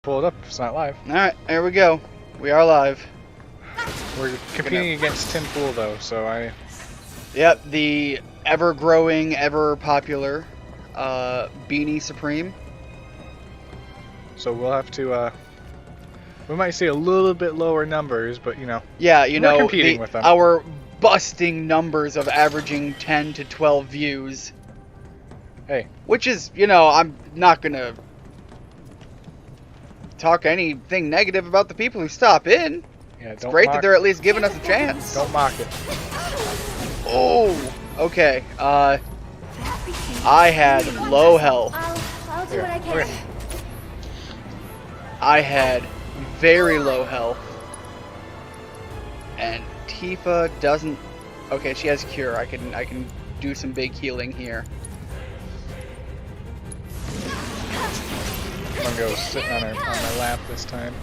Pull it up if it's not live. Alright, there we go. We are live. We're competing against Tim Pool though, so I... Yep, the ever-growing, ever-popular Beanie Supreme. So we'll have to, we might see a little bit lower numbers, but you know... Yeah, you know, competing with them. Our busting numbers of averaging 10 to 12 views. Hey. Which is, you know, I'm not gonna talk anything negative about the people who stop in. Yeah, it's great that they're at least giving us a chance. Don't mock it. Oh, okay. I had low health. I'll do what I can. Okay. I had very low health. And Tifa doesn't... Okay, she has cure. I can do some big healing here. Mungo's sitting on my lap this time,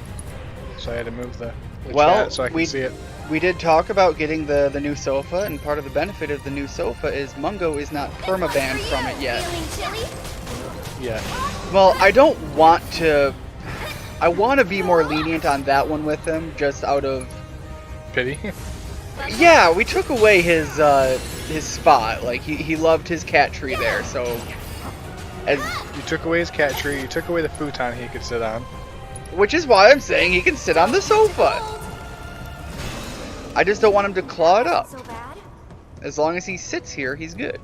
so I had to move the Well, chat so I can see it. We did talk about getting the new sofa, and part of the benefit of the new sofa is Mungo is not permabanned from it yet. Yeah. Well, I don't want to... I want to be more lenient on that one with him, just out of... Pity? Yeah, we took away his spot. Like, he loved his cat tree there, so... As, You took away his cat tree, you took away the futon he could sit on. which is why I'm saying he can sit on the sofa. I just don't want him to claw it up. So bad. As long as he sits here, he's good.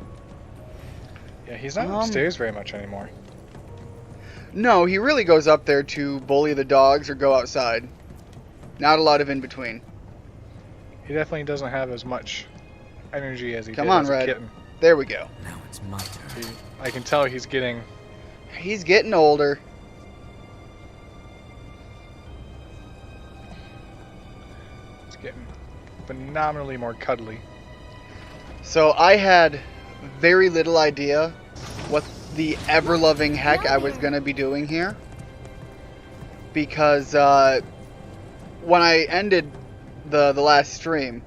Yeah, he's not upstairs very much anymore. No, he really goes up there to bully the dogs or go outside. Not a lot of in between. He definitely doesn't have as much energy as he Come did on, as a Red. kitten. There we go. Now it's my turn. I can tell he's getting... He's getting older. He's getting phenomenally more cuddly. So I had very little idea what the ever-loving heck I was going to be doing here. Because when I ended the last stream,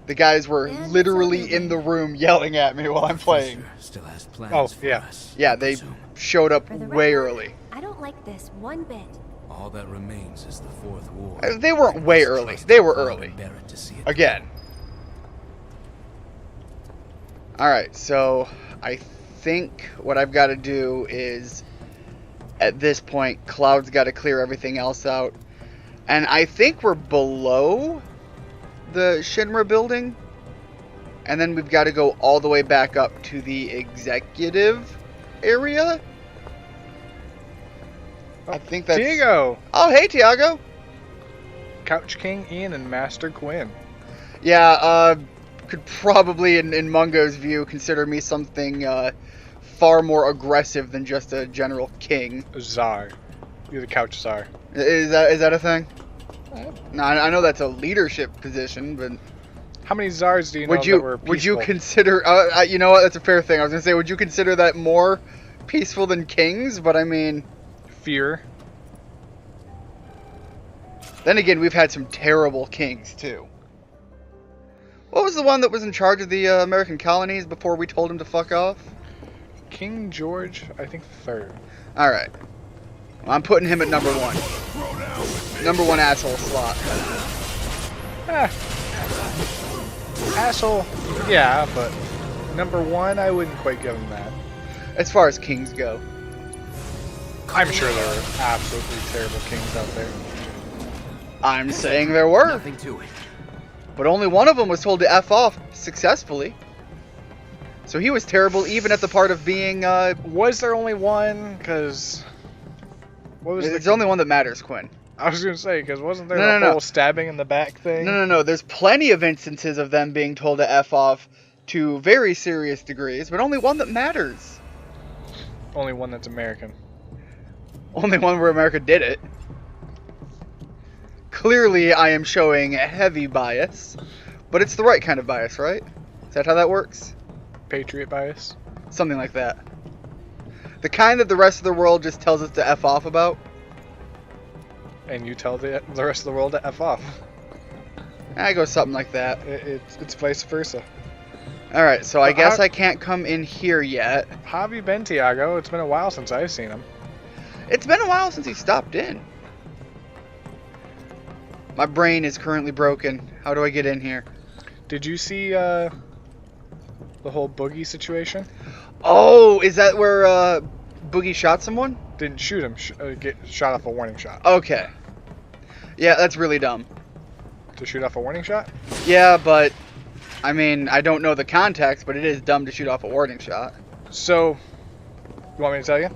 the guys were literally in the room yelling at me while I'm playing. Still has plans Oh, for yeah. us, Yeah, I they presume. showed up For the way record, early. I don't like this one bit. All that remains is the fourth war. They weren't way early. They were early. Barrett to see it. Again. Alright, so I think what I've got to do is, at this point, Cloud's got to clear everything else out. And I think we're below the Shinra building. And then we've got to go all the way back up to the executive area. I think that's... Diego! Oh, hey, Tiago! Couch King Ian and Master Quinn. Yeah, could probably, in Mungo's view, consider me something far more aggressive than just a general king. Czar. You're the couch czar. Is that a thing? No, I know that's a leadership position, but How many czars do you know would that were you peaceful? consider? You know what? That's a fair thing. I was gonna say, would you consider that more peaceful than kings? But I mean, Fear. then again, we've had some terrible kings too. What was the one that was in charge of the American colonies before we told him to fuck off? King George, I think, third. All right. Well, I'm putting him at number one. Number one asshole slot. Asshole, yeah, but number one, I wouldn't quite give him that. As far as kings go. I'm sure there are absolutely terrible kings out there. I'm saying there were. Nothing to it. But only one of them was told to F off successfully. So he was terrible even at the part of being, Was there only one? Because... What was it's the only one that matters, Quinn. I was going to say, because wasn't there No, a no, whole stabbing in the back thing? No. There's plenty of instances of them being told to F off to very serious degrees, but only one that matters. Only one that's American. Only one where America did it. Clearly, I am showing a heavy bias, but it's the right kind of bias, right? Is that how that works? Patriot bias. Something like that. The kind that the rest of the world just tells us to F off about. And you tell the rest of the world to F off. I go something like that. It's vice versa. Alright, so I guess I can't come in here yet. How have you been, Tiago? It's been a while since I've seen him. It's been a while since he stopped in. My brain is currently broken. How do I get in here? Did you see the whole Boogie situation? Oh, is that where Boogie shot someone? Didn't shoot him. Get shot off a warning shot. Okay. Yeah, that's really dumb. To shoot off a warning shot? Yeah, but I mean, I don't know the context, but it is dumb to shoot off a warning shot. So, you want me to tell you?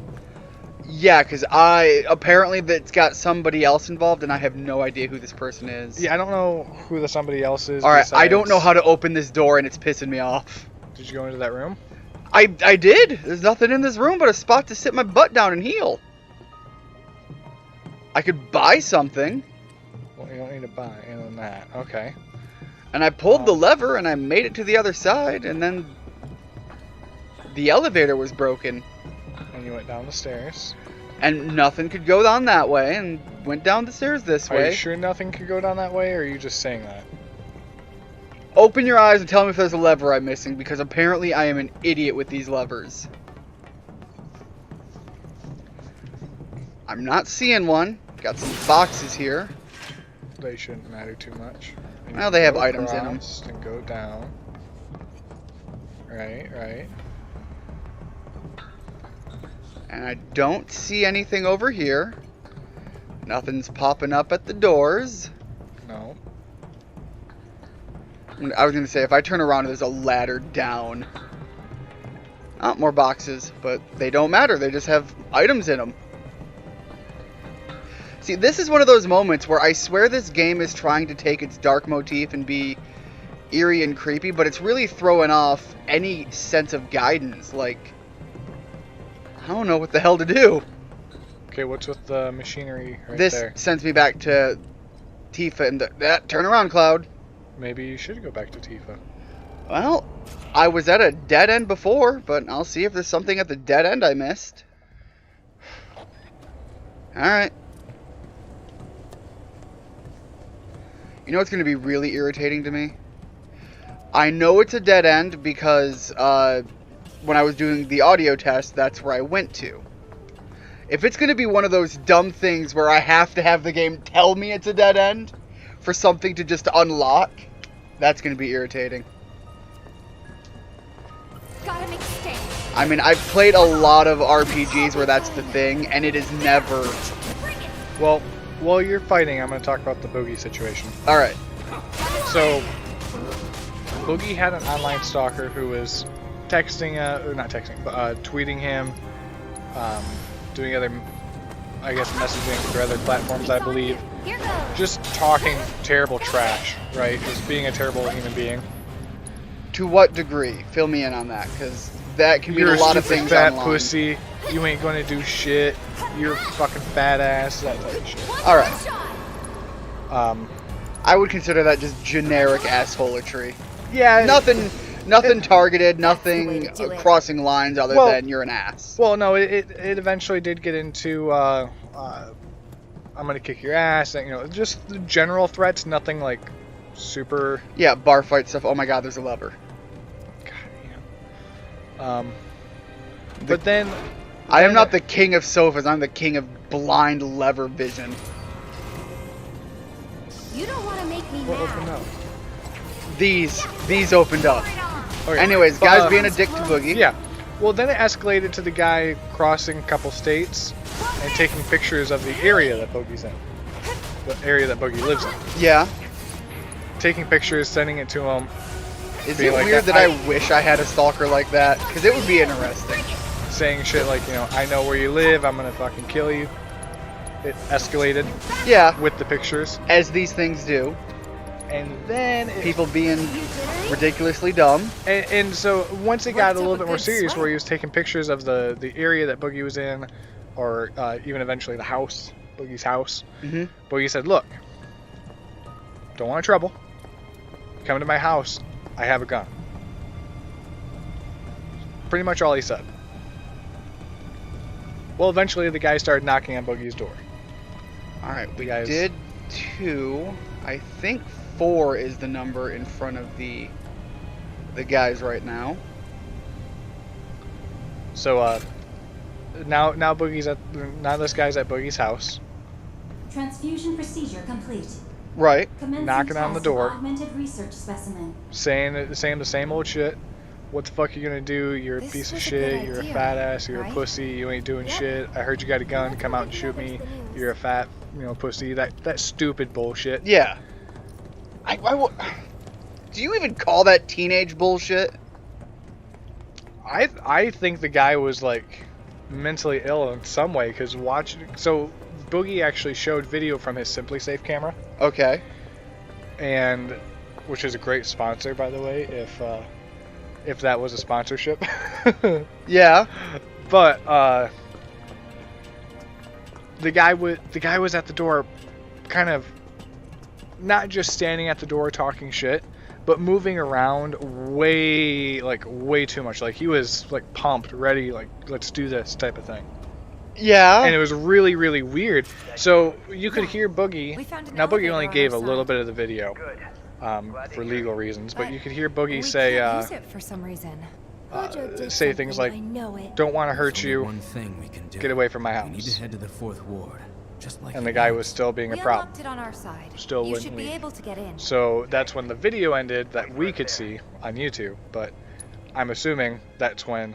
Yeah, because apparently that's got somebody else involved, and I have no idea who this person is. Yeah, I don't know who the somebody else is. All right, I don't besides- know how to open this door, and it's pissing me off. Did you go into that room? I did. There's nothing in this room but a spot to sit my butt down and heal. I could buy something, Well, you don't need to buy any than that. Okay. and I pulled the lever, and I made it to the other side, and then the elevator was broken, And you went down the stairs. and nothing could go down that way, and went down the stairs this Are way. you sure nothing could go down that way, or are you just saying that? Open your eyes and tell me if there's a lever I'm missing, because apparently I am an idiot with these levers. I'm not seeing one. Got some boxes here. They shouldn't matter too much. And you Well, they have go items in 'em. across and go down. Right, right. And I don't see anything over here. Nothing's popping up at the doors. No. I was going to say, if I turn around, there's a ladder down. Oh, more boxes, but they don't matter. They just have items in them. See, this is one of those moments where I swear this game is trying to take its dark motif and be eerie and creepy, but it's really throwing off any sense of guidance. Like, I don't know what the hell to do. Okay, what's with the machinery right This there? sends me back to Tifa and that turn around, Cloud. Maybe you should go back to Tifa. Well, I was at a dead end before, but I'll see if there's something at the dead end I missed. Alright. You know what's going to be really irritating to me? I know it's a dead end because when I was doing the audio test, that's where I went to. If it's going to be one of those dumb things where I have to have the game tell me it's a dead end for something to just unlock, that's going to be irritating. Gotta make a stand. I mean, I've played a lot of RPGs where that's the thing, and it is never... Bring it. Well, while you're fighting, I'm going to talk about the Boogie situation. Alright. So, Boogie had an online stalker who was texting, or not texting, but tweeting him, doing other, I guess, messaging through other platforms, I believe. Here goes. Just talking terrible trash, right? Just being a terrible human being. To what degree? Fill me in on that, because that can mean You're a lot of stupid things fat online. pussy. You ain't gonna do shit. You're fucking fat ass. That type of shit. Alright. Shot. I would consider that just generic assholery. Yeah. Nothing targeted, nothing That's the way to do it. crossing lines other Well- than you're an ass. Well, no, it eventually did get into I'm gonna kick your ass, and, you know, just the general threats. Nothing like super. Yeah, bar fight stuff. Oh my god, there's a lever. Goddamn. But then I am not the king of sofas, I'm the king of blind lever vision. You don't want to make me what opened mad. up? These opened up. Right on. Okay. Anyways, guys Um, being a dick to Boogie. Yeah. Well, then it escalated to the guy crossing a couple states and taking pictures of the area that Boogie's in. The area that Boogie lives in. Yeah. Taking pictures, sending it to him, Is Be it like weird that. that I wish I had a stalker like that? Because it would be interesting. saying shit like, you know, I know where you live, I'm gonna fucking kill you. It escalated Yeah, with the pictures. as these things do. And then it, People being You jittery? ridiculously dumb. and so once it got What's a up little with bit more good serious, sweat? where he was taking pictures of the area that Boogie was in, or even eventually the house, Boogie's house. hmm Boogie said, "Look, don't want trouble. Come to my house. I have a gun." Pretty much all he said. Well, eventually the guy started knocking on Boogie's door. Alright, we guys- did 2. I think 4 is the number in front of the guys right now. So now this guy's at Boogie's house, Transfusion procedure complete. Right. Commencing knocking on the test of door. Augmented research specimen. saying the same old shit. What the fuck are you gonna do? You're a This piece of was a shit. good You're a idea, fat ass. You're a right? pussy. You ain't doing Yep. shit. I heard you got a gun. Let's Come go out and take it shoot over me. to the news. You're a fat, pussy. That stupid bullshit. Yeah. Do you even call that teenage bullshit? I think the guy was like mentally ill in some way because so Boogie actually showed video from his Simply Safe camera, Okay. and which is a great sponsor, by the way, if that was a sponsorship. Yeah. But the guy was at the door, kind of not just standing at the door talking shit, but moving around way too much. Like he was like pumped, ready, like let's do this type of thing. Yeah. And it was really, really weird. So you could hear We Boogie. found an Now Boogie elevator only on gave a our little side. bit of the video for legal reasons, but you could hear Boogie we say, can't use it for some reason. Hojo did say things something, like, I know it. "Don't want to hurt There's only you. one thing we can do. Get away from my We need to house." head to the fourth ward, just like And he the guy wants. was still being a We problem. unlocked it on our side. Still you wouldn't should be leave. able to get in. So that's when the video ended that we could see on YouTube, but I'm assuming that's when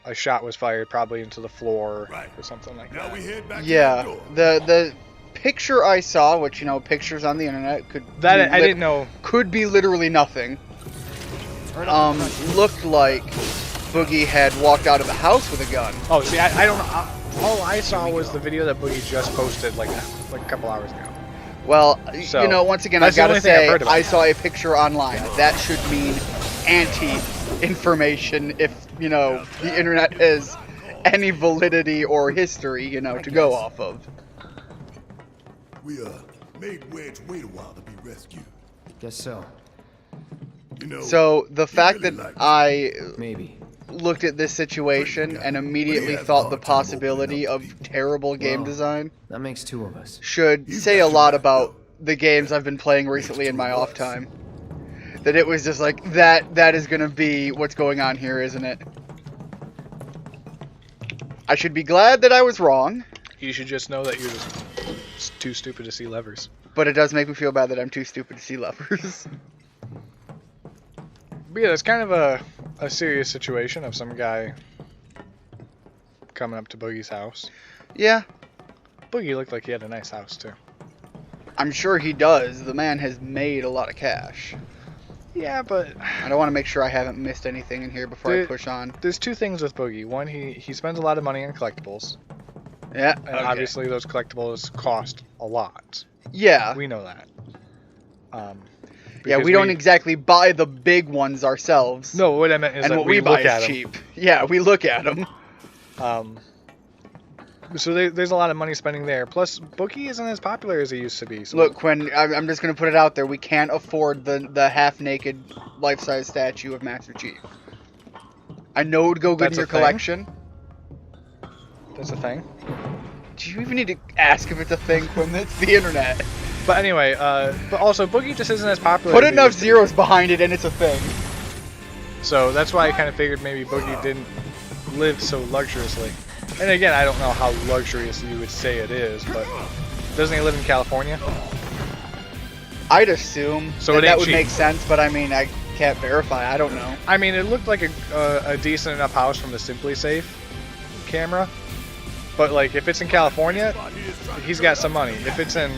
a shot was fired, probably into the floor or something like Now that. we head back Yeah. to the door. The picture I saw, which pictures on the internet could That be I didn't know. could be literally nothing. Looked like Boogie had walked out of the house with a gun. Oh, see, I don't know. All I saw was the video that Boogie just posted like a couple hours ago. Well, So, once again, I that's the gotta only thing I've say, heard about I it. saw a picture online. That should mean anti-information if, the internet has any validity or history, to go off of. We made Wedge wait a while to be rescued. Guess so. So, the fact that I Maybe. looked at this situation and immediately thought the possibility of terrible game Well, design That makes two of us. should say a lot about the games I've been playing recently in my off time. That it was just like, that is gonna be what's going on here, isn't it? I should be glad that I was wrong, You should just know that you're just too stupid to see levers. but it does make me feel bad that I'm too stupid to see levers. But yeah, it's kind of a serious situation of some guy coming up to Boogie's house. Yeah, Boogie looked like he had a nice house too. I'm sure he does. The man has made a lot of cash. Yeah, but I don't want to make sure I haven't missed anything in here before I Dude. push on. there's two things with Boogie. One, he spends a lot of money on collectibles, Yeah, and okay. obviously those collectibles cost a lot. Yeah, We know that. yeah, because we don't exactly buy the big ones ourselves. No, what I meant is and that what we we buy look at is 'em. cheap. Yeah, we look at them. So there's a lot of money spending there. Plus, Boogie isn't as popular as he used to be. So Look, Quinn, I'm just going to put it out there. We can't afford the half-naked life-size statue of Master Chief. I know it would go good That's in a your thing? collection. that's a thing. Do you even need to ask if it's a thing, Quinn? It's the internet. But anyway, but also Boogie just isn't as popular. Put as he enough used to be. zeros behind it and it's a thing. So that's why I kind of figured maybe Boogie didn't live so luxuriously. And again, I don't know how luxurious you would say it is, but doesn't he live in California? I'd assume So that it ain't would cheap. make sense, but I mean, I can't verify. I don't know. I mean, it looked like a decent enough house from the Simply Safe camera. But like, if it's in California, he's got some money. If it's in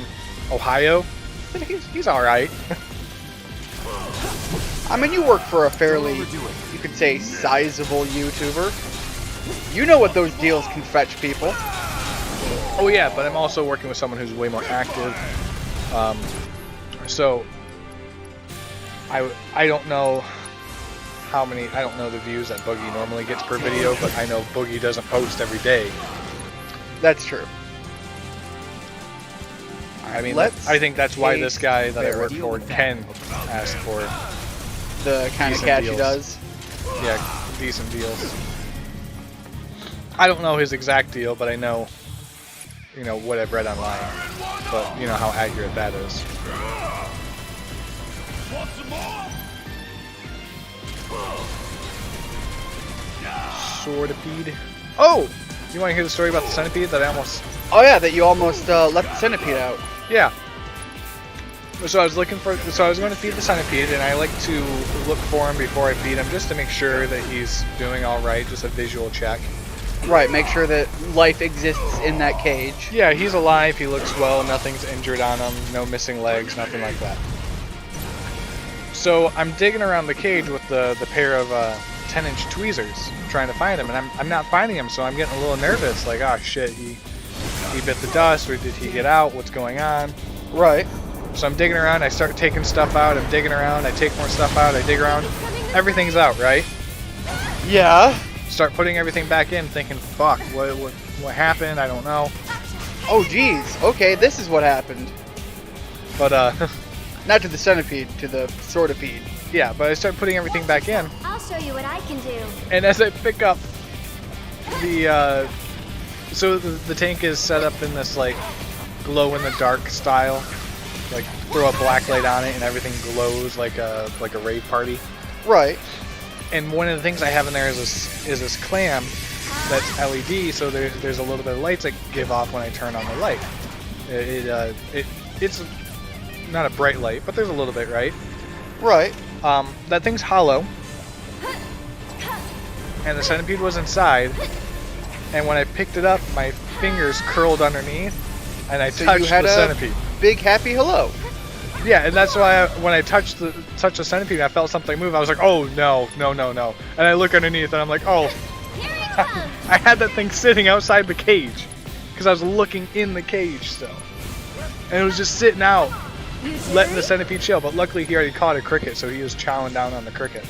Ohio, then he's all right. I mean, you work for a fairly, you could say, sizable YouTuber. You know what those deals can fetch people. Oh yeah, but I'm also working with someone who's way more active. So I don't know how many. I don't know the views that Boogie normally gets per video, but I know Boogie doesn't post every day. That's true. I mean, Let's I think that's why take this guy that I their work deal for with that. can ask for The kind of Decent cash he deals. does. decent deals. I don't know his exact deal, but I know, what I've read online. But you know how accurate that is. Swordipede. Oh! You want to hear the story about the centipede that I almost... Oh yeah, that you almost left the centipede out. Yeah. So I was looking for... So I was going to feed the centipede, and I like to look for him before I feed him, just to make sure that he's doing all right, just a visual check. Right, make sure that life exists in that cage. Yeah, he's alive, he looks well, nothing's injured on him, no missing legs, nothing like that. So I'm digging around the cage with the pair of 10-inch tweezers, trying to find him, and I'm not finding him, so I'm getting a little nervous, like, oh shit, he bit the dust, or did he get out, what's going on? Right. So I'm digging around, I start taking stuff out, I'm digging around, I take more stuff out, I dig around, everything's out, right? Yeah. Start putting everything back in, thinking, fuck, what happened, I don't know. Oh geez, okay, this is what happened. But, Not to the centipede, to the sortipede. yeah, but I start putting everything back in, I'll show you what I can do. and as I pick up the, so the tank is set up in this, like, glow-in-the-dark style. Like, throw a black light on it and everything glows like a rave party. Right. And one of the things I have in there is this clam that's LED, so there's a little bit of lights that give off when I turn on the light. It's not a bright light, but there's a little bit, right? Right. That thing's hollow, and the centipede was inside. And when I picked it up, my fingers curled underneath, and I So touched you had the a centipede. big happy hello. Yeah, and that's why when I touched the centipede, I felt something move. I was like, oh no. And I look underneath, and I'm like, oh. I had that thing sitting outside the cage because I was looking in the cage still, and it was just sitting out, letting the centipede chill. But luckily, he already caught a cricket, so he was chowing down on the cricket.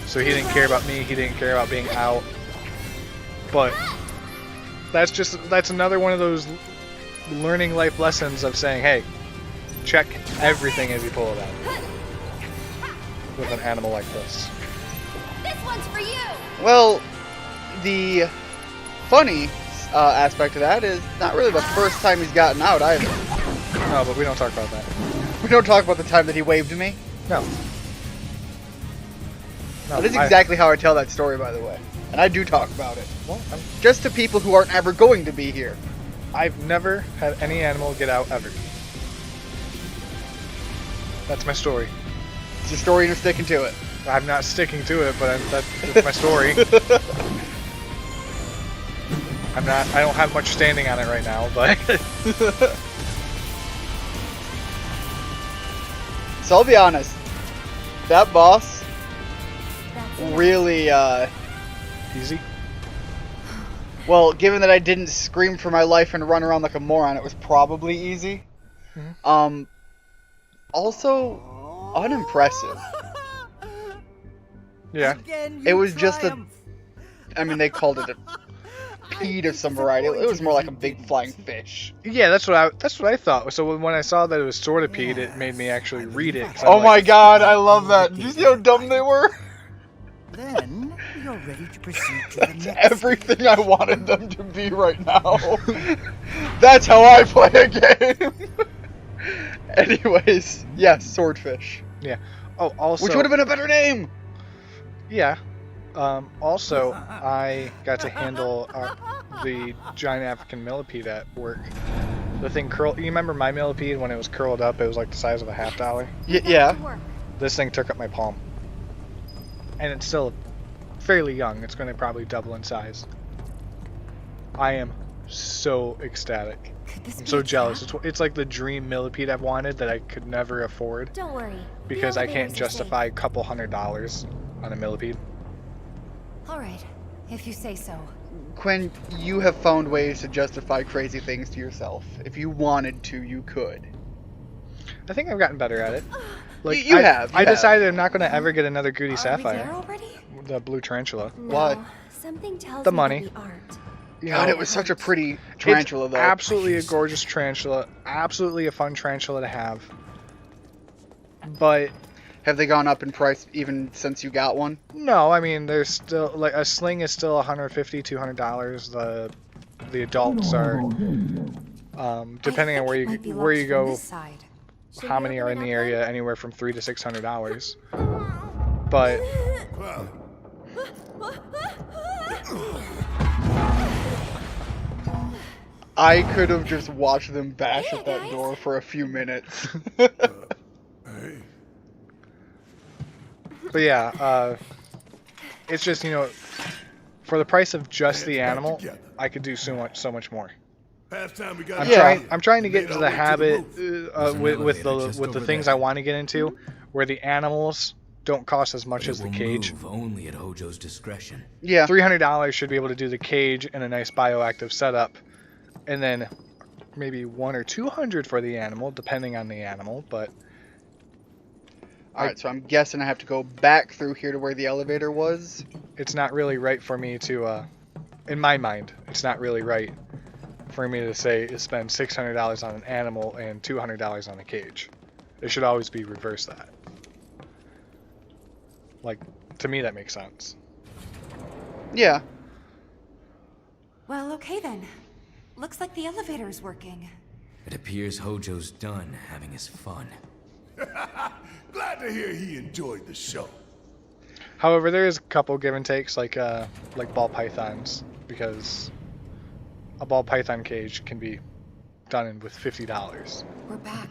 So he didn't care about me. He didn't care about being out. But that's another one of those learning life lessons of saying, hey, check everything as you pull it out with an animal like this. This one's for you. Well, the funny aspect of that is not really the first time he's gotten out either. No, but we don't talk about that. We don't talk about the time that he waved to me. No. That is exactly how I tell that story, by the way. And I do talk about it. Well, Just to people who aren't ever going to be here. I've never had any animal get out ever. That's my story. It's your story and you're sticking to it. I'm not sticking to it, but that's my story. I don't have much standing on it right now, but So I'll be honest. That boss That's really, easy. well, given that I didn't scream for my life and run around like a moron, it was probably easy. Mhm. Also, unimpressive. Yeah. It was just I mean, they called it a pede of some variety. It was more like a big flying fish. Yeah, that's what I thought. So when I saw that it was sortipede, it made me actually read it. 'Cause I'm Oh like, my god, I love that. Did you see how dumb they were? Then you're ready to proceed to the next. Everything I wanted them to be right now. That's how I play a game. Anyways, yes, swordfish. Yeah. Oh, also. Which would have been a better name. Yeah. Also, I got to handle the giant African millipede at work. The thing curled. You remember my millipede when it was curled up? It was like the size of a $50. Yeah. This thing took up my palm, and it's still fairly young. It's going to probably double in size. I am so ecstatic. Could this I'm be so a jealous. trap? It's like the dream millipede I've wanted that I could never afford Don't worry. because The I can't elevators are justify a couple $100s on a millipede. safe. All right, if you say so. Quinn, you have found ways to justify crazy things to yourself. If you wanted to, you could. I think I've gotten better at it. Like You I have. I decided I'm not going to ever get another Goody Are we there Sapphire, already? the blue tarantula. No. Why? Something tells The me money. that we aren't. God, it was such a pretty tarantula, It's though. absolutely a gorgeous tarantula. Absolutely a fun tarantula to have. But Have they gone up in price even since you got one? no, I mean, there's still like a sling is still $150, $200. The adults are depending on where you go, how many are in the area, anywhere from $300 to $600. But I could have just watched them bash Hey, at that guys. door for a few minutes. Hey, But yeah, it's just, you know, for the price of just the Back animal, together. I could do so much more. half time we got. I'm Yeah. trying to We get made into our the way to habit roof. There's an with elevator just the over things there. I want to get into, where the animals don't cost as much But as it the will cage. move only at Hojo's discretion. Yeah. $300 should be able to do the cage and a nice bioactive setup, and then maybe 100 or 200 for the animal, depending on the animal. But Alright, so I'm guessing I have to go back through here to where the elevator was. it's not really right for me to, in my mind, it's not really right for me to say spend $600 on an animal and $200 on a cage. It should always be reverse that. Like, to me, that makes sense. Yeah. Well, okay then. Looks like the elevator's working. It appears Hojo's done having his fun. Glad to hear he enjoyed the show. However, there is a couple give and takes, like ball pythons, because a ball python cage can be done in with $50. We're back.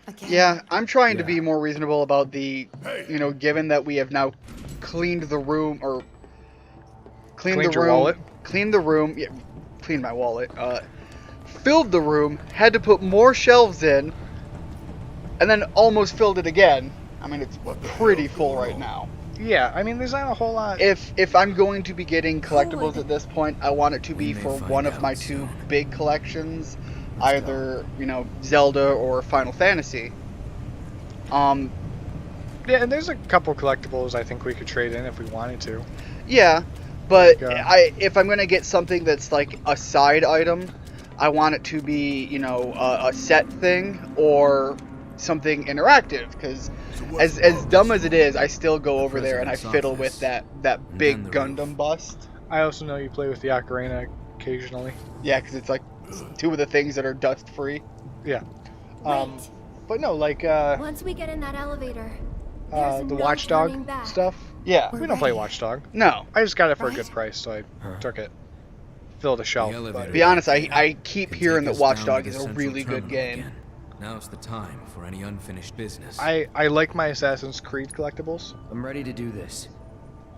Again. Yeah, I'm trying to Yeah. be more reasonable about the, Hey. you know, given that we have now cleaned the room, or cleaned Cleaned the your room, wallet? cleaned the room, yeah, cleaned my wallet, filled the room, had to put more shelves in, and then almost filled it again. I mean, it's What the pretty hell's full going right on? now. Yeah, I mean, there's not a whole lot. If I'm going to be getting collectibles would- at this point, I want it to be We may for find one of out my two soon. big collections, Let's either, you know, Zelda or Final Fantasy. Yeah, and there's a couple collectibles I think we could trade in if we wanted to. Yeah, but Like, if I'm gonna get something that's like a side item, I want it to be, you know, a set thing or something interactive. Because So what's as wrong? dumb as it is, I still go over there and I President's fiddle office. with that And big then the roof. Gundam bust. I also know you play with the ocarina occasionally. Yeah, because it's like two of the things that are dust free. Yeah. Wait. But no, like Once we get in that elevator, there's the no Watchdog turning back. stuff. Yeah. We don't play Ready. Watchdog. No. I just got it for a Right? good price, so I Huh. took it. Filled a shelf. The But elevator Be honest, right there I keep can hearing take that us down Watchdog to is the a central really good terminal game. again. Now's the time for any unfinished business. I like my Assassin's Creed collectibles. I'm ready to do this.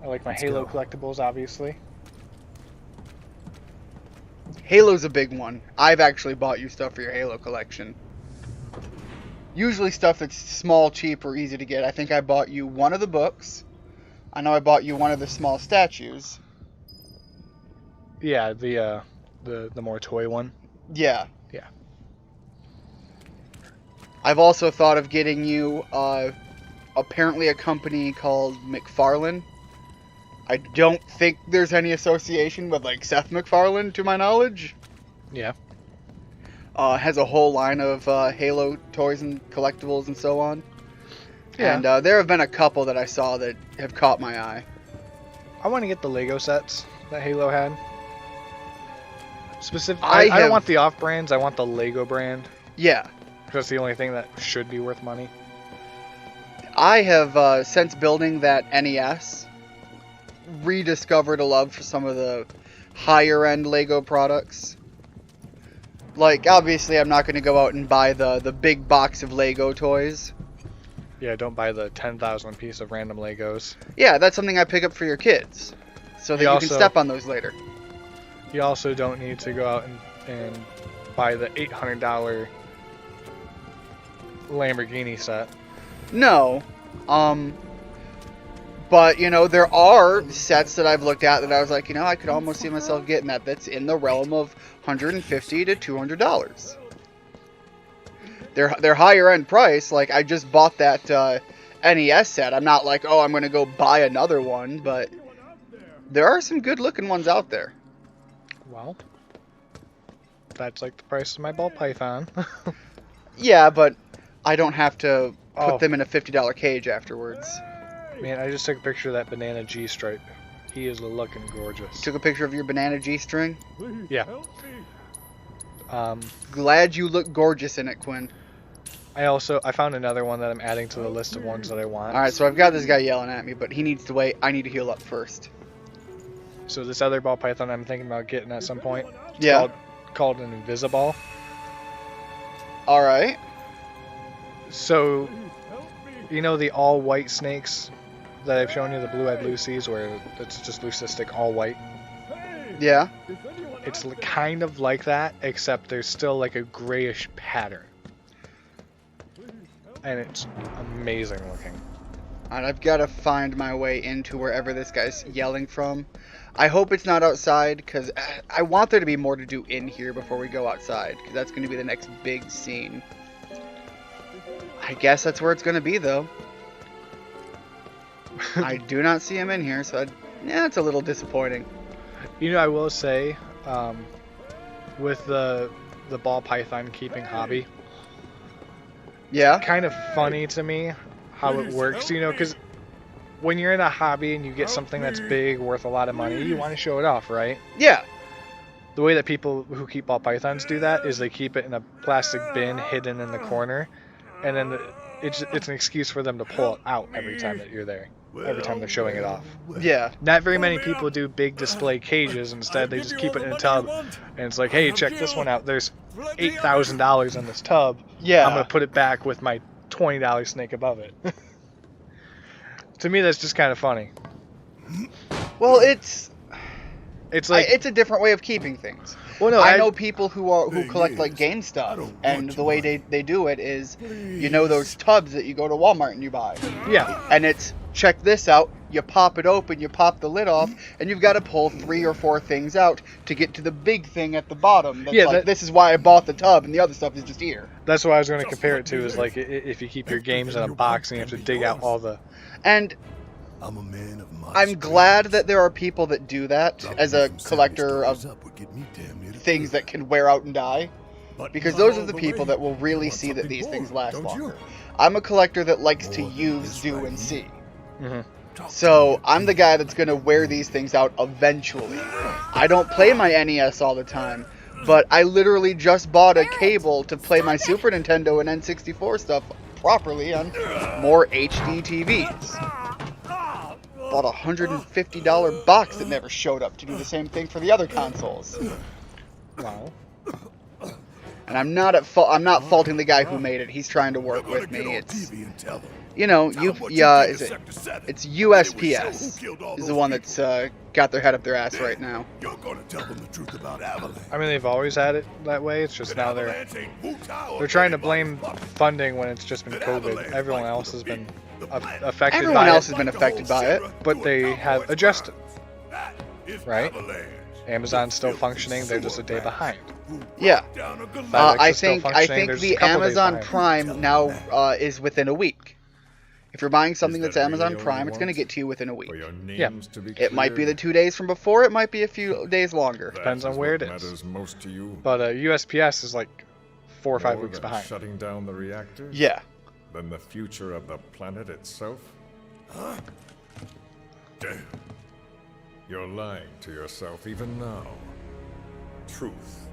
I like my Let's Halo go. collectibles, obviously. Halo's a big one. I've actually bought you stuff for your Halo collection. Usually stuff that's small, cheap, or easy to get. I think I bought you one of the books. I know I bought you one of the small statues. Yeah, the more toy one. Yeah. Yeah. I've also thought of getting you apparently a company called McFarlane. I don't think there's any association with like Seth MacFarlane to my knowledge. Yeah. Has a whole line of Halo toys and collectibles and so on. Yeah. And there have been a couple that I saw that have caught my eye. I want to get the Lego sets that Halo had. Specifically, I I don't have- want the off brands. I want the Lego brand. Yeah. Because that's the only thing that should be worth money. I have, since building that NES, rediscovered a love for some of the higher end Lego products. Like, obviously, I'm not going to go out and buy the big box of Lego toys. Yeah, don't buy the 10,000 piece of random Legos. Yeah, that's something I pick up for your kids. So that You you also- can step on those later. You also don't need to go out and buy the $800 Lamborghini set. No. But, you know, there are sets that I've looked at that I was like, you know, I could almost see myself getting that. That's in the realm of $150 to $200. They're higher end price. Like, I just bought that NES set. I'm not like, oh, I'm going to go buy another one, but there are some good looking ones out there. Well, that's like the price of my ball python. Yeah, but I don't have to put Oh. them in a $50 cage afterwards. Man, I just took a picture of that banana G-stripe. He is looking gorgeous. Took a picture of your banana G-string. Yeah. Glad you look gorgeous in it, Quinn. I found another one that I'm adding to the list of ones that I want. Alright, so I've got this guy yelling at me, but he needs to wait. I need to heal up first. So this other ball python I'm thinking about getting at some point. It's Yeah. Called an Invisiball. All right. So, you know the all white snakes that I've shown you, the blue-eyed Lucies, where it's just leucistic all white? Yeah. It's kind of like that, except there's still like a grayish pattern. And it's amazing looking. Alright, I've got to find my way into wherever this guy's yelling from. I hope it's not outside, because I want there to be more to do in here before we go outside, because that's going to be the next big scene. I guess that's where it's going to be, though. I do not see him in here, so yeah, it's a little disappointing. You know, I will say, with the ball python keeping hobby, Yeah? kind of funny to me how it works, you know, because when you're in a hobby and you get something that's big, worth a lot of money, you want to show it off, right? Yeah. The way that people who keep ball pythons do that is they keep it in a plastic bin hidden in the corner, and then it's an excuse for them to pull it out every time that you're there, every time they're showing it off. Yeah. Not very many people do big display cages. Instead, they just keep it in a tub, and it's like, hey, check this one out. There's $8,000 in this tub. Yeah. I'm gonna put it back with my $20 snake above it. To me, that's just kind of funny. Well, it's like it's a different way of keeping things. Well, no, I know people who collect like game stuff, and the way they do it is, you know, those tubs that you go to Walmart and you buy. Yeah. And it's, check this out, you pop it open, you pop the lid off, and you've got to pull 3 or 4 things out to get to the big thing at the bottom. That's like, this is why I bought the tub, and the other stuff is just here. That's what I was going to compare it to, is like if you keep your games in a box and you have to dig out all the... And I'm a man of my I'm glad that there are people that do that as a collector of things that can wear out and die, because those are the people that will really see that these things last longer. I'm a collector that likes to use, do, and see. Mm-hmm. So I'm the guy that's going to wear these things out eventually. I don't play my NES all the time, but I literally just bought a cable to play my Super Nintendo and N64 stuff properly on more HD TVs. Bought a $150 box that never showed up to do the same thing for the other consoles. Wow. And I'm not faulting the guy who made it. He's trying to work with me. It's, you know, it's USPS is the one that's got their head up their ass right now. You're gonna tell them the truth about Avalanche. I mean, they've always had it that way. It's just now they're trying to blame funding when it's just been COVID. Everyone else has been affected Everyone by else it. has been affected by it. But they have adjusted, right? Amazon's still functioning. They're just a day behind. Yeah. FedEx I is still think functioning, they're just the a couple days Amazon behind. Prime now is within a week. If you're buying something that's Amazon Prime, it's going to get to you within a week. Yeah. It might be the 2 days from before. It might be a few days longer. Depends on where it is. But USPS is like 4 or 5 weeks behind. Shutting down the reactors? Yeah. Than the future of the planet itself? Huh? Damn. You're lying to yourself even now. Truth,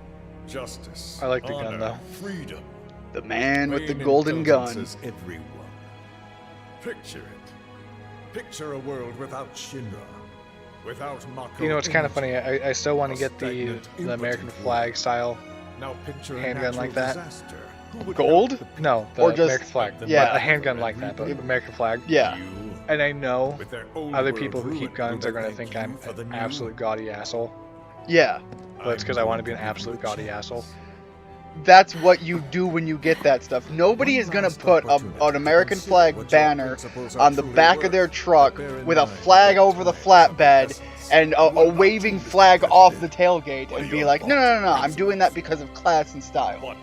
justice, I like the gun, honor, though. freedom. The man with the Plain golden gun. indulgences everyone. Picture it. Picture a world without Shinra. Without Mako. You know, it's kind of funny. I still want to get the American flag style Now picture a handgun like natural that. disaster. Gold? No, the Or just- American flag. yeah. A handgun like that, but American flag. Yeah. And I know With their old other world people who keep ruined, guns will are going to they think thank I'm you for the an new? absolute gaudy asshole. Yeah. But it's because I want to be an absolute gaudy asshole. That's what you do when you get that stuff. Nobody is going to put an American flag banner on the back of their truck with a flag over the flatbed and a waving flag off the tailgate and be like, no, I'm doing that because of class and style.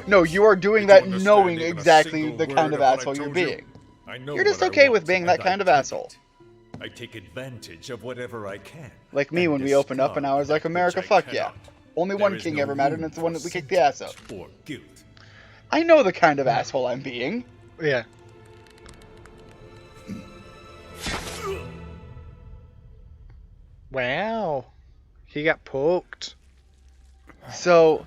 No, you are doing that knowing exactly the kind of asshole you're being. You're just okay with being that kind of asshole. I take advantage of whatever I can. Like me when we opened up and I was like, America, fuck yeah. Only one king ever mattered, and it's the one that we kicked the ass of. Or guilt. I know the kind of asshole I'm being. Yeah. Wow. He got poked. So,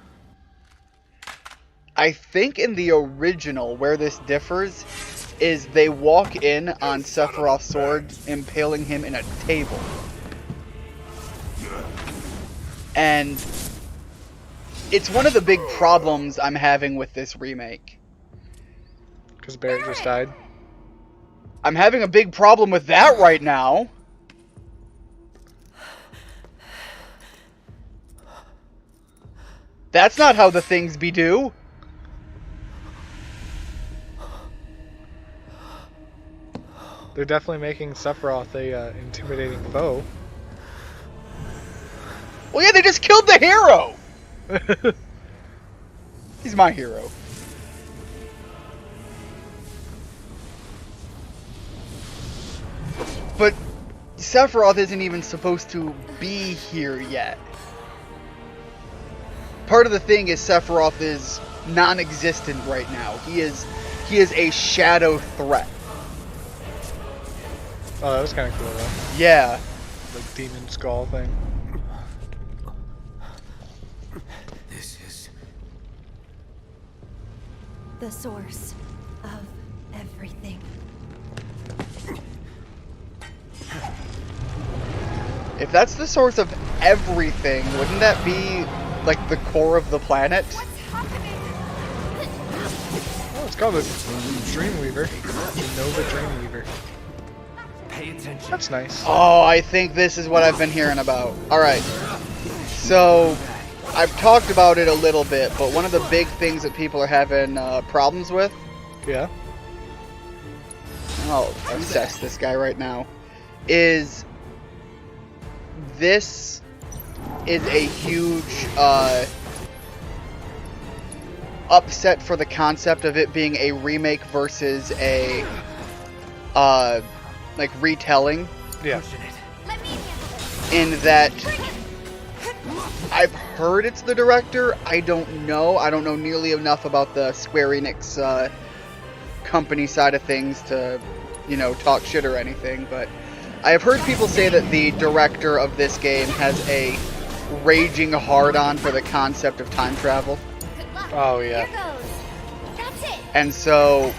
I think in the original, where this differs, is they walk in on Sephiroth's sword, impaling him in a table. And it's one of the big problems I'm having with this remake. Because Barrett just died. I'm having a big problem with that right now. That's not how the things be do. They're definitely making Sephiroth a intimidating foe. Well, yeah, they just killed the hero. He's my hero. But Sephiroth isn't even supposed to be here yet. Part of the thing is Sephiroth is non-existent right now. He is a shadow threat. Oh, that was kind of cool though. Yeah. The demon skull thing. This is... The source of everything. If that's the source of everything, wouldn't that be like the core of the planet? Oh, it's called a Dreamweaver. The Nova Dreamweaver. Pay attention. That's nice. Oh, I think this is what I've been hearing about. Alright. So, I've talked about it a little bit, but one of the big things that people are having problems with... Yeah. I'll assess this guy right now. Is... This is a huge upset for the concept of it being a remake versus a like retelling. Yeah. In that I've heard it's the director. I don't know. I don't know nearly enough about the Square Enix company side of things to, you know, talk shit or anything, but I have heard people say that the director of this game has a raging hard-on for the concept of time travel. Oh, yeah. Here goes. That's it. And so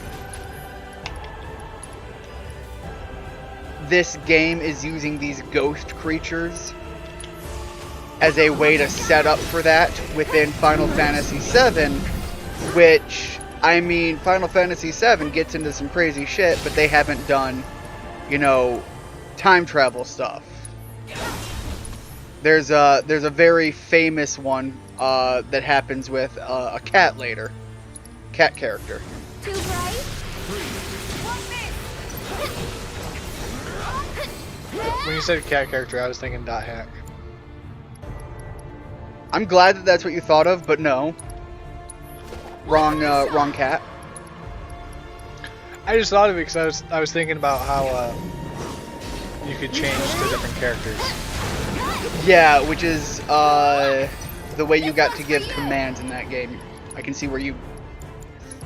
this game is using these ghost creatures as a way to set up for that within Final Fantasy VII, which, I mean, Final Fantasy VII gets into some crazy shit, but they haven't done, you know, time travel stuff. There's a very famous one that happens with a cat later. Cat character. Too bright. When you said cat character, I was thinking Dot Hack. I'm glad that that's what you thought of, but no. Wrong cat. I just thought of it because I was thinking about how you could change to different characters. Yeah, which is the way you got to give commands in that game. I can see where you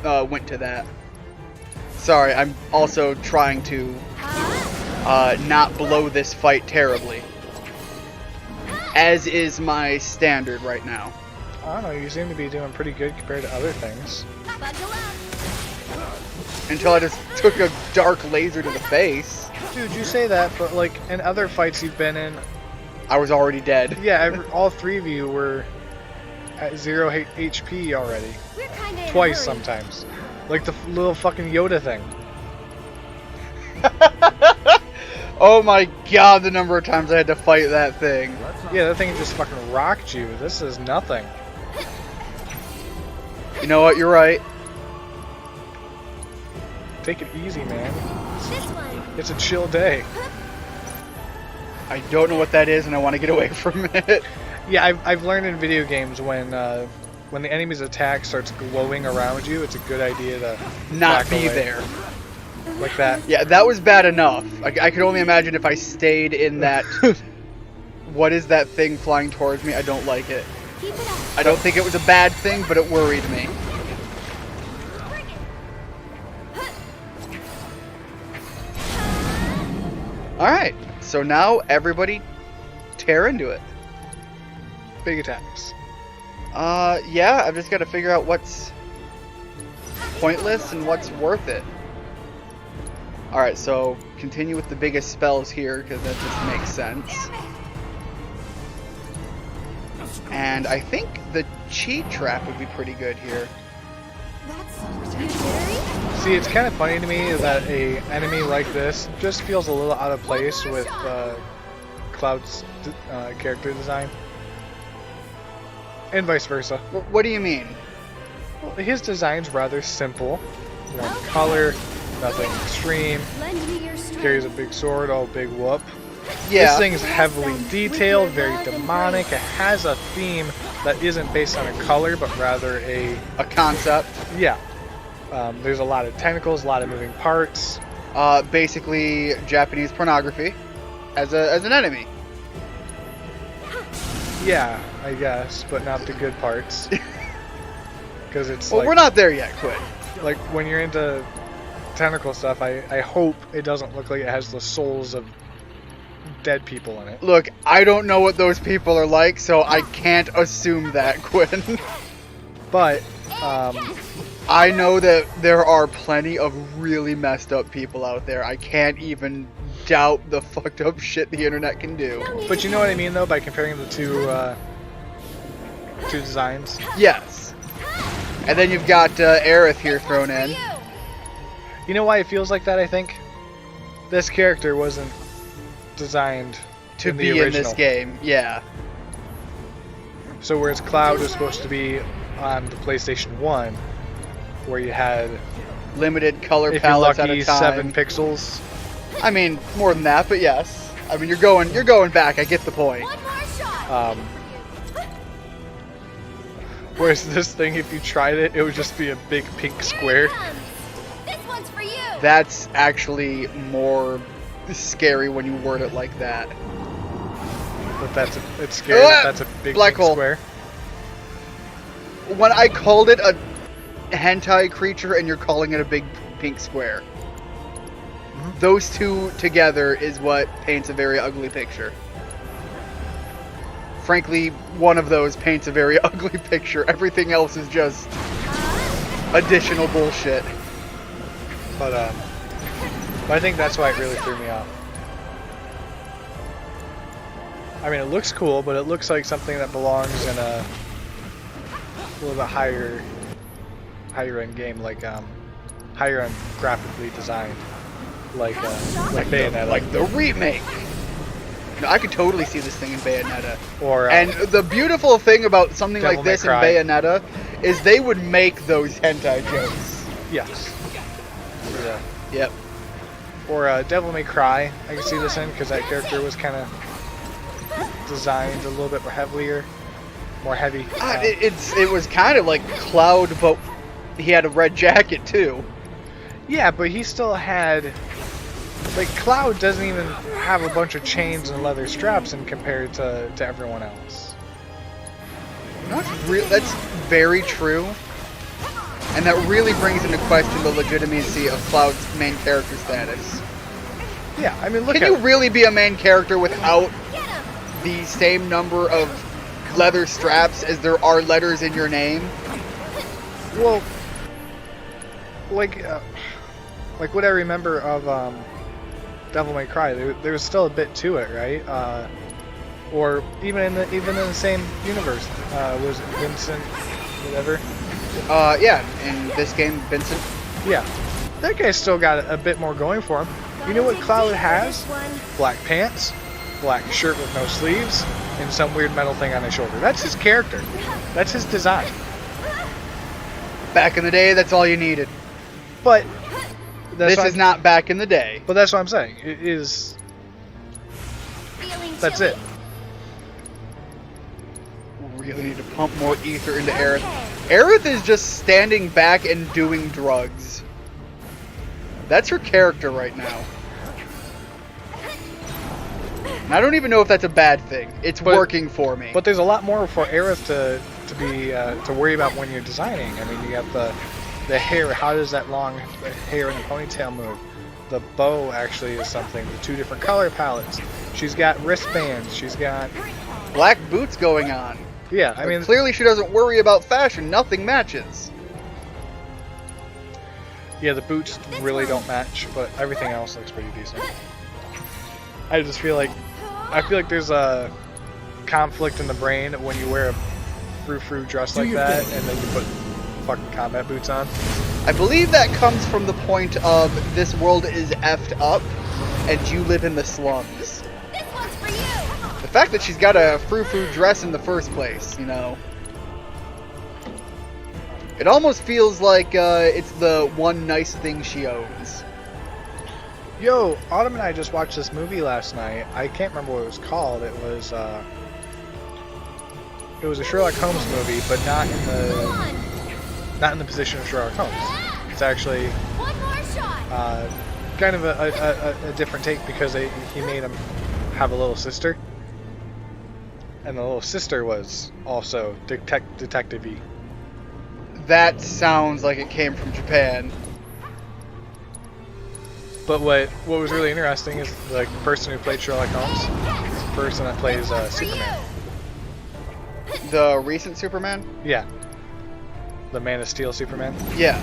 went to that. Sorry, I'm also trying to not blow this fight terribly. As is my standard right now. I don't know, you seem to be doing pretty good compared to other things. Until I just took a dark laser to the face. Dude, you say that, but like in other fights you've been in, I was already dead. yeah, all three of you were at 0 HP already. We're kind of Twice sometimes. Like the little fucking Yoda thing. Oh my god, the number of times I had to fight that thing. Yeah, that thing just fucking rocked you. This is nothing. You know what, you're right. Take it easy, man. This one. It's a chill day. I don't know what that is and I want to get away from it. Yeah, I've learned in video games when the enemy's attack starts glowing around you, it's a good idea to Not back be away. there. Like that. Yeah, that was bad enough. I could only imagine if I stayed in that... What is that thing flying towards me? I don't like it. Keep it up. I don't think it was a bad thing, but it worried me. Alright, so now everybody tear into it. Big attacks. Yeah, I've just got to figure out what's pointless and what's worth it. Alright, so continue with the biggest spells here, because that just makes sense. And I think the cheat trap would be pretty good here. That's you jittery? See, it's kind of funny to me that a enemy like this just feels a little out of place with Cloud's character design, and vice versa. What do you mean? Well, his design's rather simple, one color, nothing extreme. Lend me your strength. Carries a big sword, oh big whoop. Yeah. This thing's heavily detailed, very demonic. It has a theme that isn't based on a color, but rather a concept. yeah. There's a lot of tentacles, a lot of moving parts. Basically Japanese pornography as an enemy. Yeah, I guess, but not the good parts. Because it's Well, like, we're not there yet, Quinn. like when you're into tentacle stuff, I hope it doesn't look like it has the souls of dead people in it. Look, I don't know what those people are like, so I can't assume that, Quinn. But I know that there are plenty of really messed up people out there. I can't even doubt the fucked up shit the internet can do. you know what I mean though by comparing the two designs. Yes. And then you've got Aerith here thrown in. You know why it feels like that? I think this character wasn't designed To in be the in original. this game, yeah. So whereas Cloud was supposed to be on the PlayStation 1, where you had, Limited color if you're palettes lucky, at a time. 7 pixels. I mean, more than that, but yes. I mean, you're going back. I get the point. One more shot. Whereas this thing, if you tried it, it would just be a big pink square. This one's for you. That's actually more scary when you word it like that. But it's scary. That that's a big Black pink hole. square. When I called it a hentai creature and you're calling it a big pink square. Those two together is what paints a very ugly picture. Frankly, one of those paints a very ugly picture. Everything else is just additional bullshit. But I think that's why it really threw me off. I mean, it looks cool, but it looks like something that belongs in a little bit higher end game, like higher end graphically designed, like Bayonetta, Like the remake. No, I could totally see this thing in Bayonetta. or And the beautiful thing about something Devil like May this in Cry. Bayonetta is they would make those hentai jokes. yes, yeah. Yep. Or Devil May Cry, I can see this in because that character was kind of designed a little bit more heavy. It was kind of like Cloud, but he had a red jacket too. Yeah, but he still had, like, Cloud doesn't even have a bunch of chains and leather straps in compared to everyone else. That's very true. And that really brings into question the legitimacy of Cloud's main character status. Yeah, I mean, look Can at you really be a main character without the same number of leather straps as there are letters in your name? well, like what I remember of Devil May Cry, there was still a bit to it, right? Or even in the same universe, was it Vincent, whatever? Yeah, in this game, Vincent. Yeah, that guy's still got a bit more going for him. You know what Cloud has? Black pants, black shirt with no sleeves, and some weird metal thing on his shoulder. That's his character. That's his design. Back in the day, that's all you needed. But that's This is not back in the day. But that's what I'm saying. It is. That's it. Really need to pump more ether into Aerith. Aerith is just standing back and doing drugs. That's her character right now. And I don't even know if that's a bad thing. It's working for me. But there's a lot more for Aerith to worry about when you're designing. I mean, you have the hair. How does that long hair in a ponytail move? The bow actually is something. The 2 different color palettes. She's got wristbands. She's got Black boots going on. yeah. I mean, clearly she doesn't worry about fashion. Nothing matches. yeah, the boots really don't match, but everything else looks pretty decent. I just feel like there's a conflict in the brain when you wear a frou-frou dress like that, and then you put fucking combat boots on. I believe that comes from the point of this world is effed up, and you live in the slums. This one's for you. The fact that she's got a frou-frou dress in the first place, you know. It almost feels like it's the one nice thing she owns. Yo, Autumn and I just watched this movie last night. I can't remember what it was called. It was a Sherlock Holmes movie, but not in the position of Sherlock Holmes. It's actually One more shot. kind of a different take because he made him have a little sister, and the little sister was also detective-y. That sounds like it came from Japan. But what was really interesting is like the person who played Sherlock Holmes is the person that plays Superman. The recent Superman? Yeah. The Man of Steel Superman. Yeah.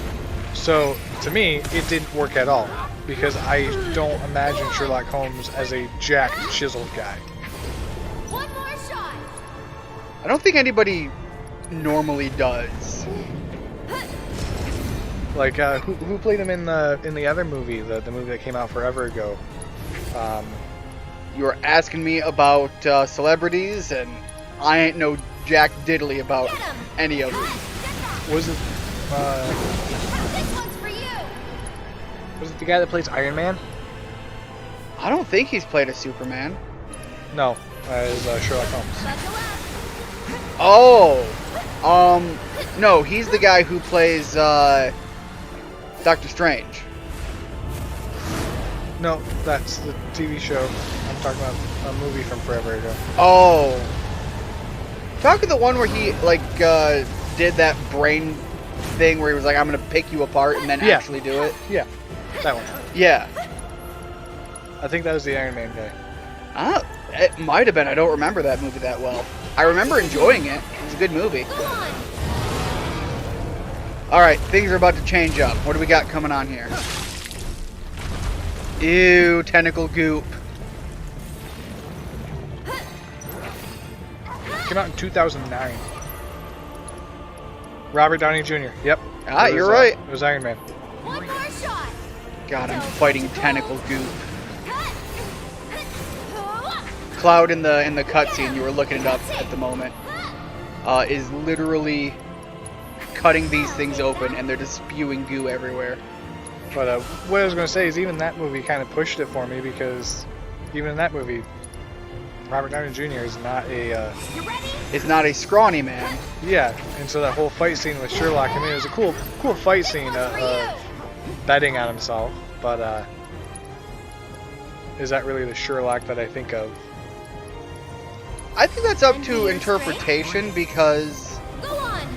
So, to me, it didn't work at all. Because I don't imagine Sherlock Holmes as a jacked, chiseled guy. One more shot. I don't think anybody normally does. Like, who played him in the other movie, the movie that came out forever ago? You were asking me about celebrities, and I ain't no jack diddly about any of them. Was it, This one's for you. was it the guy that plays Iron Man? I don't think he's played a Superman. No, as Sherlock Holmes. Oh! No, he's the guy who plays, Doctor Strange. No, that's the TV show. I'm talking about a movie from forever ago. Oh! Talking the one where he, like, did that brain thing where he was like, I'm gonna pick you apart and then actually do it? Yeah, that one. Yeah. I think that was the Iron Man guy. It might have been. I don't remember that movie that well. I remember enjoying it. It was a good movie. Alright, things are about to change up. What do we got coming on here? Ew, tentacle goop. Came out in 2009. Robert Downey Jr. Yep. Ah, It was, you're right. It was Iron Man. One more shot. God, I'm fighting tentacle goop. Cloud in the cutscene, you were looking it up at the moment, is literally cutting these things open, and they're just spewing goo everywhere. But what I was going to say is even that movie kind of pushed it for me because even in that movie, Robert Downey Jr. is not a... It's not a scrawny man. Yeah, and so that whole fight scene with Sherlock, I mean, it was a cool fight scene, betting on himself, but is that really the Sherlock that I think of? I think that's up to interpretation because Go on.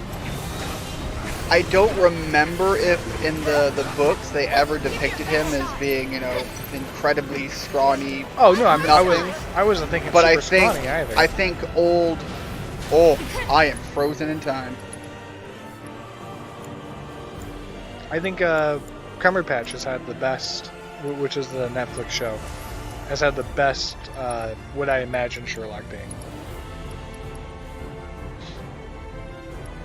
I don't remember if in the books they ever depicted him as being, you know, incredibly scrawny. Oh no, nothing. I wasn't thinking But super I think scrawny either. I think old. Oh, I am frozen in time. I think Cumberpatch has had the best, which is the Netflix show, has had the best, what I imagine Sherlock being.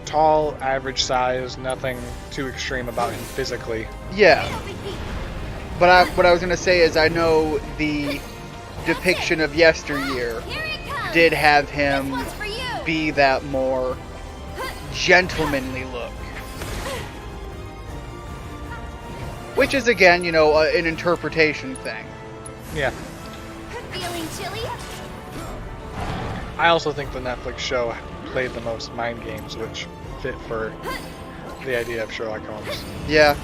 Tall, average size, nothing too extreme about him physically. Yeah. But what I was gonna say is I know the depiction of yesteryear did have him be that more gentlemanly look. Which is, again, you know, an interpretation thing. Yeah. Feeling chilly? I also think the Netflix show played the most mind games, which fit for the idea of Sherlock Holmes. Yeah.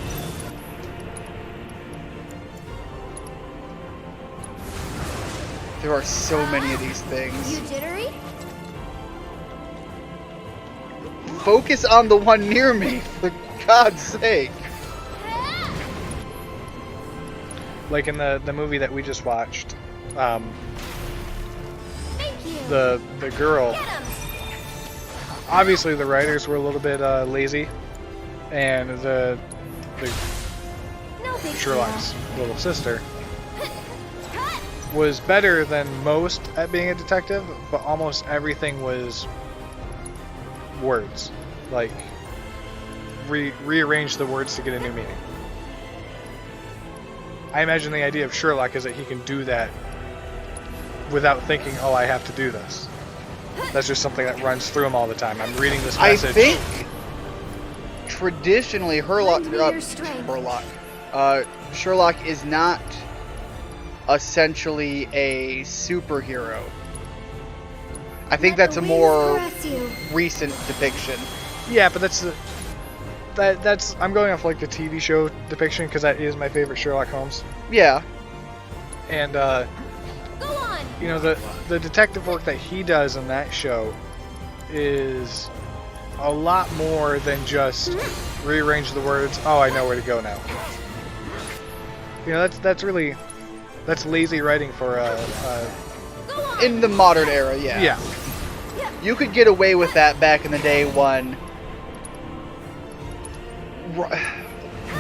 There are so many of these things. You jittery? Focus on the one near me, for God's sake. Like in the movie that we just watched, Thank you. the girl, obviously the writers were a little bit lazy, and the No big Sherlock's little sister was better than most at being a detective, but almost everything was words. Like, rearrange the words to get a new meaning. I imagine the idea of Sherlock is that he can do that without thinking, oh, I have to do this. That's just something that runs through him all the time. I'm reading this message. I think traditionally Sherlock is not essentially a superhero. I think that's a more recent depiction. Yeah, but that's I'm going off like the TV show depiction because that is my favorite Sherlock Holmes. Yeah. And Go on. you know, the detective work that he does in that show is a lot more than just rearrange the words. Oh, I know where to go now. You know, that's lazy writing for In the modern era, yeah. Yeah. You could get away with that back in the day when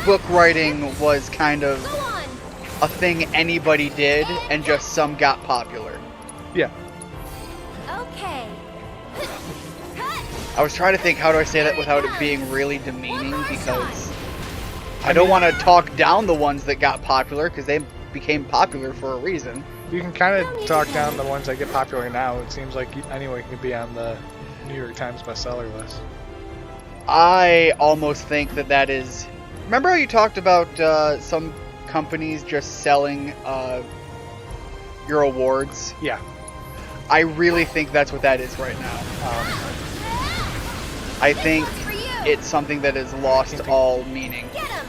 book writing was kind of Go on. a thing anybody did and just some got popular. Yeah. Okay. Cut. I was trying to think, how do I say that without it being really demeaning, because I don't want to talk down the ones that got popular because they became popular for a reason. You can kind of talk down the ones that get popular now. It seems like anyone can be on the New York Times bestseller list. I almost think that is... Remember how you talked about some companies just selling your awards? Yeah. I really think that's what that is right now. I think For you. it's something that has lost all meaning. Get him.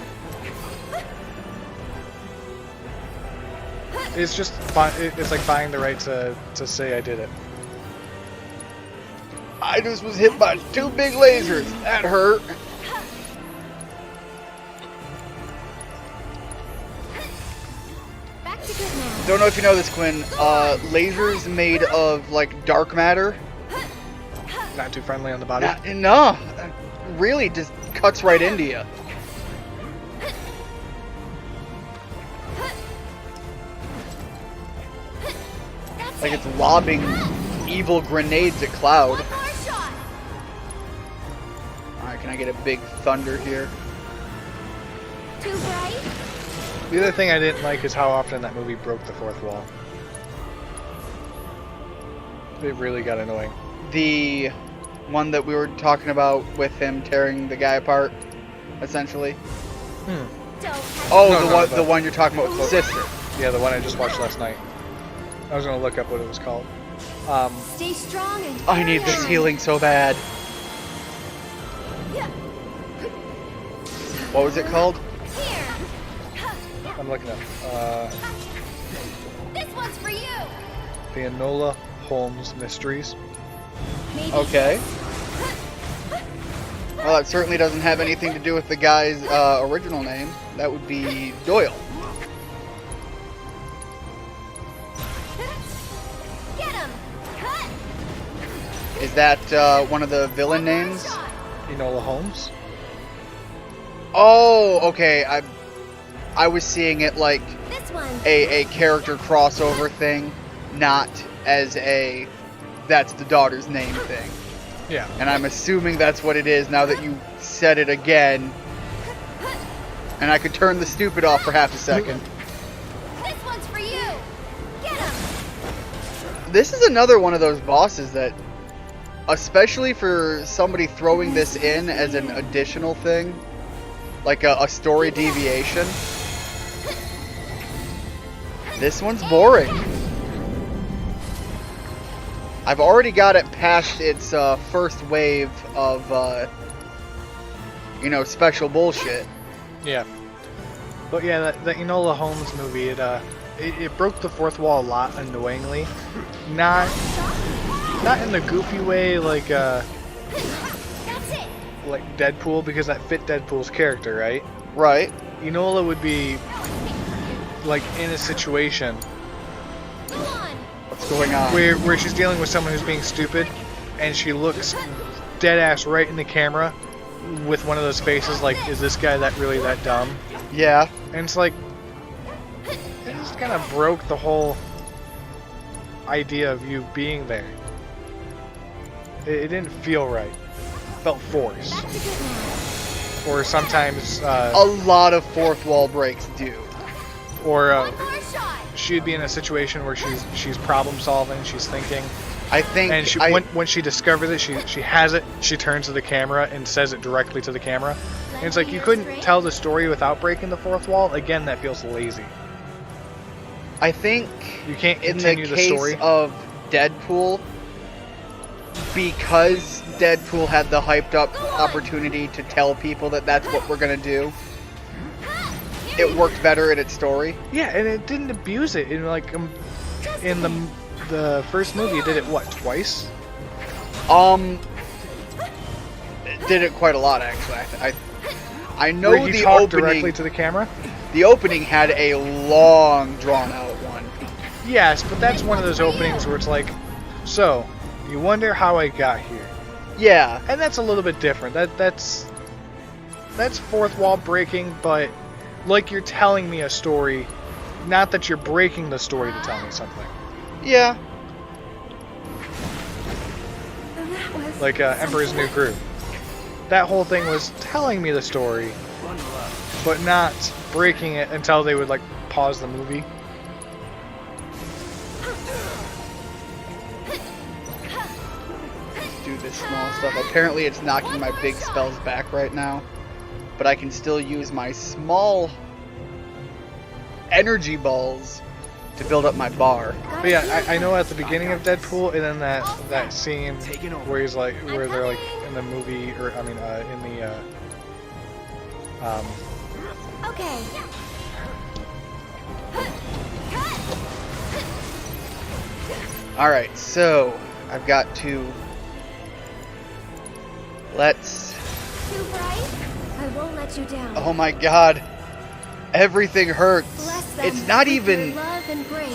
It's just it's like buying the right to say I did it. I just was hit by 2 big lasers. That hurt. Back to good now. Don't know if you know this, Quinn. Lasers made of like dark matter. Not too friendly on the body. No, really just cuts right into you. That's Like it. it's lobbing evil grenades at Cloud. One more shot. Alright, can I get a big thunder here? Too bright. The other thing I didn't like is how often that movie broke the fourth wall. It really got annoying. The one that we were talking about with him tearing the guy apart, essentially. Don't. Oh, No, the one you're talking about with the sister. Yeah, the one I just watched last night. I was gonna look up what it was called. Stay strong and. I need this healing so bad. Yeah. What was it called? Here. I'm looking up. This one's for you. The Enola Holmes Mysteries. Maybe. Okay. Well, it certainly doesn't have anything to do with the guy's original name. That would be Doyle. Get him. Cut. Is that one of the villain names? Shot. Enola Holmes? Oh, okay. I was seeing it like This one. a character crossover thing, not as a that's the daughter's name thing. Yeah. And I'm assuming that's what it is now that you said it again. And I could turn the stupid off for half a second. This one's for you. Get him. This is another one of those bosses that, especially for somebody throwing this in as an additional thing, like a story deviation, this one's boring. I've already got it past its first wave of, special bullshit. Yeah. But yeah, the Enola Holmes movie, it broke the fourth wall a lot, annoyingly. Not in the goofy way like That's it. like Deadpool, because that fit Deadpool's character, right? Right. Enola would be like in a situation Go on. What's going on? where she's dealing with someone who's being stupid, and she looks dead ass right in the camera with one of those faces like, is this guy really that dumb? Yeah. And it's like, it just kind of broke the whole idea of you being there. It didn't feel right. It felt forced. Back to good now. Or sometimes, A lot of fourth wall breaks do. or One more shot. she'd be in a situation where she's problem solving, she's thinking, I think and when she discovers it, she has it, she turns to the camera and says it directly to the camera. And it's like you couldn't tell the story without breaking the fourth wall. Again, that feels lazy. I think You can't in the continue the case story. of Deadpool, because Deadpool had the hyped up opportunity to tell people that that's what we're gonna do, it worked better in its story. Yeah, and it didn't abuse it. In like in the first movie, it did it what, twice? It did it quite a lot actually. I know Where he the talked opening. directly to the camera. The opening had a long, drawn out one. Yes, but that's one of those openings where it's like, so you wonder how I got here, Yeah, and that's a little bit different. That's fourth wall breaking, but like you're telling me a story, not that you're breaking the story to tell me something. yeah. That was Like Emperor's New Groove. That whole thing was telling me the story, but not breaking it until they would like pause the movie. Do this small stuff. Apparently it's knocking my big spells back right now, but I can still use my small energy balls to build up my bar. But yeah, I know at the beginning of Deadpool, and then that scene where he's like, where they're like in the movie, or I mean, in the okay. Alright, so I've got to... Let's... Too bright? I won't let you down. Oh my god. Everything hurts. Bless them It's not with even... your love and grace.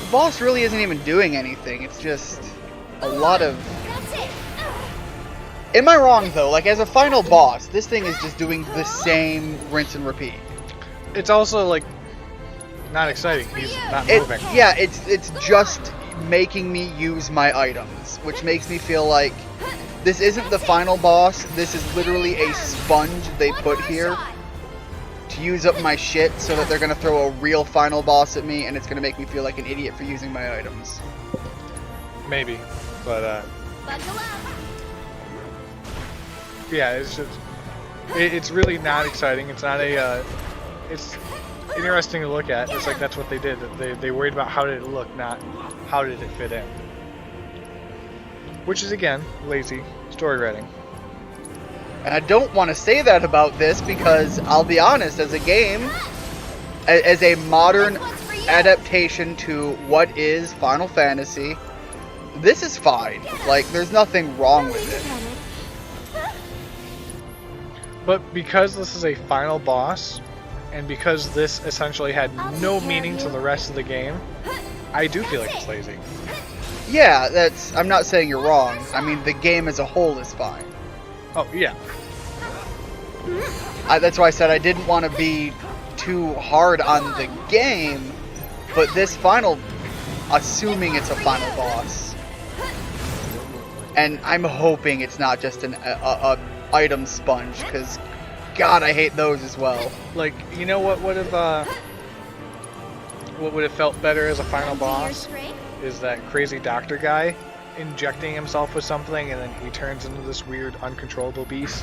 The boss really isn't even doing anything. It's just a lot of... That's it. Am I wrong though? Like as a final boss, this thing is just doing the same rinse and repeat. it's also like not exciting. He's not It, moving. yeah, it's just making me use my items, which makes me feel like this isn't the final boss. This is literally a sponge they put here to use up my shit so that they're gonna throw a real final boss at me, and it's gonna make me feel like an idiot for using my items. Maybe, but Buckle up. yeah, it's just it's really not exciting. It's not a it's interesting to look at. It's like that's what they did. They worried about how did it look, not how did it fit in. Which is again lazy story writing. And I don't want to say that about this because I'll be honest, as a game, as a modern adaptation to what is Final Fantasy, this is fine. Like, there's nothing wrong with it. But because this is a final boss, and because this essentially had no meaning to the rest of the game, I do feel like it's lazy. Yeah, I'm not saying you're wrong. I mean, the game as a whole is fine. Oh yeah, That's why I said I didn't want to be too hard on the game, but this final, assuming it's a final boss, and I'm hoping it's not just a item sponge, because God, I hate those as well. like you know what would have felt better as a final boss is that crazy doctor guy injecting himself with something and then he turns into this weird uncontrollable beast.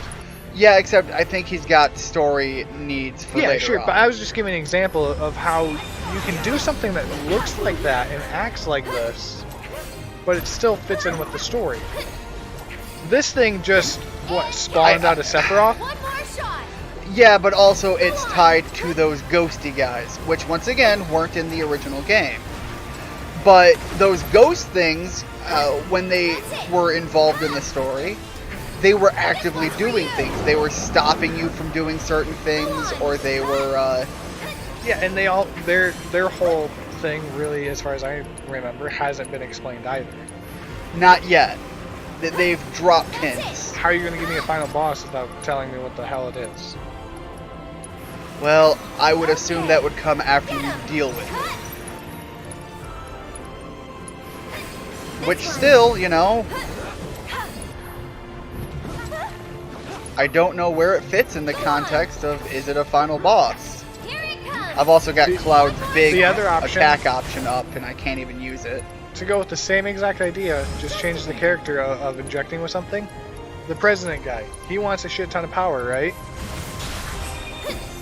Yeah, except I think he's got story needs for Yeah, later sure, on. but I was just giving an example of how you can do something that looks like that and acts like this, but it still fits in with the story. This thing just, what, spawned out of Sephiroth? One more shot. Yeah, but also it's tied to those ghosty guys, which once again weren't in the original game. But those ghost things, when they were involved in the story, they were actively doing things. They were stopping you from doing certain things, or they were, Yeah, and they all, their whole thing really, as far as I remember, hasn't been explained either. not yet. They've dropped hints. How are you going to give me a final boss without telling me what the hell it is? Well, I would assume that would come after you deal with it. Which still, you know, I don't know where it fits in the context of, is it a final boss? Here it comes. I've also got Cloud's big the other option- attack option up, and I can't even use it. To go with the same exact idea, just change the character of injecting with something. The president guy, he wants a shit ton of power, right?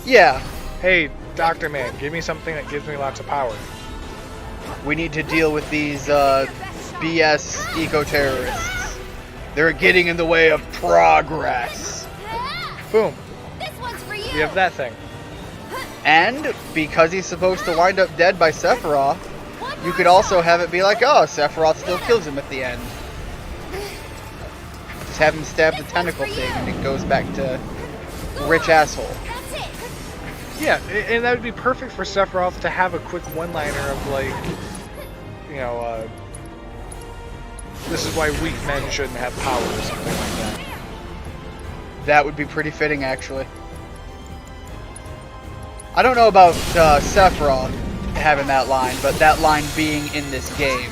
Yeah, Hey, Doctor Man, give me something that gives me lots of power. we need to deal with these BS eco-terrorists. They're getting in the way of progress. Boom, This one's for you. we have that thing. And because he's supposed to wind up dead by Sephiroth, you could also have it be like, oh, Sephiroth still kills him at the end. Just have him stab the tentacle thing and it goes back to rich asshole. That's it. Yeah, and that would be perfect for Sephiroth to have a quick one-liner of like, you know, this is why weak men shouldn't have power or something like that. That would be pretty fitting, actually. I don't know about Sephiroth having that line, but that line being in this game.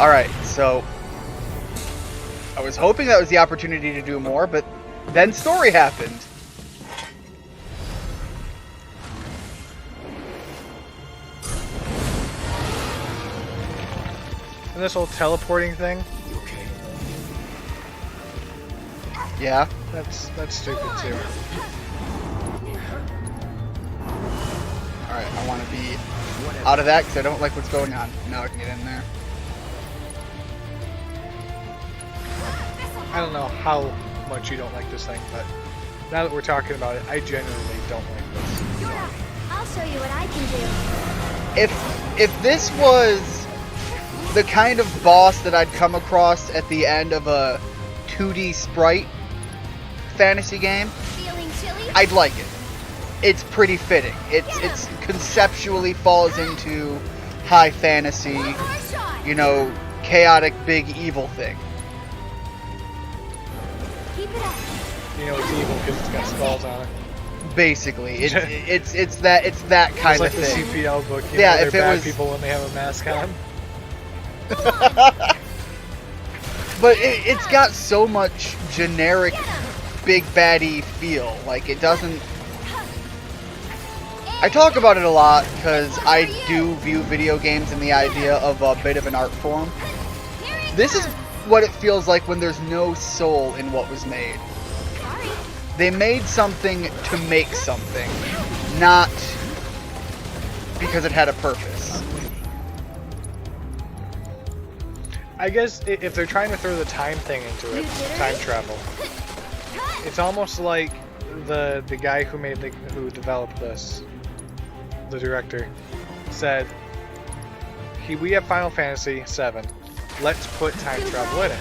Alright, so I was hoping that was the opportunity to do more, but then story happened. And this whole teleporting thing, You okay? Yeah. that's stupid too. Alright, I want to be out of that because I don't like what's going on. Now I can get in there. I don't know how much you don't like this thing, but now that we're talking about it, I genuinely don't like this. I'll show you what I can do. If this was the kind of boss that I'd come across at the end of a 2D sprite fantasy game, Feeling chilly? I'd like it. It's pretty fitting. It's conceptually falls into high fantasy, First shot. you know, chaotic big evil thing. Keep it up. You know it's evil because it's got skulls on it. Basically, it's that kind It's like of the thing. CPL book. You Yeah, know, if they're it bad was- people when they have a mask on. But it's got so much generic big baddie feel. Like, it doesn't... I talk about it a lot because I do view video games in the idea of a bit of an art form. Here it This is comes. what it feels like when there's no soul in what was made. Sorry. They made something to make something, not because it had a purpose. I guess if they're trying to throw the time thing into it, time travel, it's almost like the guy who developed this, the director, said, we have Final Fantasy VII, let's put time travel in it.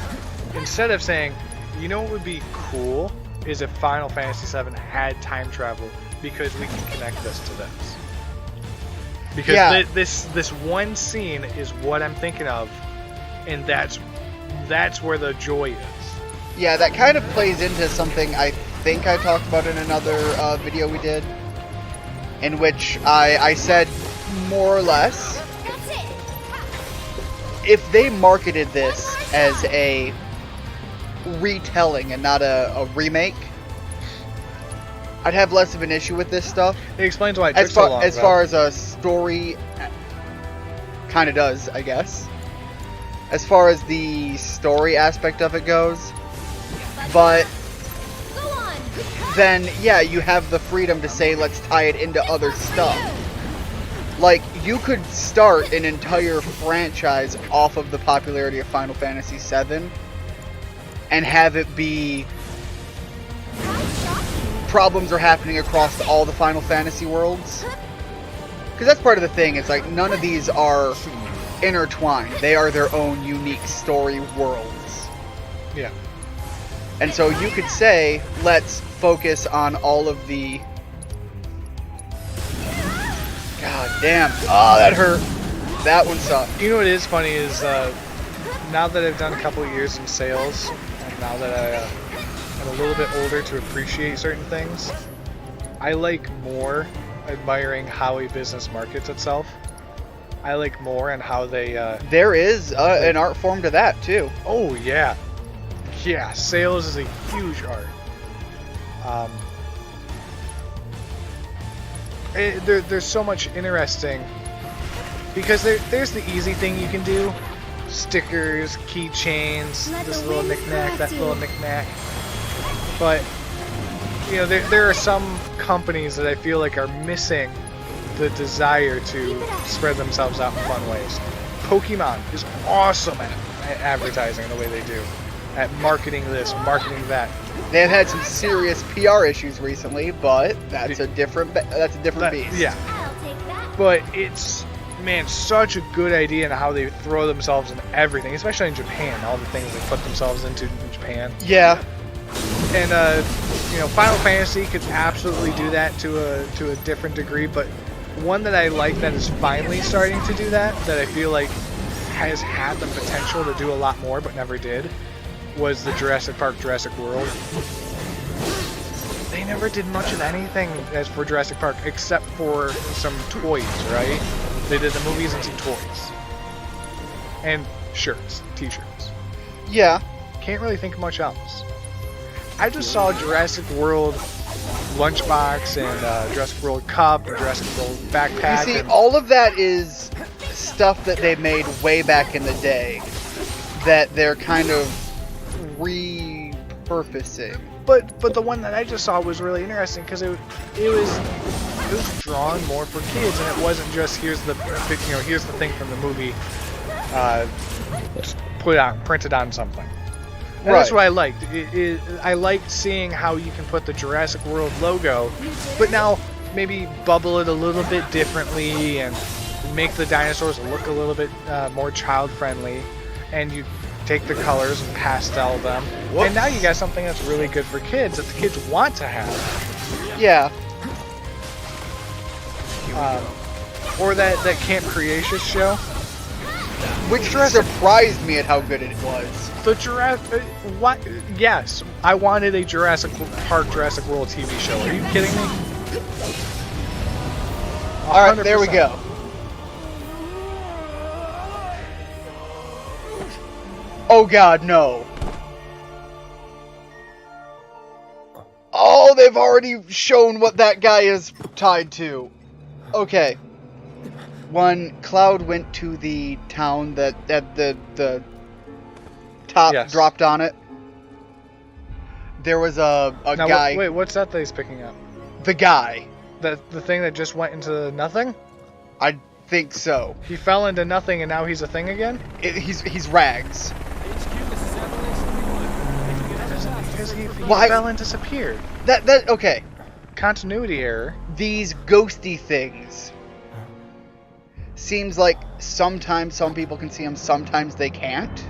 Instead of saying, you know what would be cool is if Final Fantasy VII had time travel because we can connect this to this. Because Yeah. this one scene is what I'm thinking of, and that's where the joy is. Yeah, that kind of plays into something I think I talked about in another video we did, in which I said more or less, That's it. if they marketed this as a retelling and not a remake, I'd have less of an issue with this stuff. It explains why it took As so far long. as though. far as a story, kind of does, I guess. As far as the story aspect of it goes, but Go on. then yeah, you have the freedom to say let's tie it into other stuff. Like, you could start an entire franchise off of the popularity of Final Fantasy VII and have it be problems are happening across all the Final Fantasy worlds. Because that's part of the thing, it's like none of these are intertwined. They are their own unique story worlds. Yeah. And so you could say, let's focus on all of the... God damn. Oh, that hurt. That one sucked. You know what is funny is now that I've done a couple of years in sales, and now that I'm a little bit older to appreciate certain things, I like more admiring how a business markets itself. I like more and how they. There is an art form to that too. Oh yeah, yeah. Sales is a huge art. There's so much interesting because there's the easy thing you can do, stickers, keychains, this little knickknack, that little knickknack. But you know, there are some companies that I feel like are missing the desire to spread themselves out in fun ways. Pokemon is awesome at advertising the way they do, at marketing this, marketing that. They've had some serious PR issues recently, but that's a different beast. Yeah, I'll take that. but it's, man, such a good idea in how they throw themselves in everything, especially in Japan. All the things they put themselves into in Japan. Yeah. And you know, Final Fantasy could absolutely do that to a different degree, but one that I like that is finally starting to do that I feel like has had the potential to do a lot more but never did, was the Jurassic Park Jurassic World. They never did much of anything as for Jurassic Park except for some toys, right? They did the movies and some toys. And shirts, t-shirts. Yeah. Can't really think of much else. I just saw Jurassic World lunchbox and Jurassic World cup and Jurassic World backpack. You see, and all of that is stuff that they made way back in the day that they're kind of repurposing. But the one that I just saw was really interesting because it was drawn more for kids, and it wasn't just here's the thing from the movie, just printed on something. And that's what I liked. I liked seeing how you can put the Jurassic World logo, but now maybe bubble it a little bit differently and make the dinosaurs look a little bit more child-friendly. And you take the colors and pastel them. Whoops. And now you got something that's really good for kids that the kids want to have. Yeah. Or that Camp Creatious show. Which surprised me at how good it was. The Jurassic... what? Yes, I wanted a Jurassic Park Jurassic World TV show. Are you kidding me? Alright, there we go. Oh god, no. Oh, they've already shown what that guy is tied to. Okay. When Cloud went to the town that the top dropped on it, there was a now, guy... Wait, what's that he's picking up? The guy. The thing that just went into nothing? I think so. He fell into nothing and now he's a thing again? He's rags. Because he fell and disappeared. Okay. Continuity error. These ghosty things. Seems like sometimes some people can see them, sometimes they can't.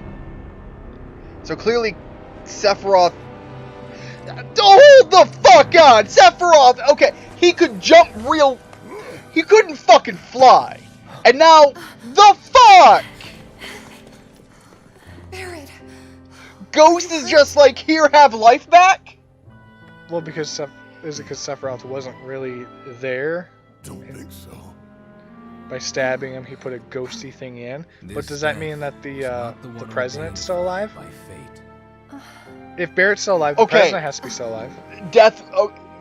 So clearly, Sephiroth... Hold the fuck on! Sephiroth! Okay, he could jump real... He couldn't fucking fly. And now, the fuck! Barret. Ghost is just like, here, have life back? Well, because Sephiroth wasn't really there. Don't think so. By stabbing him, he put a ghosty thing in. But does that mean that the president's still alive? If Barrett's still alive, the president has to be still alive.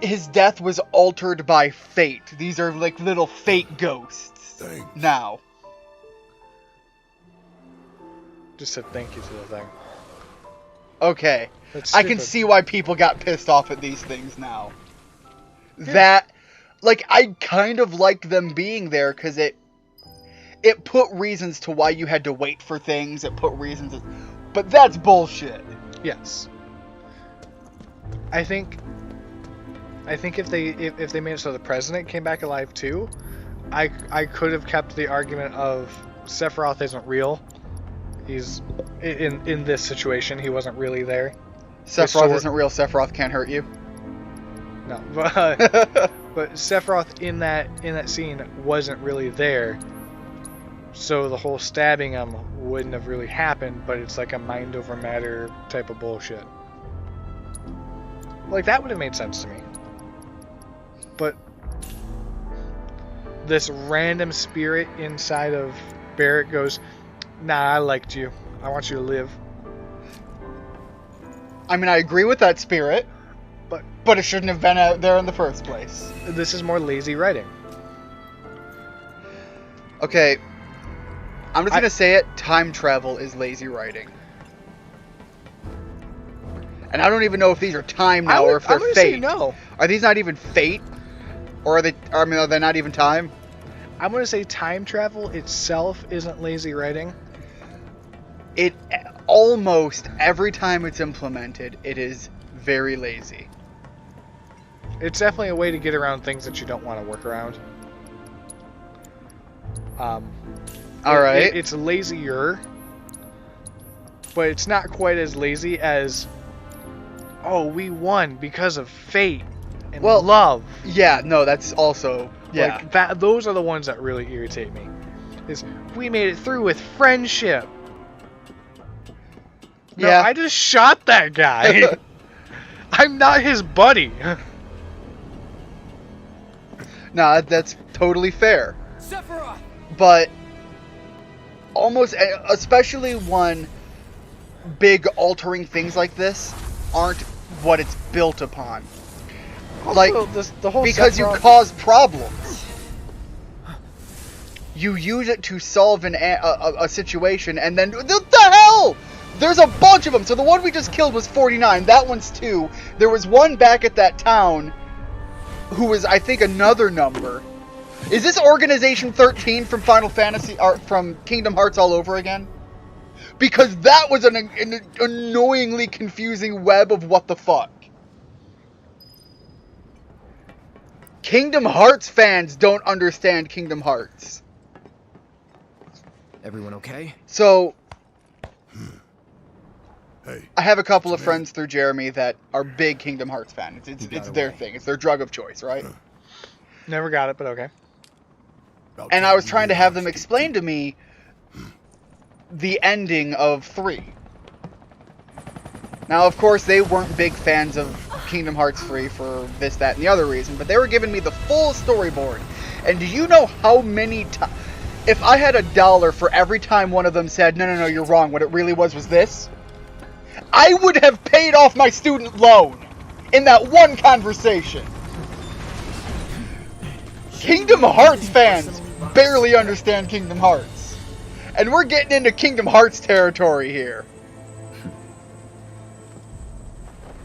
His death was altered by fate. These are like little fate ghosts. Thanks. Now. Just said thank you to the thing. Okay. I can see why people got pissed off at these things now. Yeah. That, like, I kind of liked them being there because it put reasons to why you had to wait for things. It put reasons, but that's bullshit. Yes. I think if they made it so the president came back alive too, I could have kept the argument of Sephiroth isn't real. He's in this situation. He wasn't really there. Sephiroth isn't real. Sephiroth can't hurt you. No, but Sephiroth in that scene wasn't really there. So the whole stabbing him wouldn't have really happened. But it's like a mind over matter type of bullshit. Like that would have made sense to me. But this random spirit inside of Barrett goes, nah, I liked you. I want you to live. I mean, I agree with that spirit, but it shouldn't have been out there in the first place. This is more lazy writing. Okay, I'm just gonna say it. Time travel is lazy writing. And I don't even know if these are time now or if they're I'm gonna fate. say no. Are these not even fate? Or are they? I mean, are they not even time? I'm going to say time travel itself isn't lazy writing. It almost every time it's implemented, it is very lazy. It's definitely a way to get around things that you don't want to work around. All right. It's lazier, but it's not quite as lazy as, oh, we won because of fate and love. Yeah, no, that's also Like that. Those are the ones that really irritate me. Is we made it through with friendship. No, Yeah. I just shot that guy. I'm not his buddy. No, that's totally fair. Sephiroth! But almost, especially when big altering things like this aren't what it's built upon. Like, the whole because you Sephiroth- cause problems. You use it to solve a situation, and then the hell? There's a bunch of them. So the one we just killed was 49. That one's 2. There was one back at that town who was, I think, another number. Is this Organization 13 from Final Fantasy, or from Kingdom Hearts all over again? Because that was an annoyingly confusing web of what the fuck. Kingdom Hearts fans don't understand Kingdom Hearts. Everyone okay? So, Hey, I have a couple of friends through Jeremy that are big Kingdom Hearts fans. It's their thing. It's their drug of choice, right? Never got it, but okay. about And time I was you trying to have them realized it. explain to me the ending of 3. Now, of course, they weren't big fans of Kingdom Hearts 3 for this, that, and the other reason, but they were giving me the full storyboard. And do you know how many times... If I had $1 for every time one of them said, no, you're wrong, what it really was this, I would have paid off my student loan in that one conversation. Kingdom Hearts fans barely understand Kingdom Hearts. And we're getting into Kingdom Hearts territory here.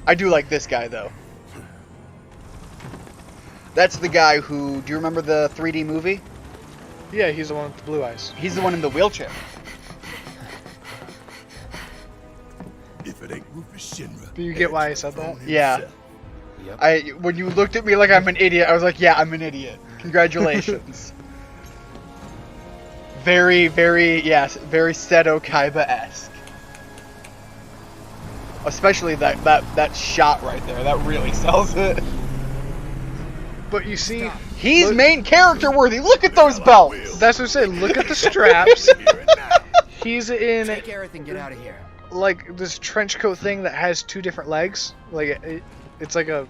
I do like this guy, though. That's the guy who... Do you remember the 3D movie? Yeah, he's the one with the blue eyes. He's the one in the wheelchair. If it ain't Rufus Shinra. Do you get why I said that? Yeah. Yep. When you looked at me like I'm an idiot, I was like, yeah, I'm an idiot. Congratulations. Very, very, yes, very Seto Kaiba-esque. Especially that shot right there. That really sells it. But you see, He's Look- main character worthy. Look at those belts. that's what I said. Look at the straps. Here and now. He's in Take Aerith and get out of here. like this trench coat thing that has 2 different legs. Like it's like a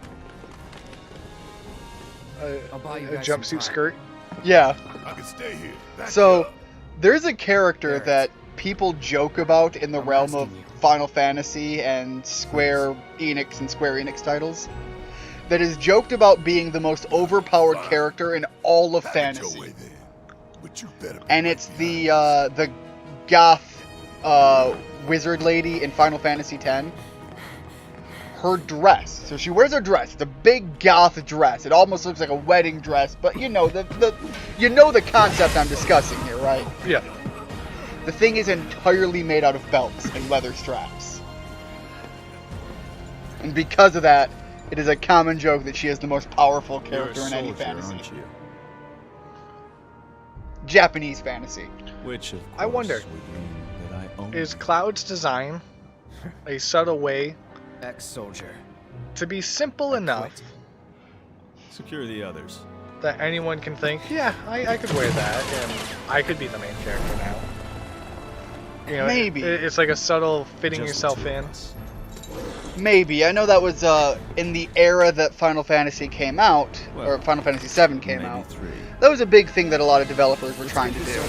I'll buy you a guys some jumpsuit time. skirt. Yeah. I can stay here. Back So, up. there's a character Barrett. that people joke about in the I'm realm of asking you. Final Fantasy and Square Enix titles that is joked about being the most overpowered Fine. character in all of Have it your fantasy. way then. But you better be And right it's behind the goth wizard lady in Final Fantasy X. Her dress. So she wears a dress. It's a big goth dress. It almost looks like a wedding dress, but you know the concept I'm discussing here, right? Yeah. The thing is entirely made out of belts and leather straps. And because of that, it is a common joke that she is the most powerful character in any fantasy. Japanese fantasy. Which, of I wonder, course, would mean that I own Is you. Cloud's design a subtle way Ex-soldier. to be simple enough Secure the others. that anyone can think, yeah, I could wear that and I could be the main character now? You know, Maybe. It's like a subtle fitting Just the yourself two of in. us. Maybe. I know that was in the era that Final Fantasy came out, or Well, Final Fantasy VII came maybe out. 3. That was a big thing that a lot of developers were trying to do.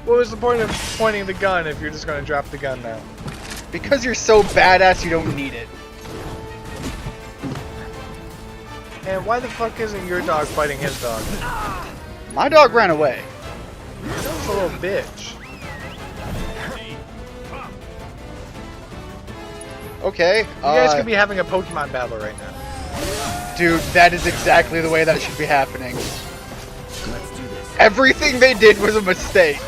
What was the point of pointing the gun if you're just going to drop the gun now? Because you're so badass, you don't need it. And why the fuck isn't your dog fighting his dog? My dog ran away. That's a little bitch. Okay. You guys could be having a Pokemon battle right now. Dude, that is exactly the way that should be happening. Let's do this. Everything they did was a mistake.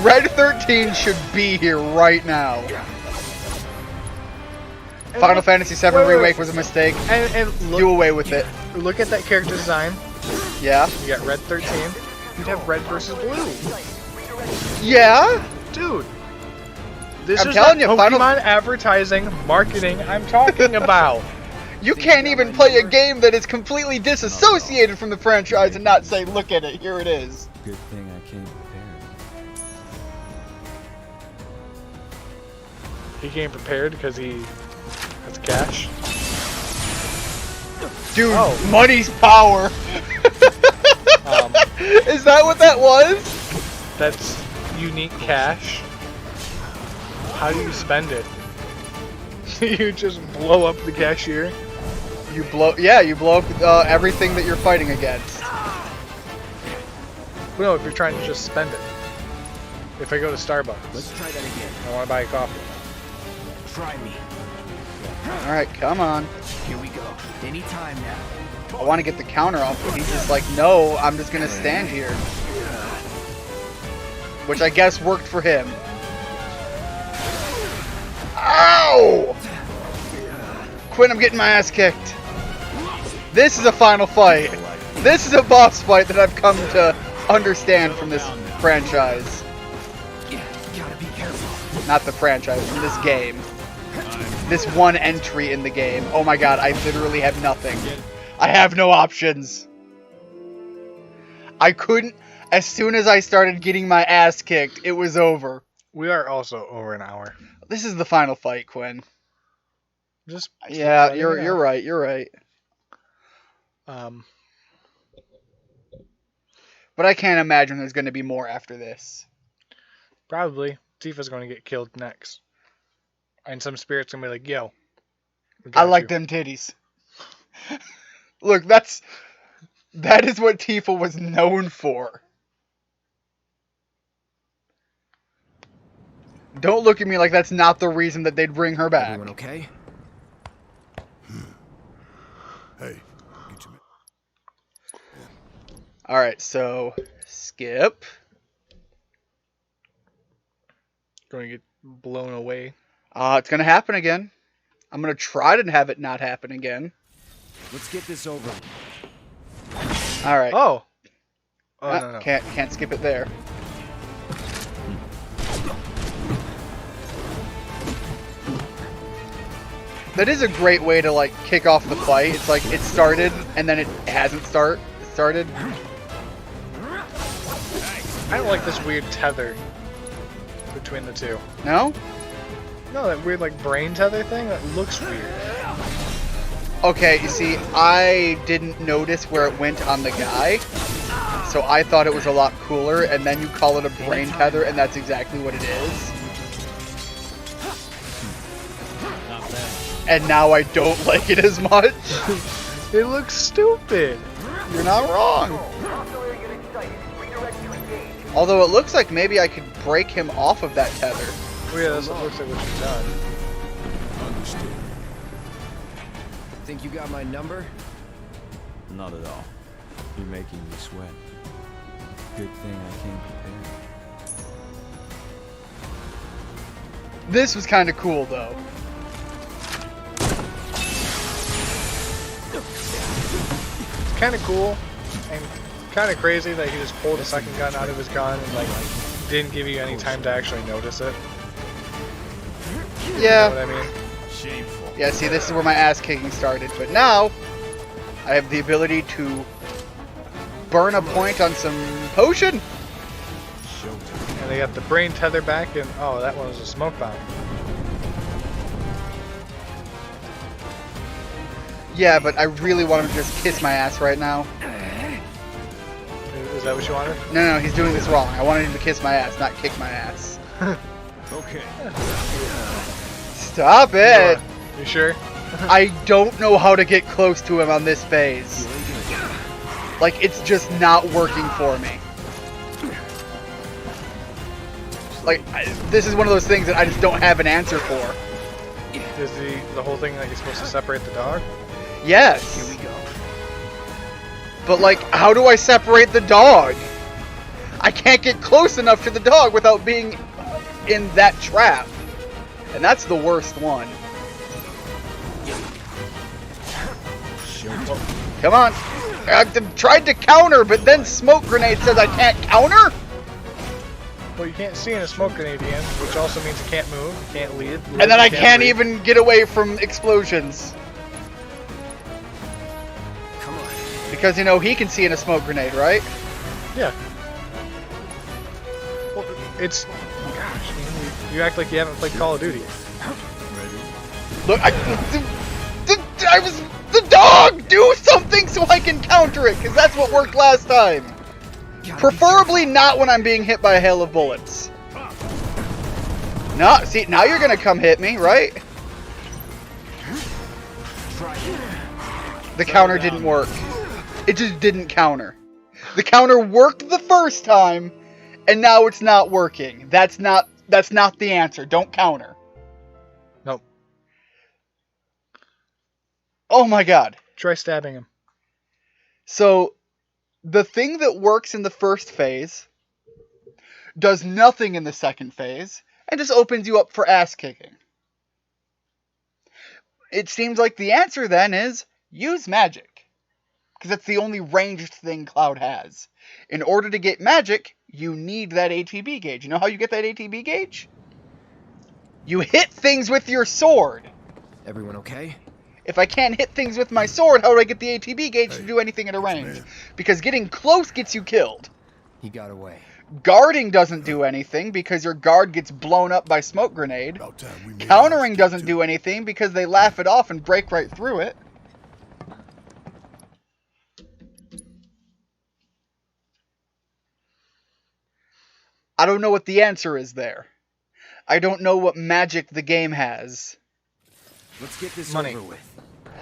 Red 13 should be here right now. Final Fantasy VII Remake was a mistake. And look, Do away with it. look at that character design. Yeah? You got Red 13. You'd have Red versus Blue. Yeah? Dude. This I'm is telling that you, Pokemon advertising, marketing I'm talking about. You can't even play a game that is completely disassociated from the franchise and not say, look at it, here it is. Good thing I came prepared. He came prepared because he has cash. Dude, Oh. money's power. Is that what that was? That's unique cash. How do you spend it? You just blow up the cashier? You blow up everything that you're fighting against. No, if you're trying to just spend it. If I go to Starbucks, Let's try that again. I want to buy a coffee. Try me. Alright, come on. Here we go. Anytime now. I want to get the counter off, but he's just like, no, I'm just gonna stand here. Which I guess worked for him. Ow! Quinn, I'm getting my ass kicked. This is a final fight. This is a boss fight that I've come to understand from this franchise. Gotta be careful. Not the franchise, from this game. This one entry in the game. Oh my god, I literally have nothing. I have no options. I couldn't... As soon as I started getting my ass kicked, it was over. We are also over an hour. This is the final fight, Quinn. Just Yeah, you're right, you're right. But I can't imagine there's going to be more after this. Probably Tifa's going to get killed next, and some spirit's gonna be like, "Yo, we I got like you." them titties. Look, that is what Tifa was known for. Don't look at me like that's not the reason that they'd bring her back. Everyone okay? Hey, get your man. Alright, so skip. Going to get blown away. It's gonna happen again. I'm gonna try to have it not happen again. Let's get this over. Alright. Oh. Oh no. Can't skip it there. That is a great way to like kick off the fight. It's like it started and then it hasn't started. I don't like this weird tether between the two. No? No, that weird like brain tether thing. That looks weird. Okay, you see, I didn't notice where it went on the guy, so I thought it was a lot cooler, and then you call it a brain tether, and that's exactly what it is. And now I don't like it as much. It looks stupid. You're not wrong. Although it looks like maybe I could break him off of that tether. Oh yeah, that's what looks like what you've done. Understood. Think you got my number? Not at all. You're making me sweat. Good thing I came prepared. This was kind of cool, though. It's kind of cool and kind of crazy that he just pulled a second gun out of his gun and like didn't give you any time to actually notice it. Yeah. You know what I mean? Shameful. Yeah, see, this is where my ass kicking started. But now, I have the ability to burn a point on some potion. And they got the brain tether back, and oh, that one was a smoke bomb. Yeah, but I really want him to just kiss my ass right now. Is that what you wanted? No, he's doing this wrong. I wanted him to kiss my ass, not kick my ass. Okay. Stop it! You sure? I don't know how to get close to him on this phase. Like, it's just not working for me. Like, this is one of those things that I just don't have an answer for. Is the whole thing like you're supposed to separate the dog? Yes. Here we go. But, like, how do I separate the dog? I can't get close enough to the dog without being in that trap. And that's the worst one. Come on. I've tried to counter, but then Smoke Grenade says I can't counter? Well, you can't see in a smoke grenade, Ian, which also means you can't move, you can't lead. And then I you can't breathe. even get away from explosions. Come on. Because, you know, he can see in a smoke grenade, right? Yeah. Well, it's... Gosh, Ian, you act like you haven't played Call of Duty. Look, I was... The dog! Do something so I can counter it, because that's what worked last time. Preferably not when I'm being hit by a hail of bullets. No, see, now you're gonna come hit me, right? The counter didn't work. It just didn't counter. The counter worked the first time, and now it's not working. That's not the answer. Don't counter. Nope. Oh my god. Try stabbing him. So, the thing that works in the first phase does nothing in the second phase and just opens you up for ass kicking. It seems like the answer then is use magic, because that's the only ranged thing Cloud has. In order to get magic, you need that ATB gauge. You know how you get that ATB gauge? You hit things with your sword. Everyone okay? If I can't hit things with my sword, how do I get the ATB gauge to do anything at a range? Because getting close gets you killed. He got away. Guarding doesn't do anything because your guard gets blown up by smoke grenade. About time we made Countering our doesn't escape, do anything because they laugh it off and break right through it. I don't know what the answer is there. I don't know what magic the game has. Let's get this Money. over with.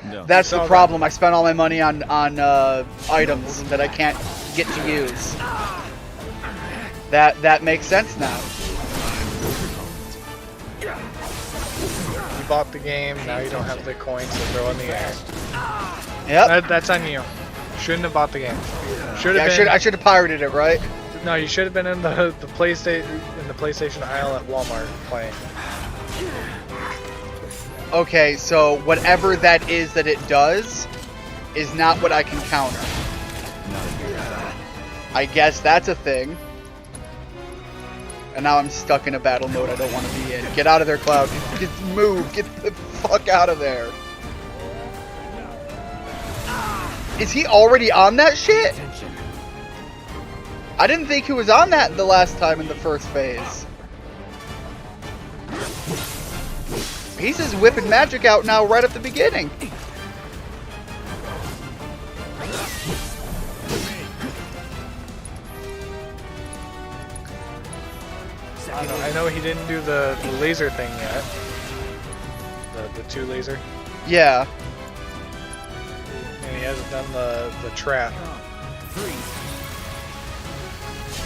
No. That's saw the that. problem. I spent all my money on items that I can't get to use. That makes sense now. You bought the game, now you don't have the coins to throw in the air. Yep. That's on you. Shouldn't have bought the game. Should Yeah, have been. I should have pirated it, right? No, you should have been in the PlayStation aisle at Walmart playing. Okay, so whatever that is that it does is not what I can counter. I guess that's a thing. And now I'm stuck in a battle mode I don't want to be in. Get out of there, Cloud. Just move. Get the fuck out of there. Is he already on that shit? I didn't think he was on that the last time in the first phase. He's just whipping magic out now right at the beginning. I know he didn't do the laser thing yet. The two laser. Yeah. And he hasn't done the trap. Freeze.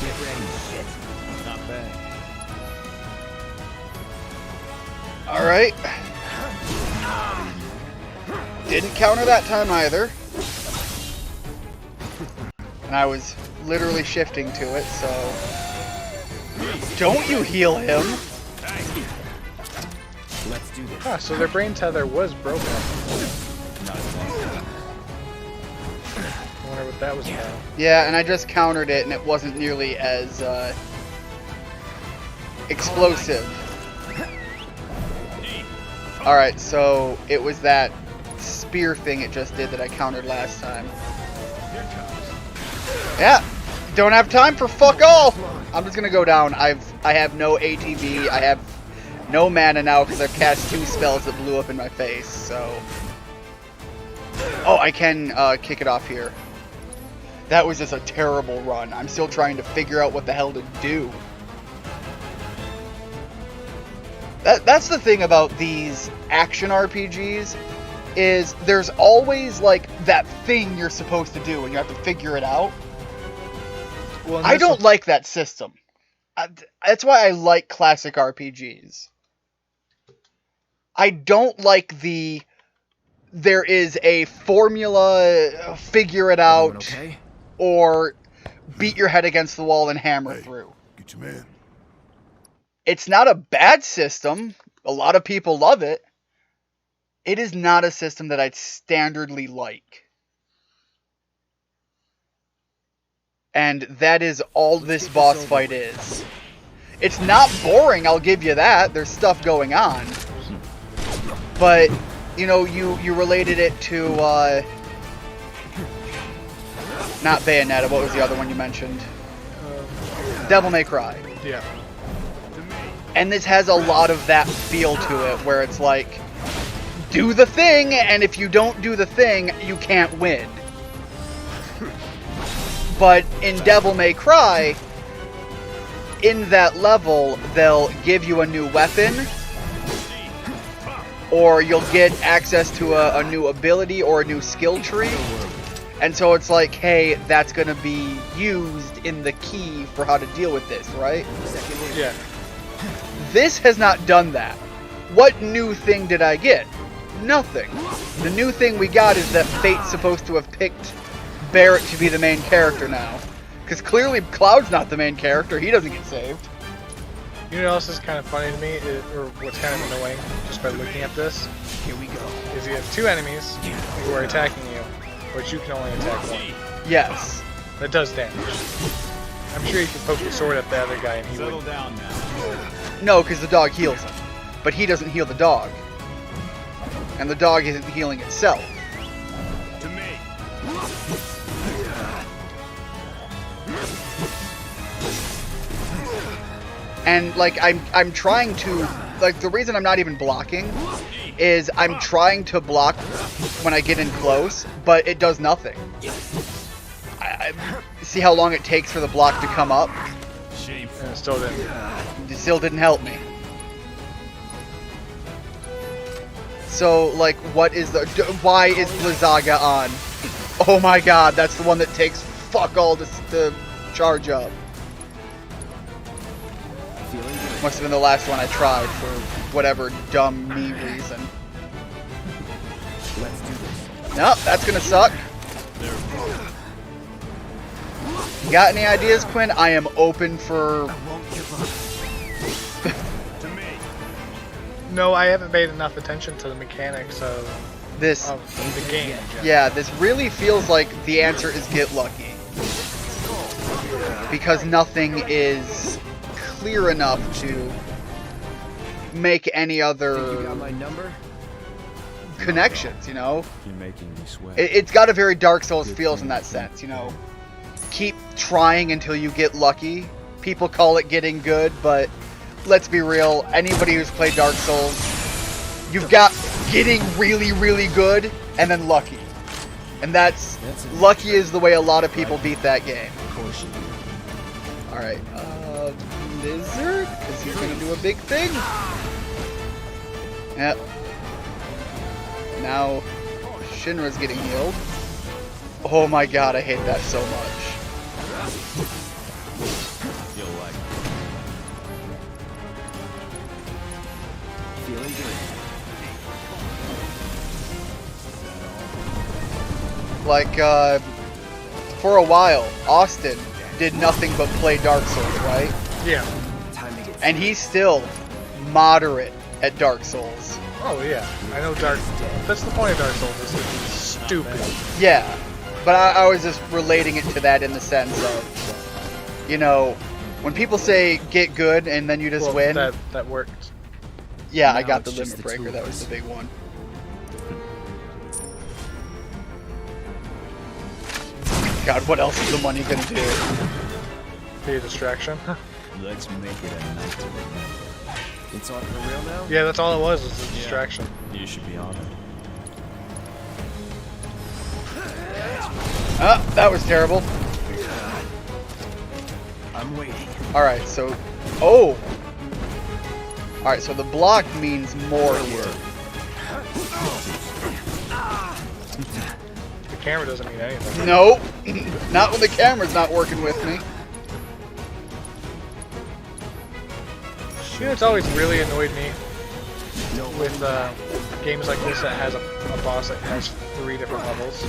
Get ready. Shit. Not bad. Alright. Didn't counter that time either. And I was literally shifting to it, so... Don't you heal him! Let's do this. Ah, so their brain tether was broken. Not bad. I wonder what that was about. Yeah, and I just countered it and it wasn't nearly as, explosive. Alright, so it was that spear thing it just did that I countered last time. Yeah, don't have time for fuck all! I'm just gonna go down. I have no ATB, I have no mana now because I've cast 2 spells that blew up in my face, so... Oh, I can kick it off here. That was just a terrible run. I'm still trying to figure out what the hell to do. That's the thing about these action RPGs, is there's always like that thing you're supposed to do and you have to figure it out. Well, I don't like that system. That's why I like classic RPGs. I don't like there is a formula, figure it out, Okay? or beat your head against the wall and hammer through. Get your man. It's not a bad system. A lot of people love it. It is not a system that I'd standardly like. And that is all this boss fight is. It's not boring, I'll give you that. There's stuff going on. But, you know, you related it to, not Bayonetta, what was the other one you mentioned? Devil May Cry. Yeah. And this has a lot of that feel to it, where it's like, do the thing, and if you don't do the thing, you can't win. But in Devil May Cry, in that level, they'll give you a new weapon, or you'll get access to a new ability or a new skill tree. And so it's like, hey, that's going to be used in the key for how to deal with this, right? Yeah. This has not done that. What new thing did I get? Nothing. The new thing we got is that Fate's supposed to have picked Barrett to be the main character now. Because clearly Cloud's not the main character. He doesn't get saved. You know what else is kind of funny to me, or what's kind of annoying, just by looking at this? Here we go. Is you have two enemies who are attacking you, but you can only attack one. Yes. That does damage. I'm sure you could poke the sword at the other guy and he would. down now. No, because the dog heals him. But he doesn't heal the dog. And the dog isn't healing itself. To me. And like I'm trying to, like, the reason I'm not even blocking is I'm trying to block when I get in close, but it does nothing. I see how long it takes for the block to come up. And it still didn't. It still didn't help me. So like, why is Blizzaga on? Oh my god, that's the one that takes fuck all to charge up. Must have been the last one I tried for whatever dumb me reason. Let's do this. Nope, that's gonna suck. You got any ideas, Quinn? I am open for... I won't give up. To me. No, I haven't paid enough attention to the mechanics of this. The game. Yeah, this really feels like the answer is get lucky. Because nothing is clear enough to make any You other got my number? connections, you know? You're making me sweat. It's got a very Dark Souls feels in that sense, you know? Keep trying until you get lucky. People call it getting good, but let's be real, anybody who's played Dark Souls, you've got getting really, really good, and then lucky. And that's lucky is the way a lot of people beat that game. Of course you do. Alright, Lizard? Because he's gonna do a big thing. Yep. Now, Shinra's getting healed. Oh my god, I hate that so much. You'll like it. Feeling good. Like, for a while, Austin did nothing but play Dark Souls, right? Yeah. Time to get And he's still moderate at Dark Souls. Oh yeah. I know Dark. That's the point of Dark Souls. Is to be stupid. Yeah, but I was just relating it to that in the sense of, you know, when people say get good and then you just Well, win. That worked. Yeah, I Now got the it's just limit the breaker. two That of was us. the big one. God, what else is the money gonna do? Be a distraction. Let's make it a night to remember. It's on for real now? Yeah, that's all it was a distraction. You should be honored. That was terrible. I'm waiting. Alright, so... Oh! Alright, so the block means more here. The camera doesn't mean anything. Nope. Not when the camera's not working with me. You know, it's always really annoyed me with games like this that has a boss that has 3 different levels.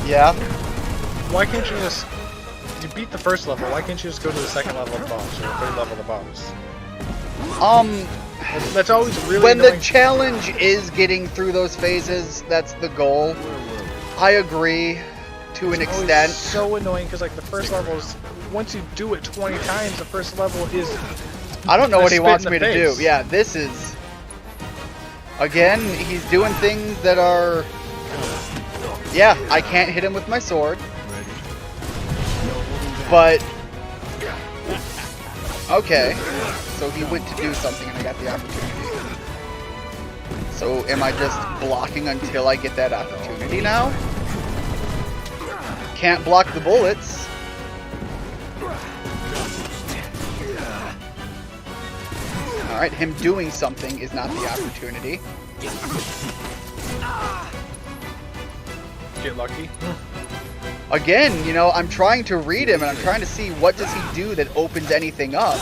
Yeah. Why can't you just... You beat the first level, why can't you just go to the second level of the boss, or the third level of the boss? That's always really when annoying. the challenge is getting through those phases, that's the goal. I agree to an It's always extent. so annoying, because like the first level is... Once you do it 20 times, the first level is... I don't know a what he spit wants in me the to do. face. Yeah, this is... Again, he's doing things that are... Yeah, I can't hit him with my sword. But... Okay. So he went to do something and I got the opportunity. So am I just blocking until I get that opportunity now? Can't block the bullets. Alright, him doing something is not the opportunity. Get lucky. Again, you know, I'm trying to read him and I'm trying to see what does he do that opens anything up.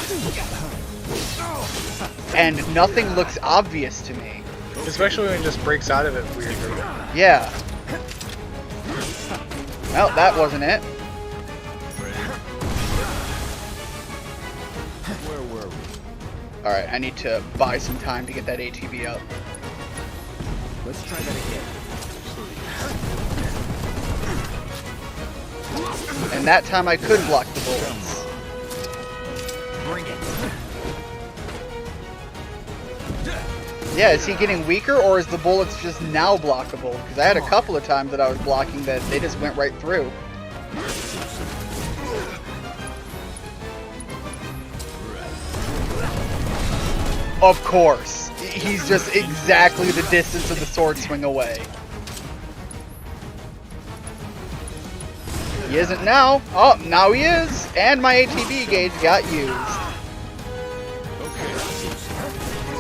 And nothing looks obvious to me. Especially when it just breaks out of it weirdly. Yeah. Well, that wasn't it. Where were we? Alright, I need to buy some time to get that ATB up. Let's try that again. And that time I could block the bullets. Bring it. Yeah, is he getting weaker or is the bullets just now blockable? Because I had a couple of times that I was blocking that they just went right through. Of course. He's just exactly the distance of the sword swing away. He isn't now. Oh, now he is. And my ATB gauge got used.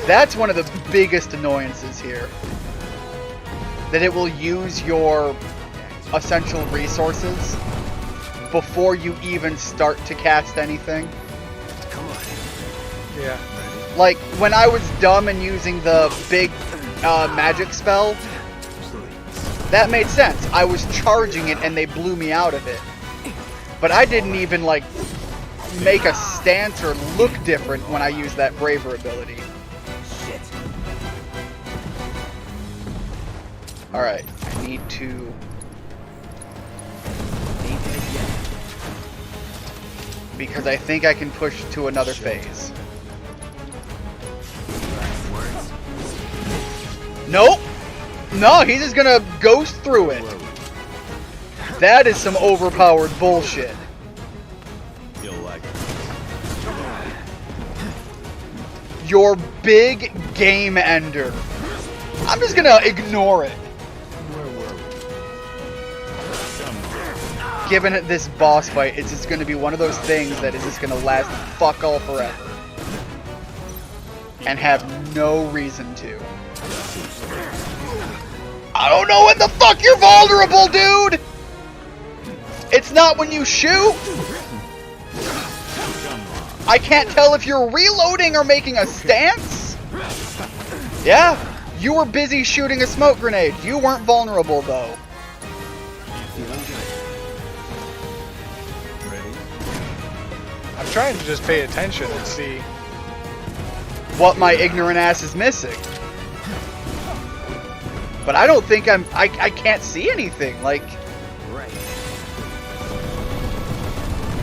That's one of the biggest annoyances here. That it will use your essential resources before you even start to cast anything. Come on. Yeah. Like, when I was dumb and using the big magic spell, that made sense. I was charging it and they blew me out of it. But I didn't even, like, make a stance or look different when I used that Braver ability. Shit. Alright, I need to... Ain't dead yet. Because I think I can push to another phase. Words. Nope! No, he's just gonna ghost through it. That is some overpowered bullshit. You'll like it. Your big game ender. I'm just gonna ignore it. Where were we? Given it this boss fight, it's just gonna be one of those things that is just gonna last fuck all forever. And have no reason to. I don't know when the fuck you're vulnerable, dude! It's not when you shoot! I can't tell if you're reloading or making a stance! Yeah, you were busy shooting a smoke grenade. You weren't vulnerable, though. Feeling good. Ready? I'm trying to just pay attention and see. What my ignorant ass is missing. But I don't think I can't see anything. Like, Right.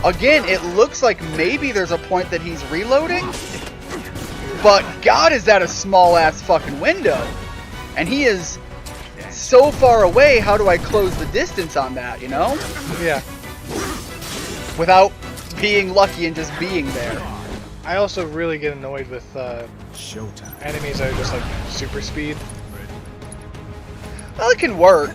again, it looks like maybe there's a point that he's reloading. But God, is that a small ass fucking window. And he is so far away, how do I close the distance on that, you know? Yeah. Without being lucky and just being there. I also really get annoyed with Showtime. enemies that are just like super speed. Well, it can work.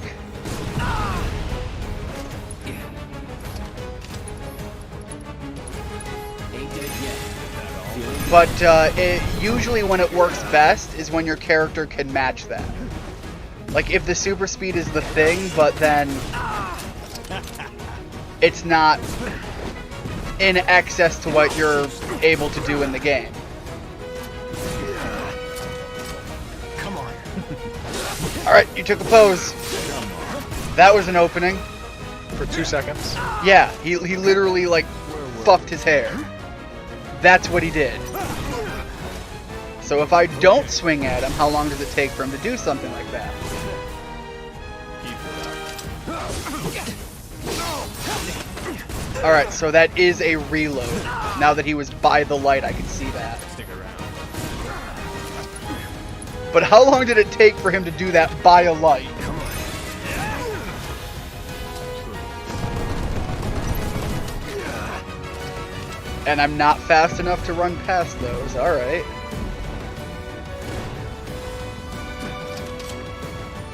but usually when it works best is when your character can match that. Like if the super speed is the thing, but then it's not in excess to what you're able to do in the game. Come on. Alright, you took a pose. That was an opening. For 2 seconds. Yeah, he literally like fucked his hair. That's what he did. So if I don't swing at him, how long does it take for him to do something like that? Alright, so that is a reload. Now that he was by the light, I can see that. But how long did it take for him to do that by a light? And I'm not fast enough to run past those. Alright.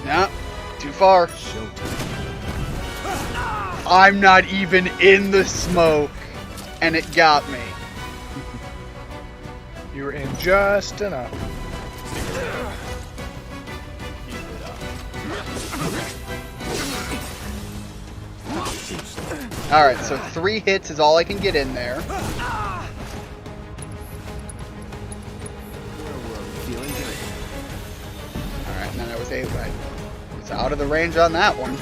No, too far. I'm not even in the smoke. And it got me. You were in just enough. Alright, so 3 hits is all I can get in there. Feeling good. Alright, and then I was out of the range on that one.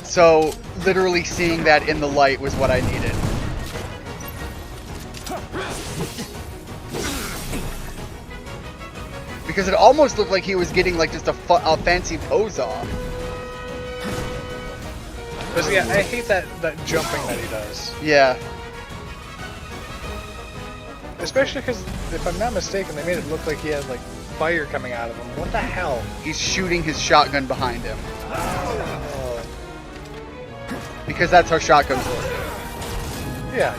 So, literally seeing that in the light was what I needed. Because it almost looked like he was getting like just a fancy pose off. But yeah, I hate that jumping that he does. Yeah. Especially because, if I'm not mistaken, they made it look like he had like fire coming out of him. What the hell? He's shooting his shotgun behind him. Oh. Because that's how shotguns work. Yeah.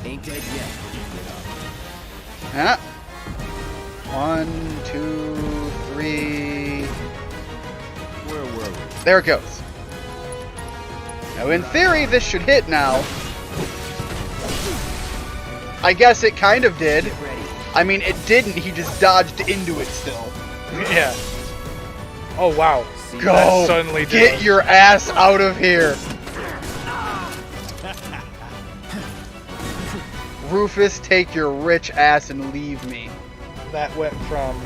Ain't dead yet. Yeah. 1, 2, 3. Where were we? There it goes. Now, in theory, this should hit now. I guess it kind of did. I mean, it didn't. He just dodged into it still. Yeah. Oh wow. Go! That suddenly did Get it. your ass out of here! Rufus, take your rich ass and leave me. That went from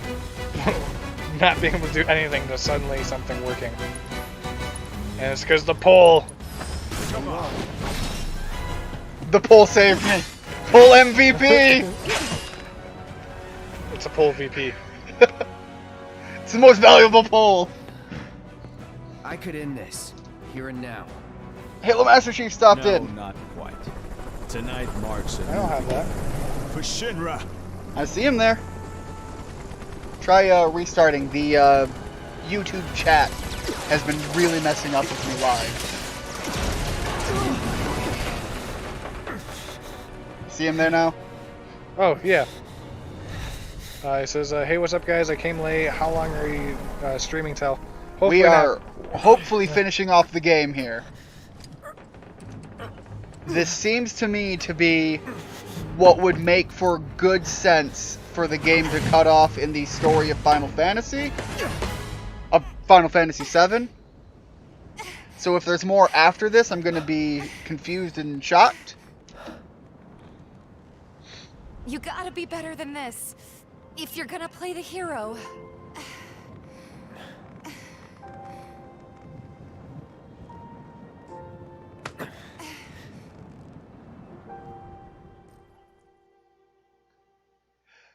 not being able to do anything to suddenly something working. And it's because the pole. The pole saved me. Pole MVP! It's a pole VP. It's the most valuable pole. I could end this. Here and now. Halo Master Chief stopped No, in. not quite. Tonight marks a I don't have that. For Shinra. I see him there. Try restarting. The YouTube chat has been really messing up with me live. See him there now? Oh yeah. He says, "Hey, what's up, guys? I came late. How long are you streaming till?" Hopefully We are not. hopefully finishing off the game here. This seems to me to be what would make for good sense for the game to cut off in the story of Final Fantasy. Of Final Fantasy VII. So if there's more after this, I'm going to be confused and shocked. You gotta be better than this. If you're gonna play the hero.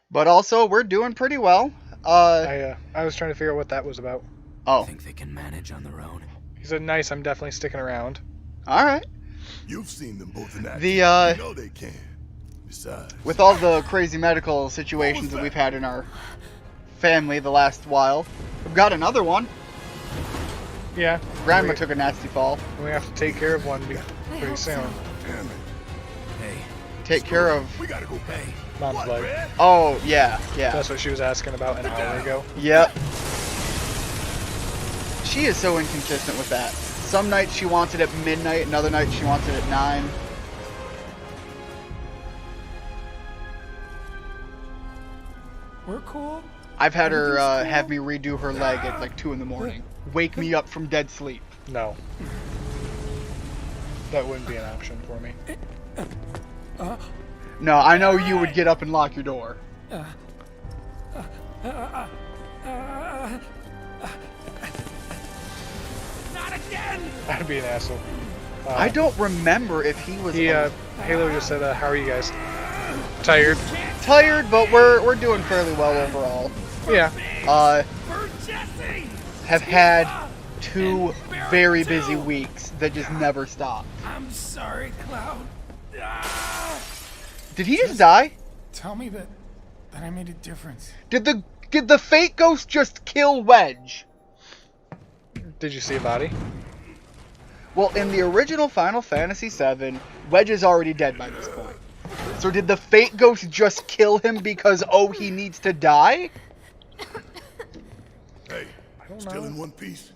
But also, we're doing pretty well. I was trying to figure out what that was about. Oh, Think they can manage on their own? He said, "Nice. I'm definitely sticking around." alright. You've seen them both in action. The, You know they can. Besides, With all the crazy medical situations that we've had in our family the last while, we've got another one. Yeah. Grandma we, took a nasty fall. We have to take care of one pretty soon. damn it. Hey, Take care of... We gotta go back. Mom's What, leg. Red? Oh, yeah, yeah. That's what she was asking about an hour ago. Yep. She is so inconsistent with that. Some nights she wants it at midnight, another night she wants it at 9. We're cool. I've had her have me redo her leg at like 2 in the morning. Wake me up from dead sleep. No. That wouldn't be an option for me. No, I know you would get up and lock your door. I'd be an asshole. I don't remember if he was Halo just said, how are you guys? Tired? tired, but we're doing fairly well overall. Yeah. Have had 2 very busy weeks that just never stopped. I'm sorry, Cloud. Did he just die? Tell me that I made a difference. Did the Fate Ghost just kill Wedge? Did you see a body? Well, in the original Final Fantasy VII, Wedge is already dead by this point. So did the Fate Ghost just kill him because, oh, he needs to die? Hey, still in one piece?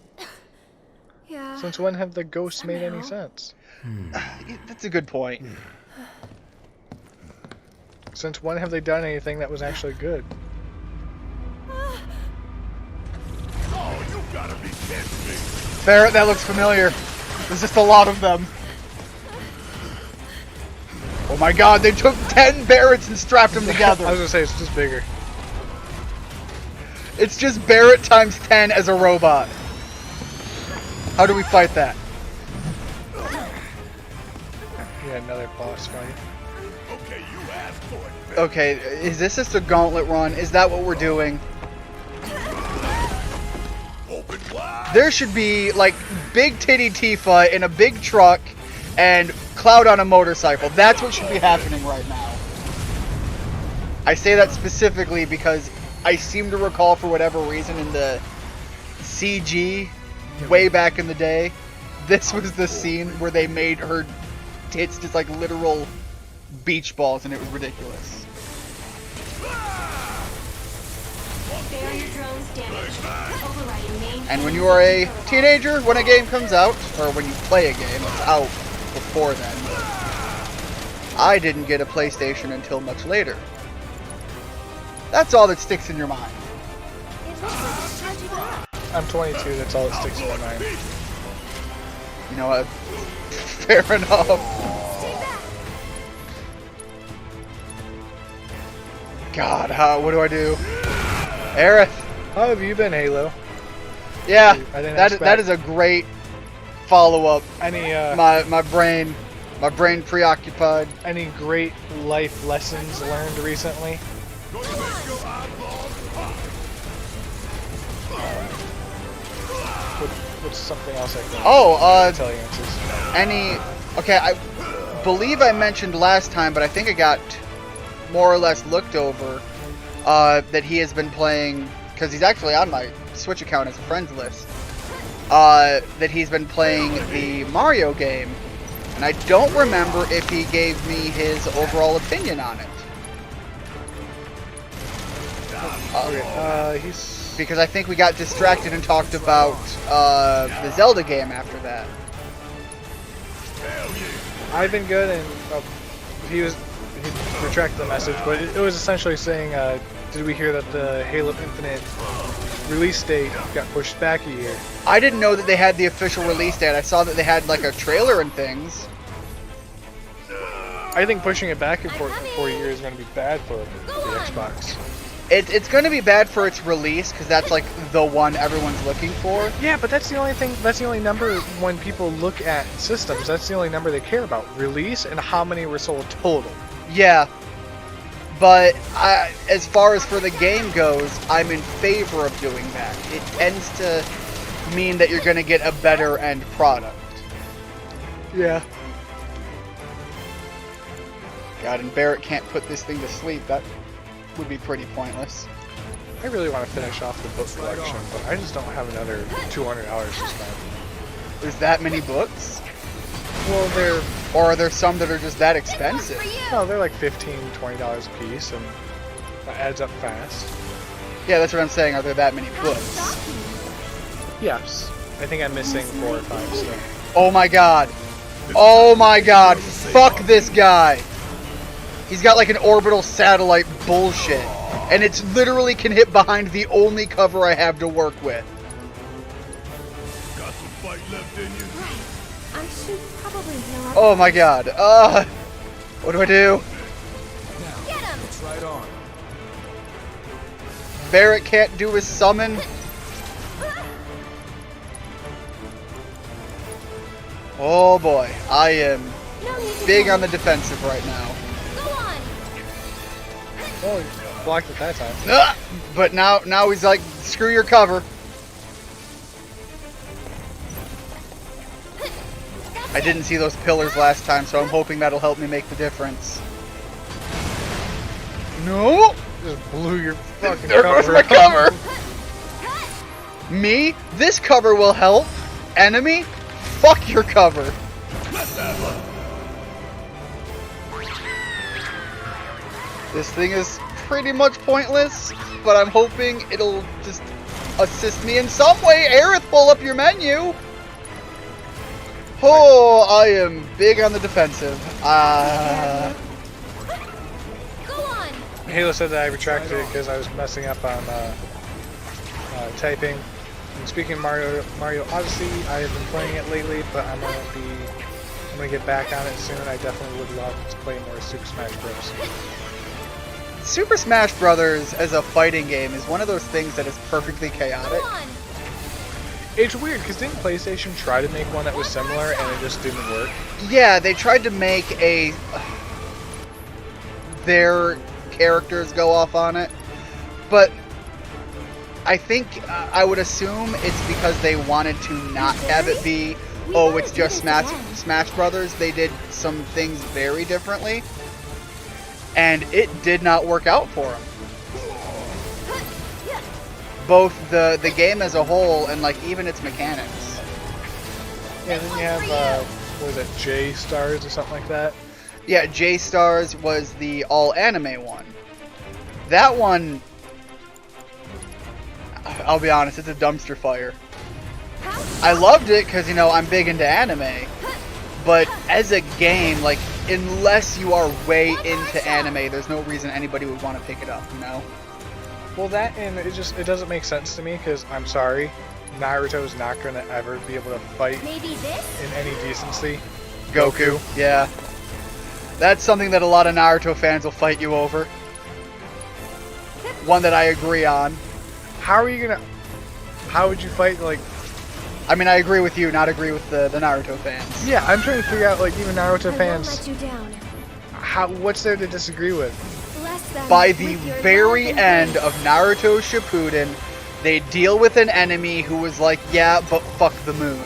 Yeah. Since when have the ghosts made any sense? That's a good point. Since when have they done anything that was actually good? Oh, you gotta be kidding me! Barrett, that looks familiar. There's just a lot of them. Oh my god, they took 10 Barretts and strapped them together. I was gonna say, it's just bigger. It's just Barrett times 10 as a robot. How do we fight that? Yeah, another boss fight. Okay, you asked for it. Okay, is this just a gauntlet run? Is that what we're doing? Open wide. There should be, like, Big Titty Tifa in a big truck and Cloud on a motorcycle. That's what should be happening right now. I say that specifically because I seem to recall, for whatever reason, in the CG way back in the day, this was the scene where they made her tits just like literal beach balls, and it was ridiculous. Barrier drones damaged. Overriding main. And when you are a teenager, when a game comes out, or when you play a game, it's out before then. I didn't get a PlayStation until much later. That's all that sticks in your mind. I'm 22, that's all that sticks in my mind. You know what? Fair enough. God, what do I do? Aerith. How have you been, Halo? Yeah, I didn't that expect- is a great follow-up. Any My brain preoccupied. any great life lessons learned recently? Gonna make your eyeballs pop. What's something else I can tell you answers? Okay, I believe I mentioned last time, but I think I got more or less looked over, that he has been playing, because he's actually on my Switch account as a friends list, that he's been playing the Mario game, and I don't remember if he gave me his overall opinion on it. He's Because I think we got distracted and talked about the Zelda game after that. I've been good, and he retracted the message, but it was essentially saying, did we hear that the Halo Infinite release date got pushed back a year? I didn't know that they had the official release date. I saw that they had like a trailer and things. I think pushing it back for 4 years is going to be bad for the Xbox. It's going to be bad for its release because that's like the one everyone's looking for. Yeah, but that's the only thing. That's the only number when people look at systems. That's the only number they care about: release and how many were sold total. Yeah, but as far as for the game goes, I'm in favor of doing that. It tends to mean that you're going to get a better end product. Yeah. God, and Barrett can't put this thing to sleep. That would be pretty pointless. I really want to finish off the book collection, but I just don't have another 200 hours to spend. There's that many books? Well, Or are there some that are just that expensive? no, they're like $15, $20 a piece, and that adds up fast. Yeah, that's what I'm saying. Are there that many books? Yes. I think I'm missing 4 or 5 still. Oh my god. Oh my god. Fuck this guy. He's got like an orbital satellite bullshit. And it's literally can hit behind the only cover I have to work with. Got some fight left in you? I should probably heal up. Oh my god. What do I do? Get him! It's right on. Barrett can't do his summon. Oh boy, I am No need to big panic. on the defensive right now. Go on! Oh, you blocked it that time. Ah! But now he's like, screw your cover. I didn't see those pillars last time, so I'm hoping that'll help me make the difference. No! Just blew your fucking There cover. goes my cover! Me? This cover will help. Enemy? Fuck your cover. This thing is pretty much pointless, but I'm hoping it'll just assist me in some way. Aerith, pull up your menu. Oh, I am big on the defensive. Go on! Halo said that I retracted it because I was messing up on typing. And speaking of Mario Odyssey, I have been playing it lately, but I'm gonna get back on it soon. I definitely would love to play more Super Smash Bros. Super Smash Brothers as a fighting game is one of those things that is perfectly chaotic. Go on! It's weird because didn't PlayStation try to make one that was similar and it just didn't work? Yeah, they tried to make their characters go off on it, but I think I would assume it's because they wanted to not have it be, oh, it's just Smash Brothers. They did some things very differently, and it did not work out for them. Both the game as a whole and like even its mechanics. Yeah, and then you have what was it, J Stars or something like that? Yeah, J Stars was the all anime one. That one, I'll be honest, it's a dumpster fire. I loved it because, you know, I'm big into anime, but as a game, like, unless you are way into anime, there's no reason anybody would want to pick it up, you know? Well, that and it doesn't make sense to me because I'm sorry, Naruto is not gonna ever be able to fight Maybe this? in any decency. Goku, yeah. That's something that a lot of Naruto fans will fight you over. One that I agree on. How would you fight, like... I mean, I agree with you, not agree with the Naruto fans. Yeah, I'm trying to figure out, like, even Naruto I won't fans, let you down. what's there to disagree with? Bless them By the with your very love and end grace. of Naruto Shippuden, they deal with an enemy who was like, yeah, but fuck the moon.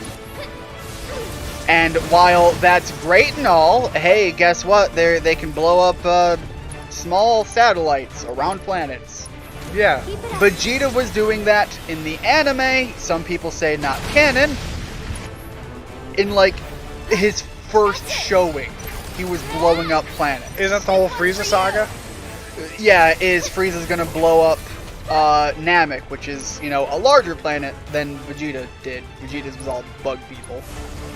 And while that's great and all, hey, guess what? They can blow up small satellites around planets. Yeah, Keep it up. Vegeta was doing that in the anime, some people say not canon, in like his first showing. He was blowing up planets. isn't that the whole Frieza saga? Yeah, is Frieza's gonna blow up Namek, which is, you know, a larger planet than Vegeta did. Vegeta's was all bug people.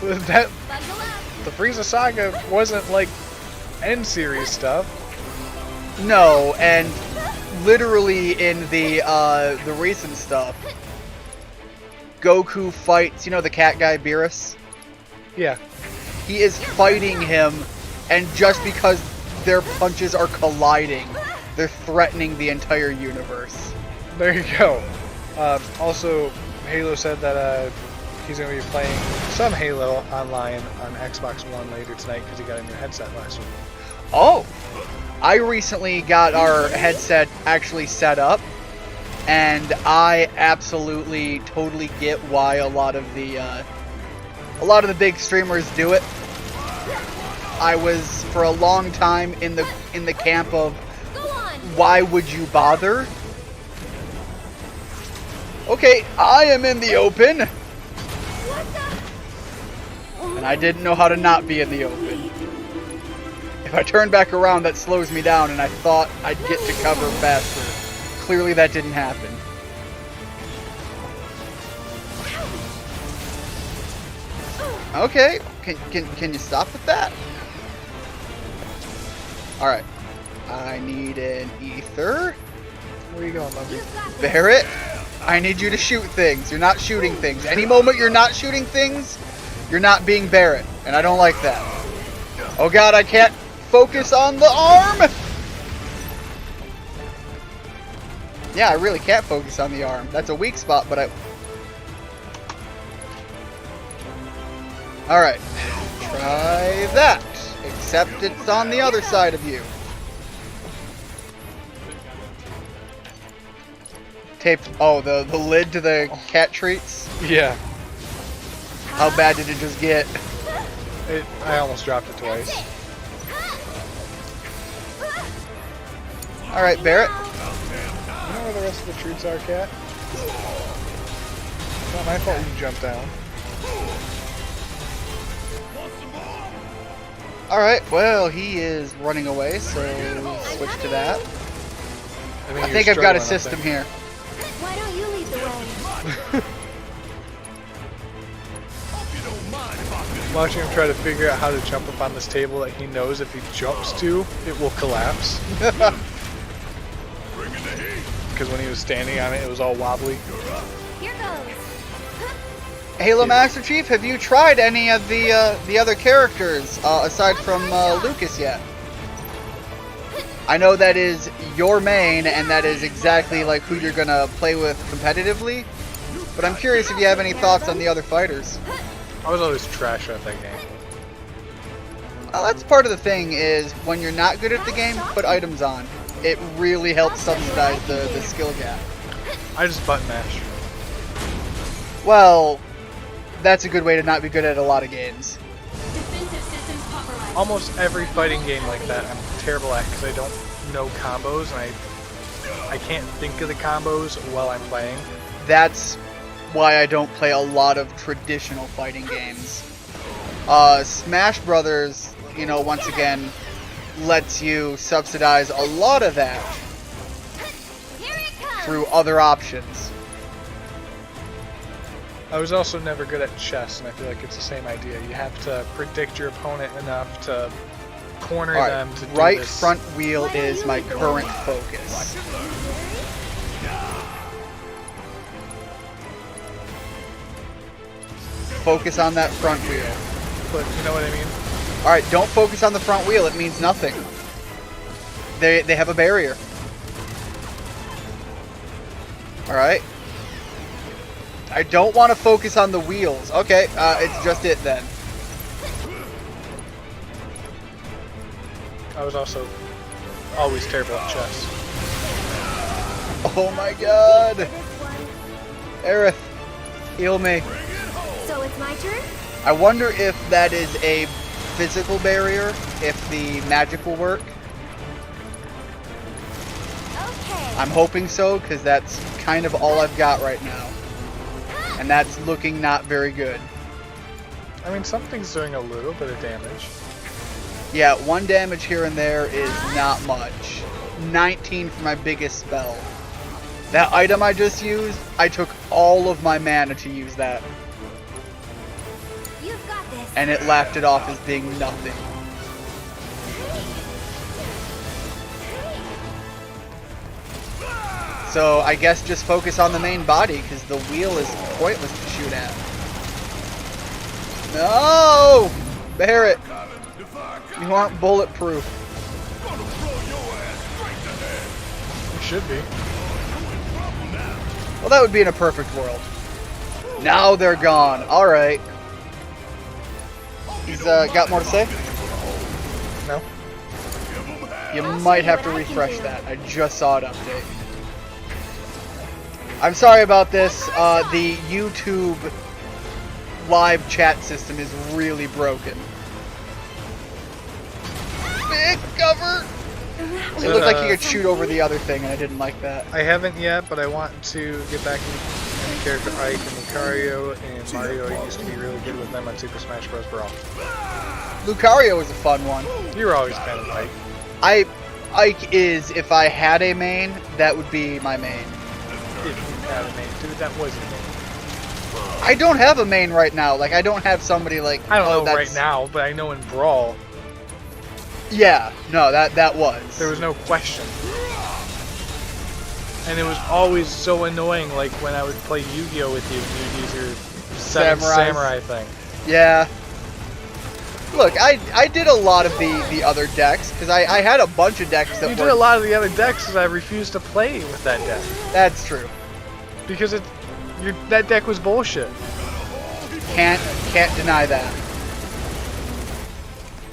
That Buckle up! the Frieza saga wasn't like end series stuff. No, and literally in the recent stuff, Goku fights, you know, the cat guy Beerus? Yeah, He is fighting him, and just because their punches are colliding, they're threatening the entire universe. there you go. Also, Halo said that he's going to be playing some Halo online on Xbox One later tonight because he got a new headset last week. Oh! I recently got our headset actually set up, and I absolutely totally get why a lot of the big streamers do it. I was for a long time in the camp of Go on! why would you bother? Okay, I am in the open, and I didn't know how to not be in the open. If I turn back around, that slows me down, and I thought I'd get to cover faster. Clearly that didn't happen. Okay, can you stop with that? Alright. I need an ether. Where are you going, Lumpy? Barrett, I need you to shoot things. You're not shooting things. Any moment you're not shooting things, you're not being Barrett. And I don't like that. Oh god, I can't focus on the arm! Yeah, I really can't focus on the arm. That's a weak spot, but I... Alright. Try that. Except it's on the other side of you. Taped... Oh, the lid to the cat treats? Yeah. How bad did it just get? I almost dropped it twice. Alright, Barrett. You know where the rest of the treats are, Cat? It's not my fault you jumped down. Alright, well, he is running away, so switch to that. I think I've got a system here. Why don't you lead the way? Watching him try to figure out how to jump up on this table that he knows if he jumps to, it will collapse. Because when he was standing on it, it was all wobbly. Here goes. Halo Master Chief, have you tried any of the other characters aside from Lucas yet? I know that is your main, and that is exactly like who you're gonna play with competitively. But I'm curious if you have any thoughts on the other fighters. I was always trash at that game. Well, that's part of the thing is when you're not good at the game, put items on. It really helps subsidize the skill gap. I just button mash. Well, that's a good way to not be good at a lot of games. Almost every fighting game like that I'm terrible at because I don't know combos and I can't think of the combos while I'm playing. That's why I don't play a lot of traditional fighting games. Smash Brothers, you know, once again, lets you subsidize a lot of that through other options. I was also never good at chess, and I feel like it's the same idea. You have to predict your opponent enough to corner them to do right this. front wheel is my current focus. Focus on that front wheel. But you know what I mean? Alright, don't focus on the front wheel. It means nothing. They have a barrier. Alright. I don't want to focus on the wheels. Okay, it's just it then. I was also always terrible at chess. Oh my god! Aerith, heal me. So it's my turn? I wonder if that is a physical barrier, if the magic will work. Okay. I'm hoping so, because that's kind of all I've got right now. And that's looking not very good. I mean, something's doing a little bit of damage. Yeah, 1 damage here and there is not much. 19 for my biggest spell. That item I just used, I took all of my mana to use that. You've got this. And it laughed it off as being nothing. So I guess just focus on the main body, because the wheel is pointless to shoot at. No! Barrett! You aren't bulletproof. You should be. Well, that would be in a perfect world. Now they're gone. Alright. He's got more to say? No? You might have to refresh that. I just saw it update. I'm sorry about this. The YouTube live chat system is really broken. Big cover! It looked like you could shoot over the other thing, and I didn't like that. I haven't yet, but I want to get back in the character Ike and Lucario and Mario. I used to be really good with them on Super Smash Bros. Brawl. Lucario was a fun one. You were always kind of Ike. Ike is, if I had a main, that would be my main. If you had a main. Dude, that was your main. I don't have a main right now. Like, I don't have somebody like. I don't oh, know that's... right now, but I know in Brawl Yeah, no, that was. there was no question. And it was always so annoying, like when I would play Yu-Gi-Oh with you, and you'd use your 7 samurai thing. Yeah. Look, I did a lot of the other decks because I had a bunch of decks that You were. did a lot of the other decks because I refused to play with that deck That's true. because that deck was bullshit. Can't deny that.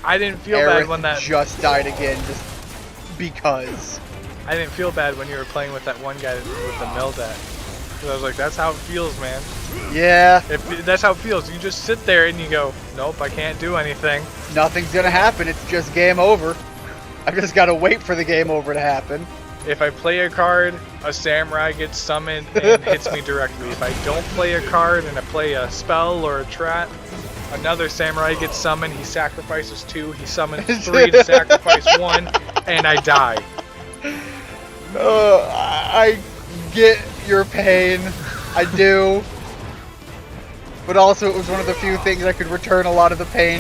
I didn't feel Aerith bad when that. just died again, just because. I didn't feel bad when you were playing with that one guy with the mill deck. 'Cause I was like, that's how it feels, man. Yeah. That's how it feels. You just sit there and you go, nope, I can't do anything. Nothing's gonna happen. It's just game over. I've just gotta wait for the game over to happen. If I play a card, a samurai gets summoned and hits me directly. If I don't play a card and I play a spell or a trap, another samurai gets summoned, he sacrifices 2, he summons 3 to sacrifice 1, and I die. I get your pain. I do. But also it was one of the few things I could return a lot of the pain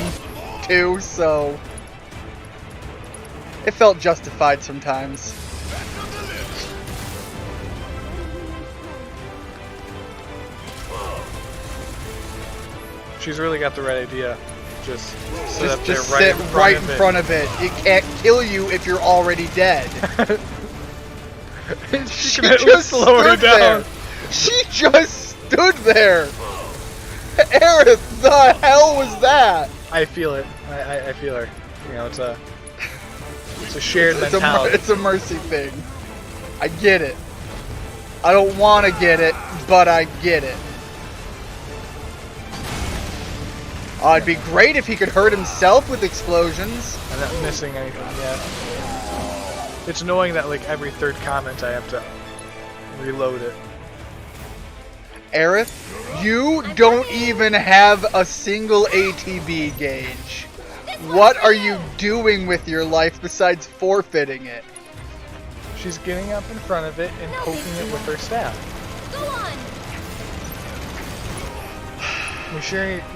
to, so it felt justified sometimes. She's really got the right idea. Just sit up there Just right sit right in front of it. It can't kill you if you're already dead. She can at least slow her down. There. She just stood there. Aerith, the hell was that? I feel it. I feel her. You know, it's a shared mentality. It's a mercy thing. I get it. I don't want to get it, but I get it. It'd be great if he could hurt himself with explosions. I'm not missing anything yet. It's annoying that like every third comment I have to reload it. Aerith, you don't even have a single ATB gauge. What are you doing with your life besides forfeiting it? She's getting up in front of it and poking it with her staff. Go on.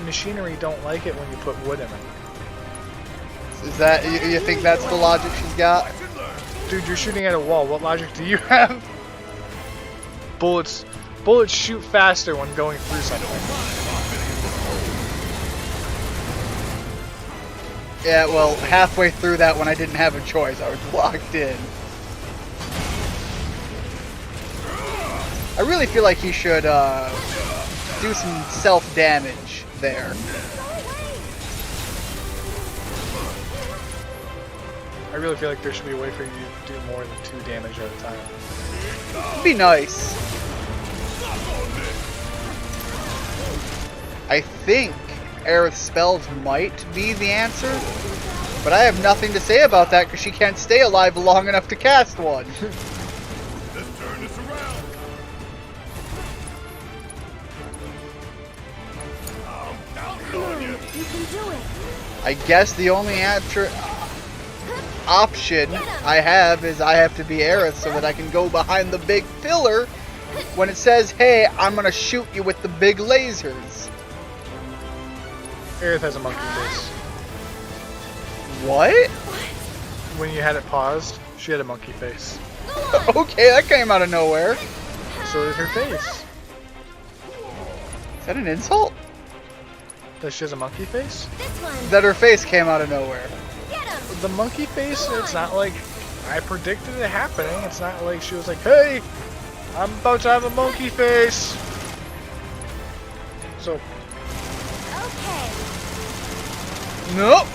Machinery don't like it when you put wood in it. Is that you think that's the logic she's got? Dude, you're shooting at a wall. What logic do you have? Bullets shoot faster when going through something. Yeah, well, halfway through that when I didn't have a choice, I was locked in. I really feel like he should do some self-damage there. I really feel like there should be a way for you to do more than 2 damage at a time. It'd be nice. I think Aerith's spells might be the answer, but I have nothing to say about that because she can't stay alive long enough to cast one. Let's turn this around. You can do it. I guess the only option I have is I have to be Aerith so that I can go behind the big pillar when it says, hey, I'm gonna shoot you with the big lasers. Aerith has a monkey face. What? When you had it paused, she had a monkey face. Okay, that came out of nowhere. So did her face. Is that an insult? Does she has a monkey face? This one. That her face came out of nowhere. Get him. The monkey face, it's not like I predicted it happening. It's not like she was like, hey, I'm about to have a monkey face. So, Okay. Nope.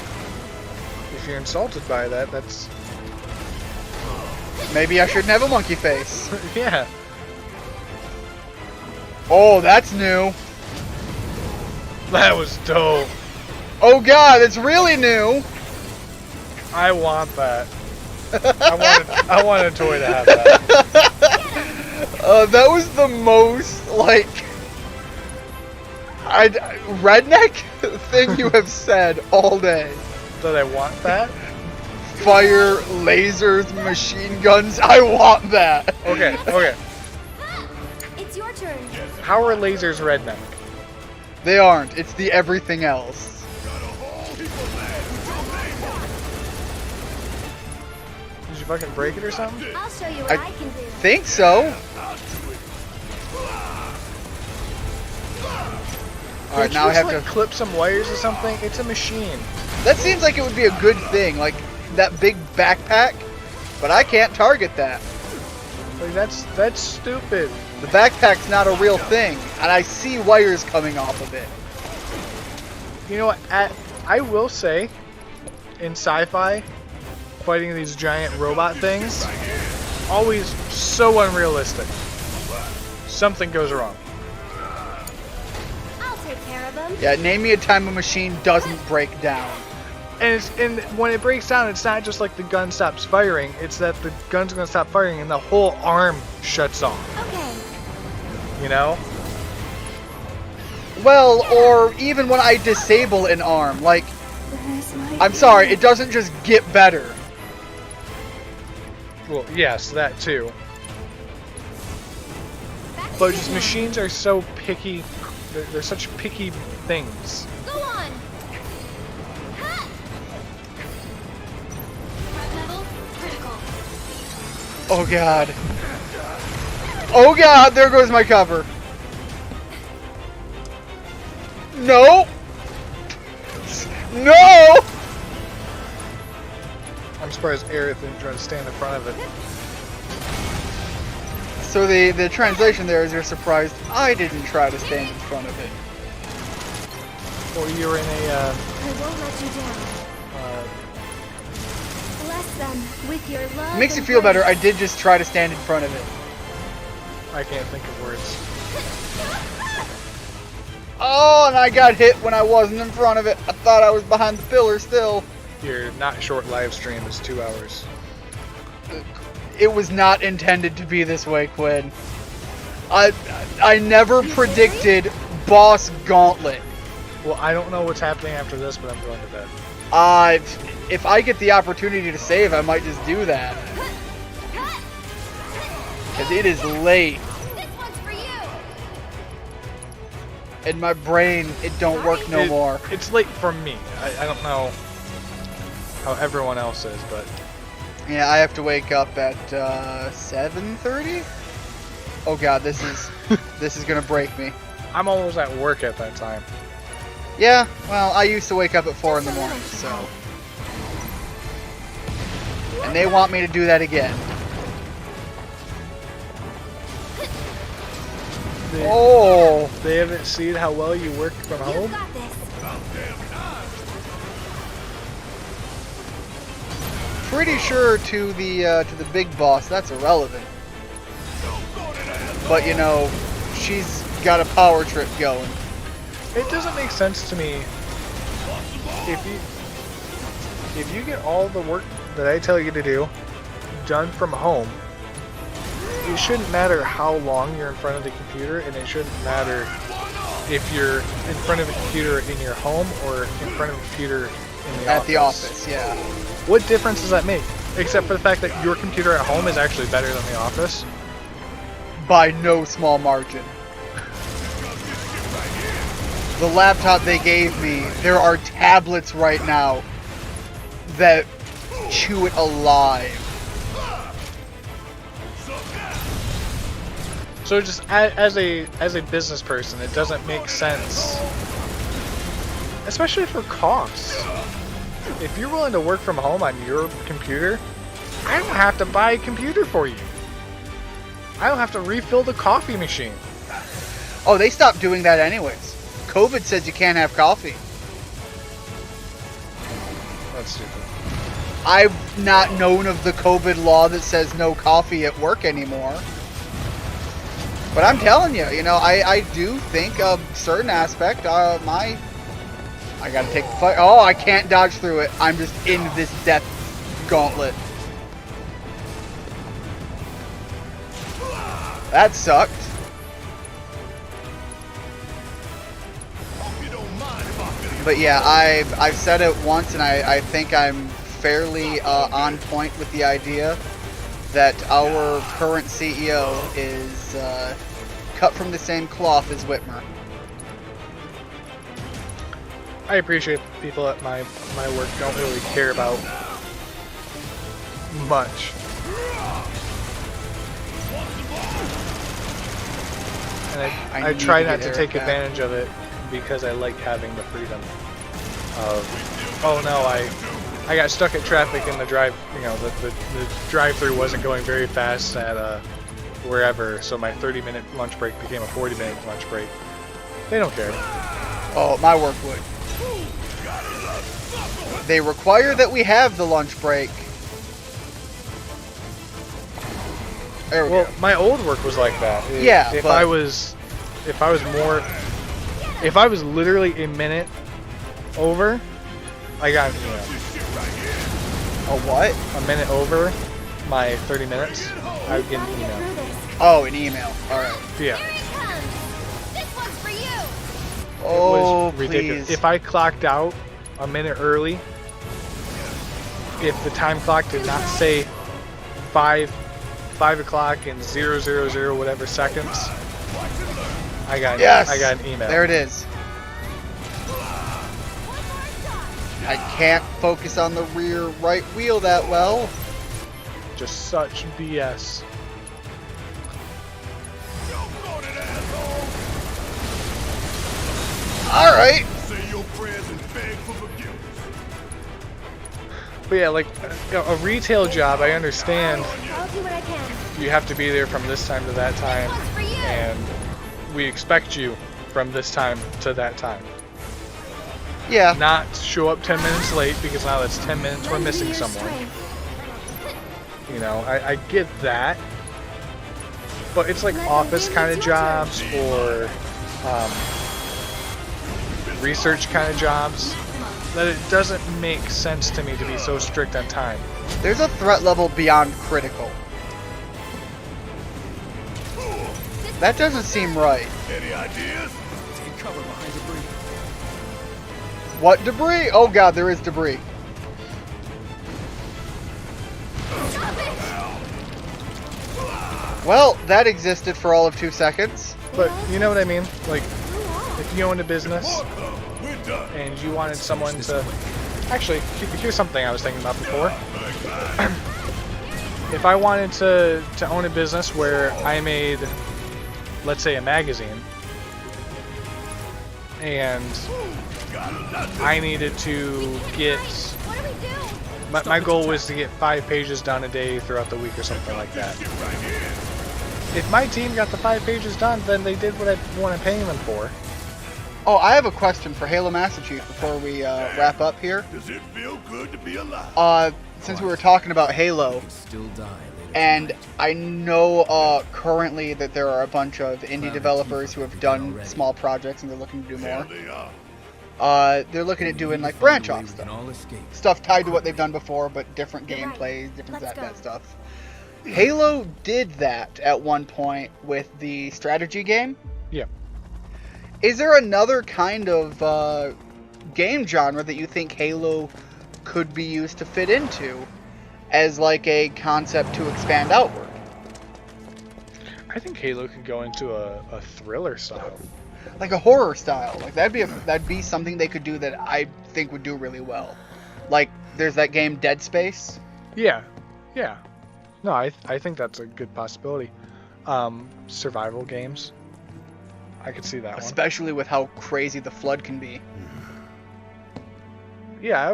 if you're insulted by that, that's, Maybe I shouldn't have a monkey face. yeah. Oh, that's new. That was dope. Oh god, it's really new. I want that. I want a toy to have that. That was the most, like, redneck thing you have said all day. That I want that? Fire, lasers, machine guns, I want that. Okay. It's your turn. How are lasers redneck? They aren't. It's the everything else. Did you fucking break it or something? I'll show you what I I can do. think so. Alright, now I have like to... clip some wires or something. It's a machine. That seems like it would be a good thing, like that big backpack, but I can't target that. Like that's stupid. The backpack's not a real thing, and I see wires coming off of it. You know what? I will say, in sci-fi, fighting these giant robot things, always so unrealistic. Something goes wrong. I'll take care of them. Yeah, name me a time a machine doesn't break down. And when it breaks down, it's not just like the gun stops firing. It's that the gun's gonna stop firing and the whole arm shuts off. Okay. You know? Well, or even when I disable an arm, like, I'm sorry, it doesn't just get better. Well, yes, that too. Back to But you just then. machines are so picky. They're such picky things. Go on. Ha! Threat level critical. Oh god. Oh god, there goes my cover. No! No! I'm surprised Aerith didn't try to stand in front of it. So the translation there is you're surprised I didn't try to stand in front of it. Or you were in a, I won't let you down. Bless them with your love. It makes you and feel better, I grace. did just try to stand in front of it. I can't think of words. Oh, and I got hit when I wasn't in front of it. I thought I was behind the pillar still. Your not short live stream is 2 hours. It was not intended to be this way, Quinn. I never predicted Boss Gauntlet. Well, I don't know what's happening after this, but I'm going to bed. If I get the opportunity to save, I might just do that. Because it is late. This one's for you. In my brain, it don't work no more. It's late for me. I don't know how everyone else is, but Yeah, I have to wake up at 7:30. Oh god, this is gonna break me. I'm almost at work at that time. Yeah, well, I used to wake up at 4 in the morning, so. And they want me to do that again. They haven't seen how well you work from You home. got this. Pretty sure to the big boss that's irrelevant. But you know, she's got a power trip going. It doesn't make sense to me if you get all the work that I tell you to do done from home. It shouldn't matter how long you're in front of the computer, and it shouldn't matter if you're in front of a computer in your home or in front of a computer in the At office. the office, yeah. What difference does that make? Except for the fact that your computer at home is actually better than the office. By no small margin. The laptop they gave me, there are tablets right now that chew it alive. So just as a business person, it doesn't make sense, especially for costs. If you're willing to work from home on your computer, I don't have to buy a computer for you. I don't have to refill the coffee machine. Oh, they stopped doing that anyways. COVID says you can't have coffee. That's stupid. I've not known of the COVID law that says no coffee at work anymore. But I'm telling you, you know, I do think a certain aspect, I gotta take the fight. Oh, I can't dodge through it. I'm just in this death gauntlet. That sucked. But yeah, I've said it once, and I think I'm fairly on point with the idea that our current CEO is cut from the same cloth as Whitmer. I appreciate people at my work don't really care about much. And I need try to not get to take Eric back. advantage of it because I like having the freedom of, oh no, I got stuck at traffic in the drive, you know, the drive-through wasn't going very fast at wherever, so my 30-minute lunch break became a 40-minute lunch break. They don't care. Oh, my work would. They require that we have the lunch break. There we Well, go. my old work was like that. Yeah, if but- I was literally a minute over, I got an email. A what? A minute over my 30 minutes, I would get an email. Oh, an email. All right. Yeah, Here it comes! This one's for you! it Oh, was ridiculous. please. If I clocked out a minute early, if the time clock did not say 5 o'clock and 000 whatever seconds, I got Yes. I got an email. There it is. I can't focus on the rear right wheel that well. Just such BS. All right. Say your prayers and beg for forgiveness. But yeah, like a retail job, I understand I'll do what I can. you have to be there from this time to that time, This one's for you! and we expect you from this time to that time. Yeah. Not show up 10 minutes late because now that's 10 minutes we're Lend me missing your someone. strength. You know, I get that. But it's like Let me office do kind of what's your turn. jobs or research kind of jobs that it doesn't make sense to me to be so strict on time. There's a threat level beyond critical. That doesn't seem right. Any ideas? Take cover behind debris. What debris? Oh god, there is debris. Well, that existed for all of 2 seconds. But you know what I mean? Like, if you owned a business We're done. and you wanted someone to... Actually, here's something I was thinking about before. If I wanted to own a business where I made, let's say, a magazine, and I needed to get... What do we do? My goal was to get 5 pages done a day throughout the week or something like that. If my team got the 5 pages done, then they did what I wanted paying them for. Oh, I have a question for Halo Master Chief before we wrap up here. Does it feel good to be alive? Since we were talking about Halo, Could still die later and tonight. I know currently that there are a bunch of indie developers who have done small projects and they're looking to do more. They are. They're looking at doing like Find branch a way off we stuff. can all escape. Stuff tied to what they've done before, but different You're right. gameplays, different Let's that go. stuff. Halo did that at one point with the strategy game. Yeah. Is there another kind of game genre that you think Halo could be used to fit into as like a concept to expand outward? I think Halo could go into a thriller style. Like a horror style. Like that'd be something they could do that I think would do really well. Like there's that game Dead Space. Yeah, yeah. No, I think that's a good possibility. Survival games. I could see that one. Especially with how crazy the flood can be. Yeah,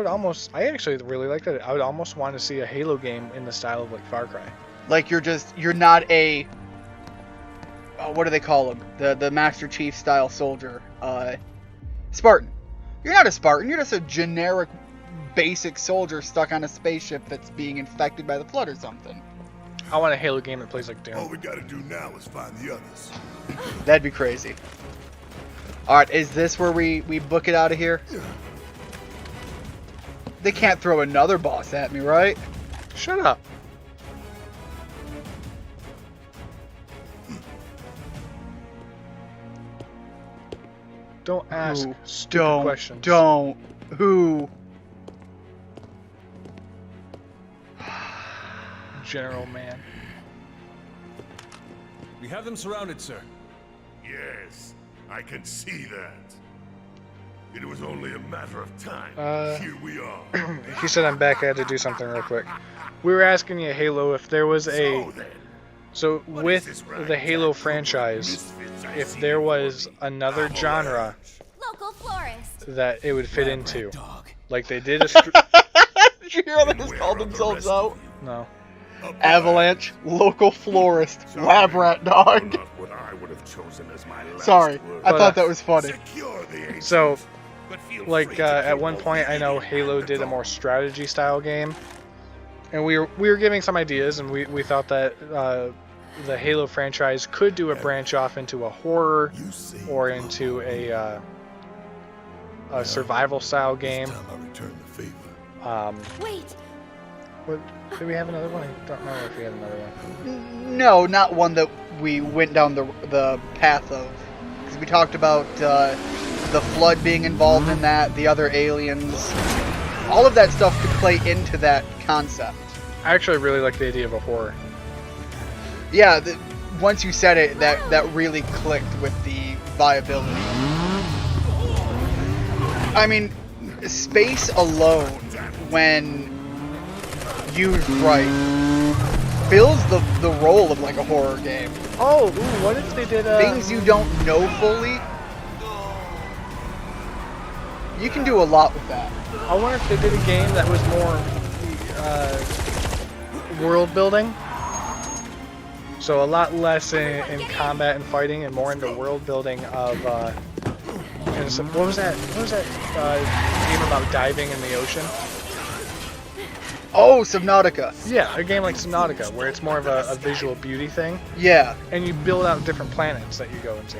I actually really like that. I would almost want to see a Halo game in the style of like Far Cry. Like you're not a what do they call them? The Master Chief style soldier, Spartan. You're not a Spartan. You're just a generic, basic soldier stuck on a spaceship that's being infected by the flood or something. I want a Halo game that plays like All Doom. we gotta do now is find the others. That'd be crazy. All right, is this where we book it out of here? They can't throw another boss at me, right? Shut up. Don't ask Who? stupid questions. Don't. Who? General man. We have them surrounded, sir. Yes, I can see that. It was only a matter of time. Here we are. He said I'm back. I had to do something real quick. We were asking you, Halo, if there was a... So with the Halo franchise, if there was another genre Local florist. that it would fit into, like they did a... Did you hear how they just called themselves out? No. Avalanche, local florist, lab rat dog. Not what I would have chosen as my last Sorry, word. I thought that was funny. Secure the ancient, So, but feel like free to at keep one all point, the I know evil Halo on the did a go. more strategy style game, and we were giving some ideas, and we thought that the Halo franchise could do a branch off into a horror You see, or into a survival style game. this time I return the favor. Wait, What, did we have another one? I don't know if we had another one. No, not one that we went down the path of. Because we talked about the Flood being involved in that, the other aliens. All of that stuff could play into that concept. I actually really like the idea of a horror. Yeah, once you said it, that really clicked with the viability. I mean, space alone, when used right, fills the role of like a horror game. Oh, ooh, what if they did Things you don't know fully, you can do a lot with that. I wonder if they did a game that was more world building. So a lot less in combat and fighting, and more into world building of. And some, what was that? What was that game about diving in the ocean? Oh, Subnautica. Yeah, a game like Subnautica, where it's more of a visual beauty thing, Yeah. and you build out different planets that you go into.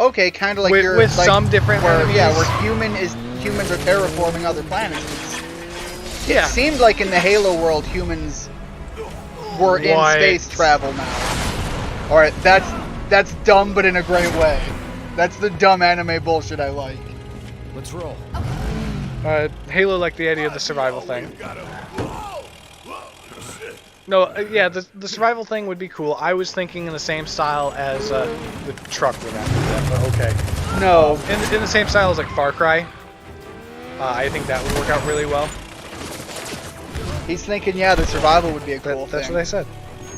Okay, kind of like With- your, with like, some different where, enemies. yeah, where humans are terraforming other planets. Yeah. It seemed like in the Halo world, humans were in What? space travel now. All right, that's dumb, but in a great way. That's the dumb anime bullshit I like. Let's roll. Halo liked the idea of the survival thing. Gotta- Whoa! Whoa! Shit. No, yeah, the survival thing would be cool. I was thinking in the same style as the truck would have to do that, but okay. No, In the same style as like Far Cry. I think that would work out really well. he's thinking, yeah, the survival would be a cool That's thing. what I said.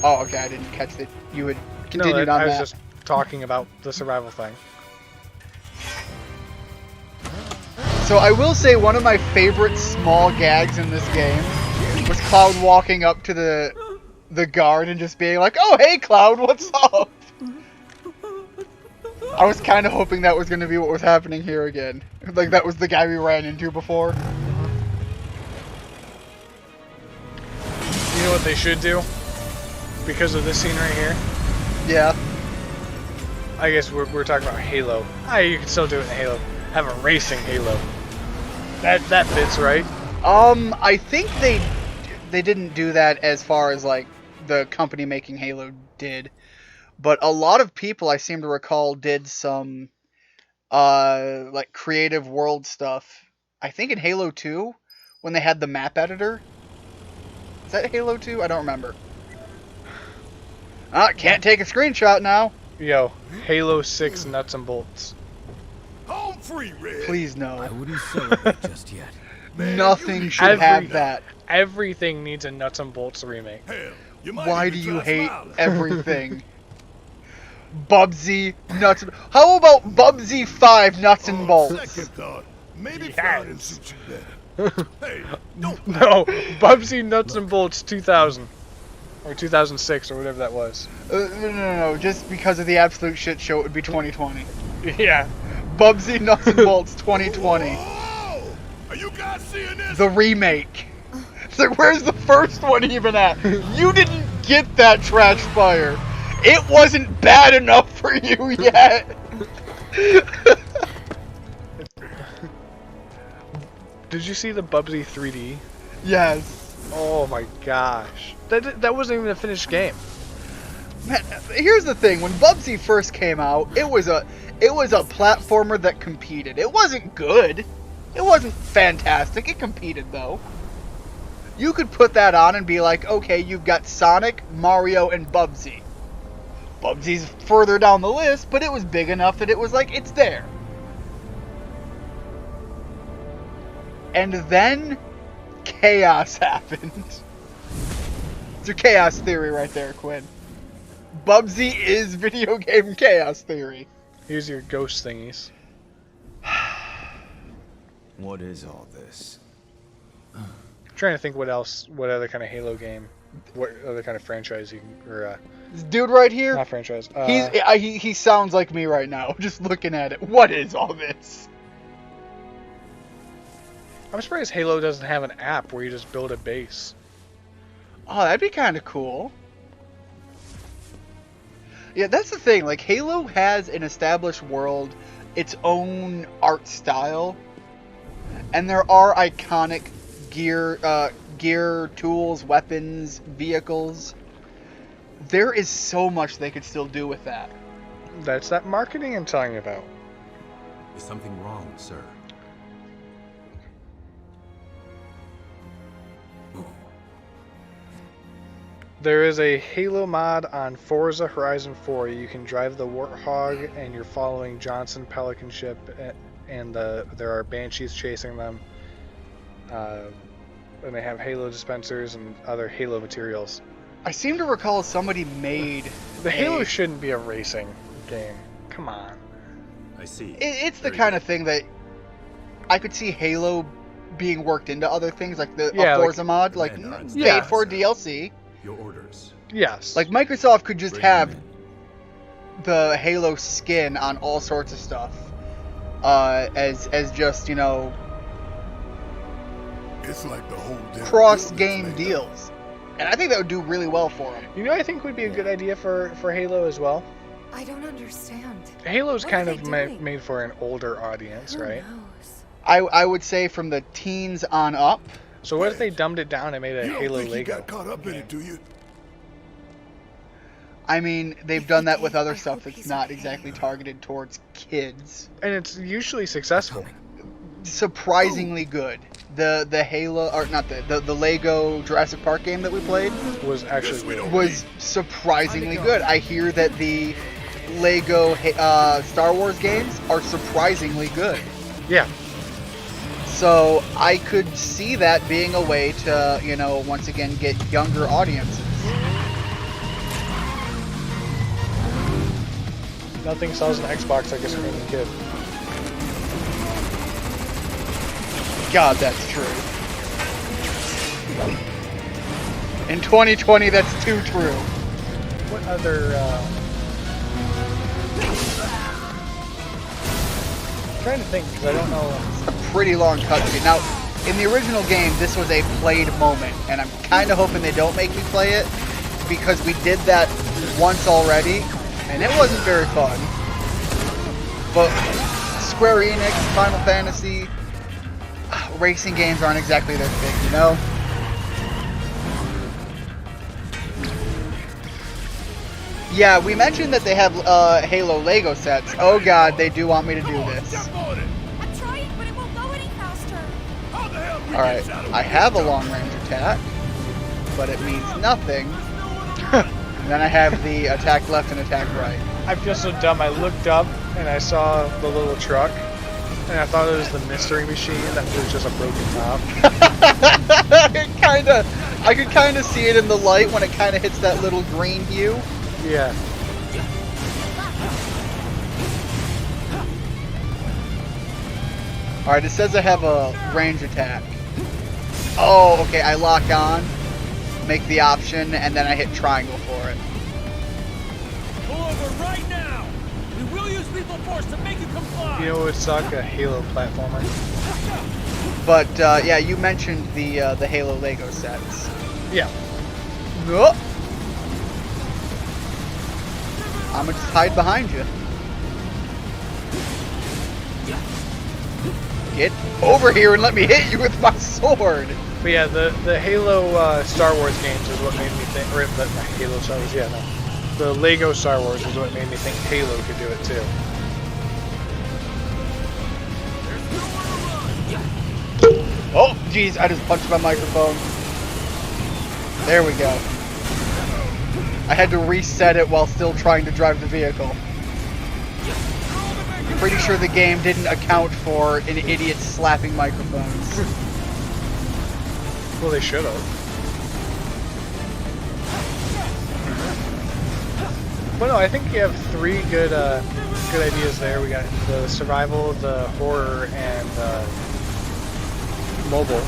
Oh, okay, I didn't catch that. You had No, continued on I was that. just talking about the survival thing. So I will say one of my favorite small gags in this game was Cloud walking up to the guard and just being like, "Oh, hey, Cloud, what's up?" I was kind of hoping that was going to be what was happening here again. Like that was the guy we ran into before. You know what they should do? Because of this scene right here? Yeah. I guess we're talking about Halo. You can still do it in Halo. Have a racing Halo. That fits, right? I think they didn't do that as far as like the company making Halo did, but a lot of people I seem to recall did some like creative world stuff. I think in Halo 2 when they had the map editor. Is that Halo 2? I don't remember. Can't take a screenshot now. Yo, Halo 6 nuts and bolts. Home free, Red. Please I no. wouldn't celebrate just yet. Man, Nothing you should Every- have that. Everything needs a nuts and bolts remake. Hell, you might Why even do you try hate smiling. everything? Bubsy, nuts and... How about Bubsy 5 nuts and bolts? Second thought, maybe Yes. flying suits you better. Hey, don't No, Bubsy Nuts and Bolts 2000. Or 2006, or whatever that was. No. Just because of the absolute shit show, it would be 2020. Yeah. Bubsy Nuts and Bolts 2020. Whoa! Are you guys seeing this? The remake. It's like, where's the first one even at? You didn't get that trash fire. It wasn't bad enough for you yet. Did you see the Bubsy 3D? Yes. Oh my gosh. That wasn't even a finished game. Man, here's the thing. When Bubsy first came out, it was a platformer that competed. It wasn't good. It wasn't fantastic. It competed though. You could put that on and be like, okay, you've got Sonic, Mario, and Bubsy. Bubsy's further down the list, but it was big enough that it was like, it's there. And then chaos happened. It's your chaos theory right there, Quinn. Bubsy is video game chaos theory. Here's your ghost thingies. What is all this? I'm trying to think what other kind of Halo game, what other kind of franchise you can, or This dude right here, not franchise. he sounds like me right now, just looking at it. What is all this? I'm surprised Halo doesn't have an app where you just build a base. Oh, that'd be kind of cool. Yeah, that's the thing. Like, Halo has an established world, its own art style, and there are iconic gear, tools, weapons, vehicles. There is so much they could still do with that. That's that marketing I'm talking about. Is something wrong, sir? There is a Halo mod on Forza Horizon 4. You can drive the Warthog, and you're following Johnson Pelican ship, and there are Banshees chasing them. And they have Halo dispensers and other Halo materials. I seem to recall somebody made The Halo shouldn't be a racing game. Come on. I see. It's the kind of thing that I could see Halo being worked into other things, like a Forza mod, like paid for DLC. Your orders. Yes. Like, Microsoft could just Bring have them the Halo skin on all sorts of stuff, as just, you know, It's like the whole damn cross-game building's made up. deals. And I think that would do really well for them. You know what I think would be a good idea for Halo as well? I don't understand. Halo's What kind are of they doing? made for an older audience, Who right? knows? I would say from the teens on up. So what if they dumbed it down and made a You don't Halo think you Lego? got caught up in it, do you? I mean, they've If done they that with did, other I stuff hope that's he's not okay. exactly targeted towards kids. And it's usually successful. Surprisingly good. The Halo, or not the Lego Jurassic Park game that we played Was actually Yes, we good. don't was surprisingly good. I hear that the Lego Star Wars games are surprisingly good. Yeah. So I could see that being a way to, you know, once again get younger audiences. Nothing sells an Xbox like a screaming kid. God, that's true. In 2020, that's too true. What other, I'm trying to think, because I don't know. A pretty long cutscene. Now, in the original game, this was a played moment, and I'm kind of hoping they don't make me play it, because we did that once already, and it wasn't very fun. But Square Enix, Final Fantasy, racing games aren't exactly their thing, you know? Yeah, we mentioned that they have Halo Lego sets. Oh god, they do want me to do this. Jump on it! I'm trying, but it won't go any faster. How the hell we Alright, get out of I here? have a long range attack, but it means nothing. And then I have the attack left and attack right. I feel so dumb. I looked up and I saw the little truck, and I thought it was the mystery machine that was just a broken top. I could kinda see it in the light when it kinda hits that little green hue. Yeah. Alright, it says I have a range attack. Oh, okay, I lock on, make the option, and then I hit triangle for it. Pull over right now! We will use lethal force to make you comply! You know what would suck? A Halo platformer. But, yeah, you mentioned the Halo Lego sets. Yeah. Oh. I'm gonna just hide behind you. Get over here and let me hit you with my sword. But yeah, the Halo Star Wars games is what made me think, or the Halo Star Wars, yeah, no. The Lego Star Wars is what made me think Halo could do it too. Oh, jeez, I just punched my microphone. There we go. I had to reset it while still trying to drive the vehicle. I'm pretty sure the game didn't account for an idiot slapping microphones. Well, they should have. Well, no, I think you have three good ideas there. We got the survival, the horror, and mobile.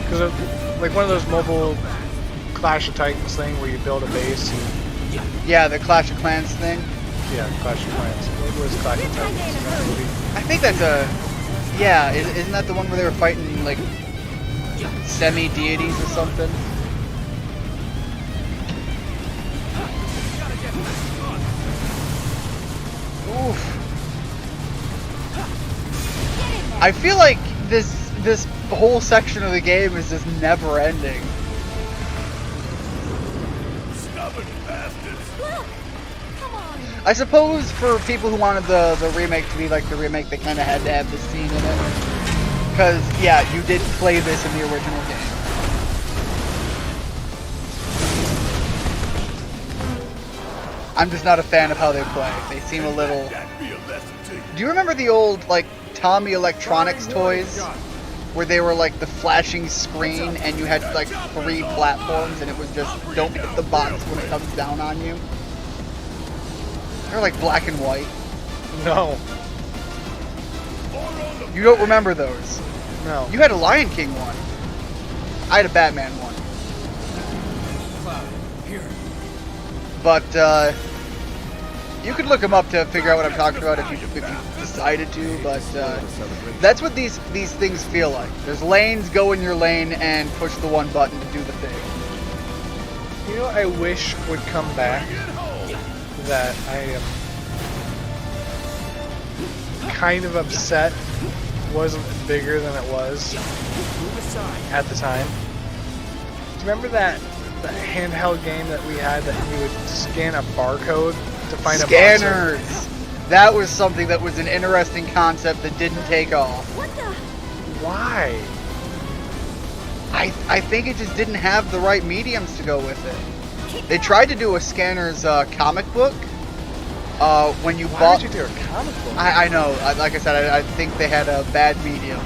Because like one of those mobile Clash of Titans thing where you build a base. And, Yeah, the Clash of Clans thing. yeah, Clash of Clans. What was Clash of Titans? Is that a movie? I think that's a... Yeah, isn't that the one where they were fighting, like, semi-deities or something? Oof. I feel like this whole section of the game is just never ending. Stubborn bastards. Look! Come on! I suppose for people who wanted the remake to be like the remake, they kind of had to have this scene in it. Because, yeah, you did play this in the original game. I'm just not a fan of how they play. They seem a little... That'd be a lesson to you. Do you remember the old, like, Tommy Electronics toys? Where they were, like, the flashing screen and you had, like, 3 platforms and it was just, don't hit the box when it comes down on you? They're, like, black and white. No, You don't remember those? no. You had a Lion King one. I had a Batman one. But, you could look them up to figure out what I'm talking about if you decided to, but that's what these things feel like. There's lanes, go in your lane, and push the one button to do the thing. You know what I wish would come back that I am kind of upset wasn't bigger than it was at the time. Do you remember that handheld game that we had that you would scan a barcode to find a monster? Scanners! That was something that was an interesting concept that didn't take off. What the? Why? I think it just didn't have the right mediums to go with it. They tried to do a Scanners comic book. When you Why bought... would you do a comic book? I know. Like I said, I think they had a bad medium.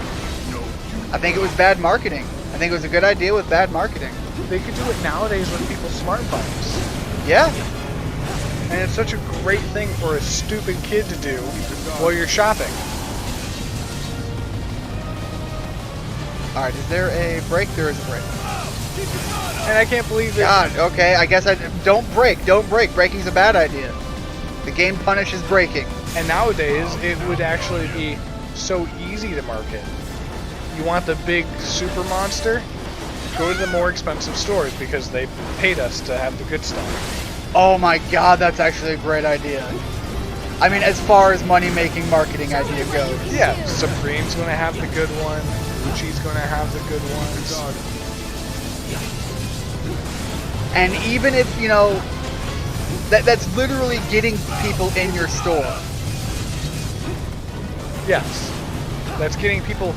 I think it was bad marketing. I think it was a good idea with bad marketing. They could do it nowadays with people's smartphones. Yeah. And it's such a great thing for a stupid kid to do while you're shopping. Alright, is there a break? There is a break. And I can't believe that. God, okay, I guess don't break. Don't break. Breaking's a bad idea. The game punishes breaking. And nowadays, it would actually be so easy to market. You want the big super monster? Go to the more expensive stores because they paid us to have the good stuff. Oh my god, that's actually a great idea. I mean, as far as money-making marketing idea goes. Yeah, Supreme's going to have the good one. Gucci's going to have the good ones. And even if, you know, that's literally getting people in your store. Yes. That's getting people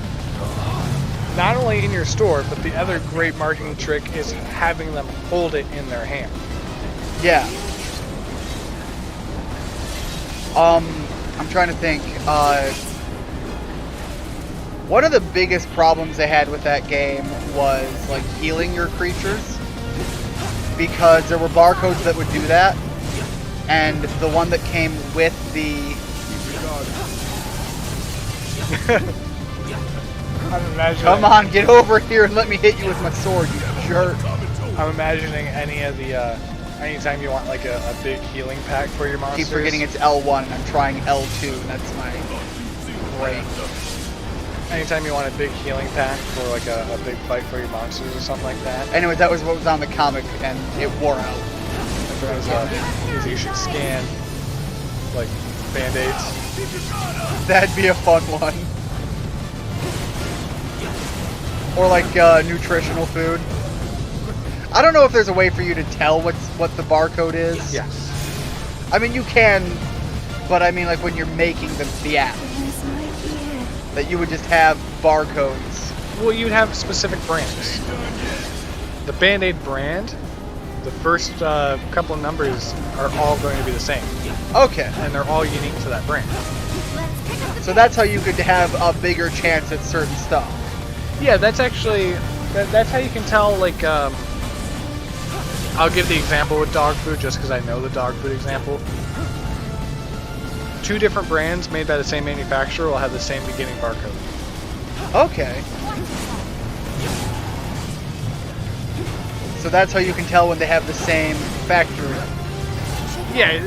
not only in your store, but the other great marketing trick is having them hold it in their hand. Yeah. I'm trying to think. One of the biggest problems they had with that game was, like, healing your creatures. Because there were barcodes that would do that. And the one that came with the... I'm imagining. Come on, get over here and let me hit you with my sword, you jerk. I'm imagining any of the, anytime you want like a big healing pack for your monsters. Keep forgetting it's L1 and I'm trying L2, and that's my brain. Anytime you want a big healing pack for like a big fight for your monsters or something like that. Anyway, that was what was on the comic, and it wore out. Is you should scan like band-aids. That'd be a fun one. Or like nutritional food. I don't know if there's a way for you to tell what the barcode is. Yes. I mean, you can, but I mean, like when you're making the app, that you would just have barcodes. Well, you'd have specific brands. The Band-Aid brand, the first couple of numbers are all going to be the same. Okay. And they're all unique to that brand. So that's how you could have a bigger chance at certain stuff. Yeah, that's actually that's how you can tell. Like, I'll give the example with dog food just because I know the dog food example. Two different brands made by the same manufacturer will have the same beginning barcode. Okay. So that's how you can tell when they have the same factory. Yeah,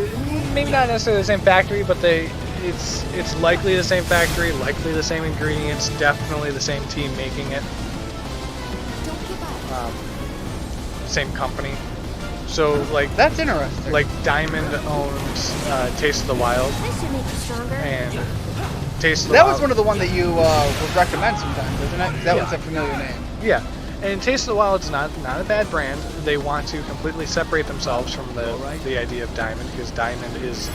maybe not necessarily the same factory, but it's likely the same factory, likely the same ingredients, definitely the same team making it. Same company. So like that's interesting. Like Diamond owns Taste of the Wild. This should make you stronger. And Taste of the That Wild. was one of the one that you would recommend sometimes, isn't it? That was a familiar name. Yeah. And Taste of the Wild's not a bad brand. They want to completely separate themselves from the idea of Diamond because Diamond is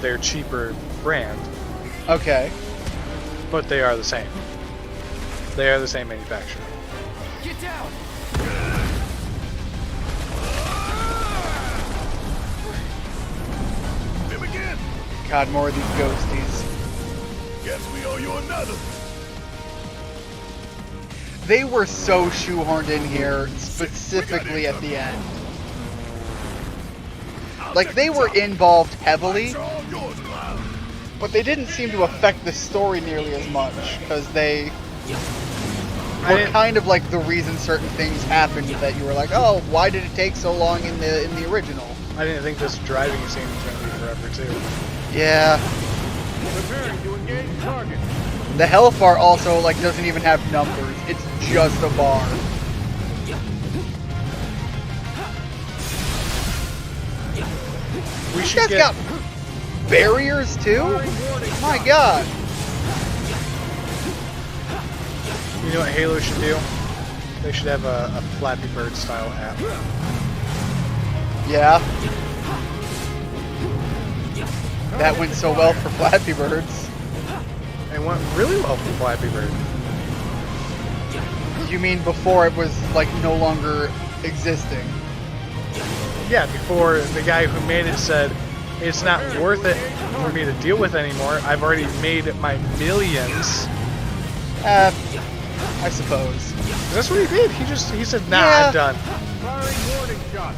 their cheaper brand. Okay. But they are the same. They are the same manufacturer. Get down! Him again. God, more of these ghosties. Guess we owe you another. They were so shoehorned in here, specifically at the end. Like, they were involved heavily, but they didn't seem to affect the story nearly as much, because they were kind of like the reason certain things happened that you were like, oh, why did it take so long in the original? I didn't think this driving scene was going to be forever, too. Yeah. Preparing to engage target. The health bar also, like, doesn't even have numbers. It's just a bar. We These should guys get... got barriers, too? My god. You know what Halo should do? They should have a Flappy Bird style app. Yeah. That went so well for Flappy Birds. It went really well for Flappy Bird. You mean before it was, like, no longer existing? Yeah, before the guy who made it said, it's not worth it for me to deal with anymore. I've already made my millions. I suppose. That's what he did. He said, nah, Yeah. I'm done. Firing warning shot.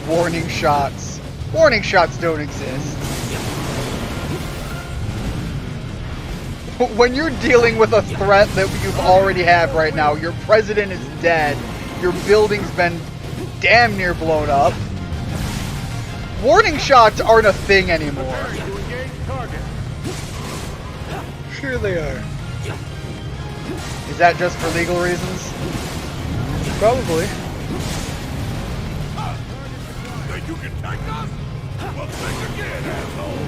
Warning shots. Warning shots don't exist. When you're dealing with a threat that you've already have right now, your president is dead, your building's been damn near blown up, warning shots aren't a thing anymore. Preparing to engage target. Sure they are. Is that just for legal reasons? Probably. Think you can take us? Well, think again, asshole.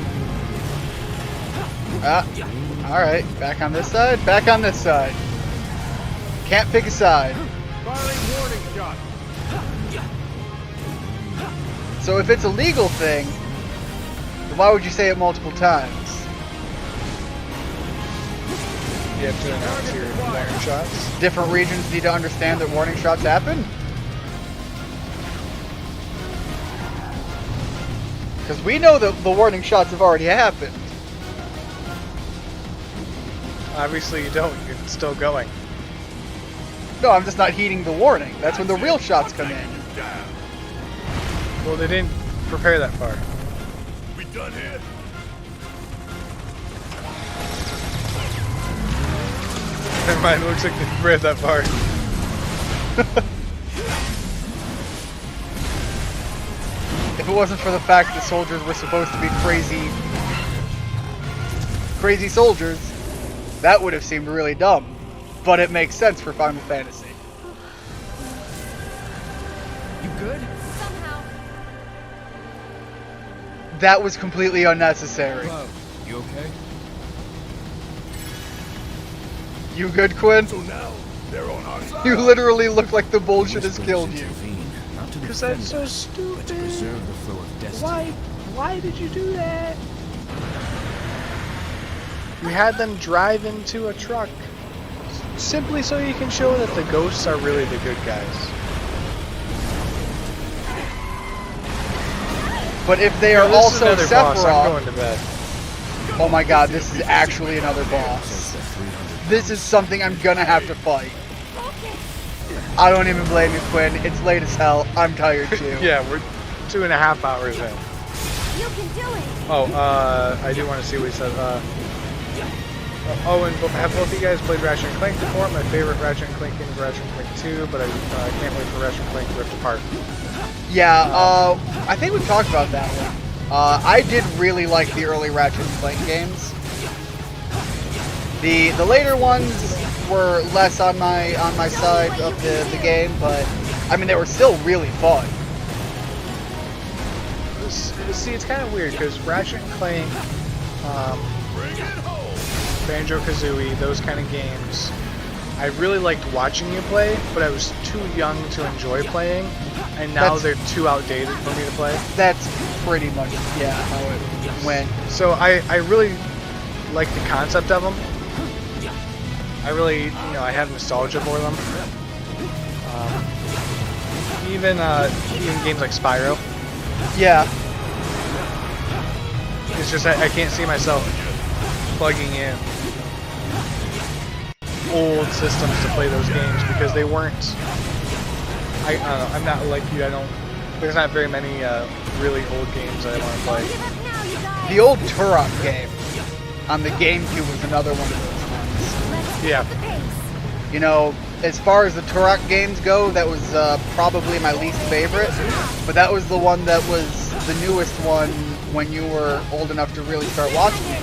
Alright, back on this side, back on this side. Can't pick a side. Firing warning shot. So if it's a legal thing, then why would you say it multiple times? You have to announce your warning shots. Different regions need to understand that warning shots happen? Because we know that the warning shots have already happened. Obviously you don't. You're still going. No, I'm just not heeding the warning. That's when the real shots come in. Well, they didn't prepare that far. We done here? Never mind, it looks like they prepared that far. If it wasn't for the fact that soldiers were supposed to be crazy soldiers, that would have seemed really dumb. But it makes sense for Final Fantasy. You good? Somehow. That was completely unnecessary. Hello. You okay? You good, Quinn? So now, they're on our side. You literally look like the bullshit has killed you. Because that's so stupid. But to preserve the flow of destiny. Why did you do that? You had them drive into a truck. Simply so you can show that the ghosts are really the good guys. But if they are This is also another boss. I'm Sephiroth... going to bed. Oh my god, this is actually another boss. this is something I'm gonna have to fight. I don't even blame you, Quinn. It's late as hell. I'm tired too. Yeah, we're 2.5 hours in. You can do it. Oh, I do want to see what he said. Oh, and have both of you guys played Ratchet and Clank before? My favorite Ratchet and Clank game is Ratchet and Clank 2, but I can't wait for Ratchet and Clank Rift Apart. Yeah, I think we've talked about that one. I did really like the early Ratchet and Clank games. The later ones were less on my side of the game, but I mean they were still really fun. See, it's kind of weird because Ratchet and Clank, Banjo-Kazooie, those kind of games, I really liked watching you play, but I was too young to enjoy playing, and now they're too outdated for me to play. That's pretty much, yeah, how it went. So I really like the concept of them. I really, I have nostalgia for them. Even games like Spyro. Yeah. It's just I can't see myself plugging in old systems to play those games because they weren't. I don't know. I'm not like you. There's not very many really old games that I want to play. The old Turok game on the GameCube was another one of those ones. Yeah. You know, as far as the Turok games go, that was probably my least favorite. But that was the one that was the newest one when you were old enough to really start watching it.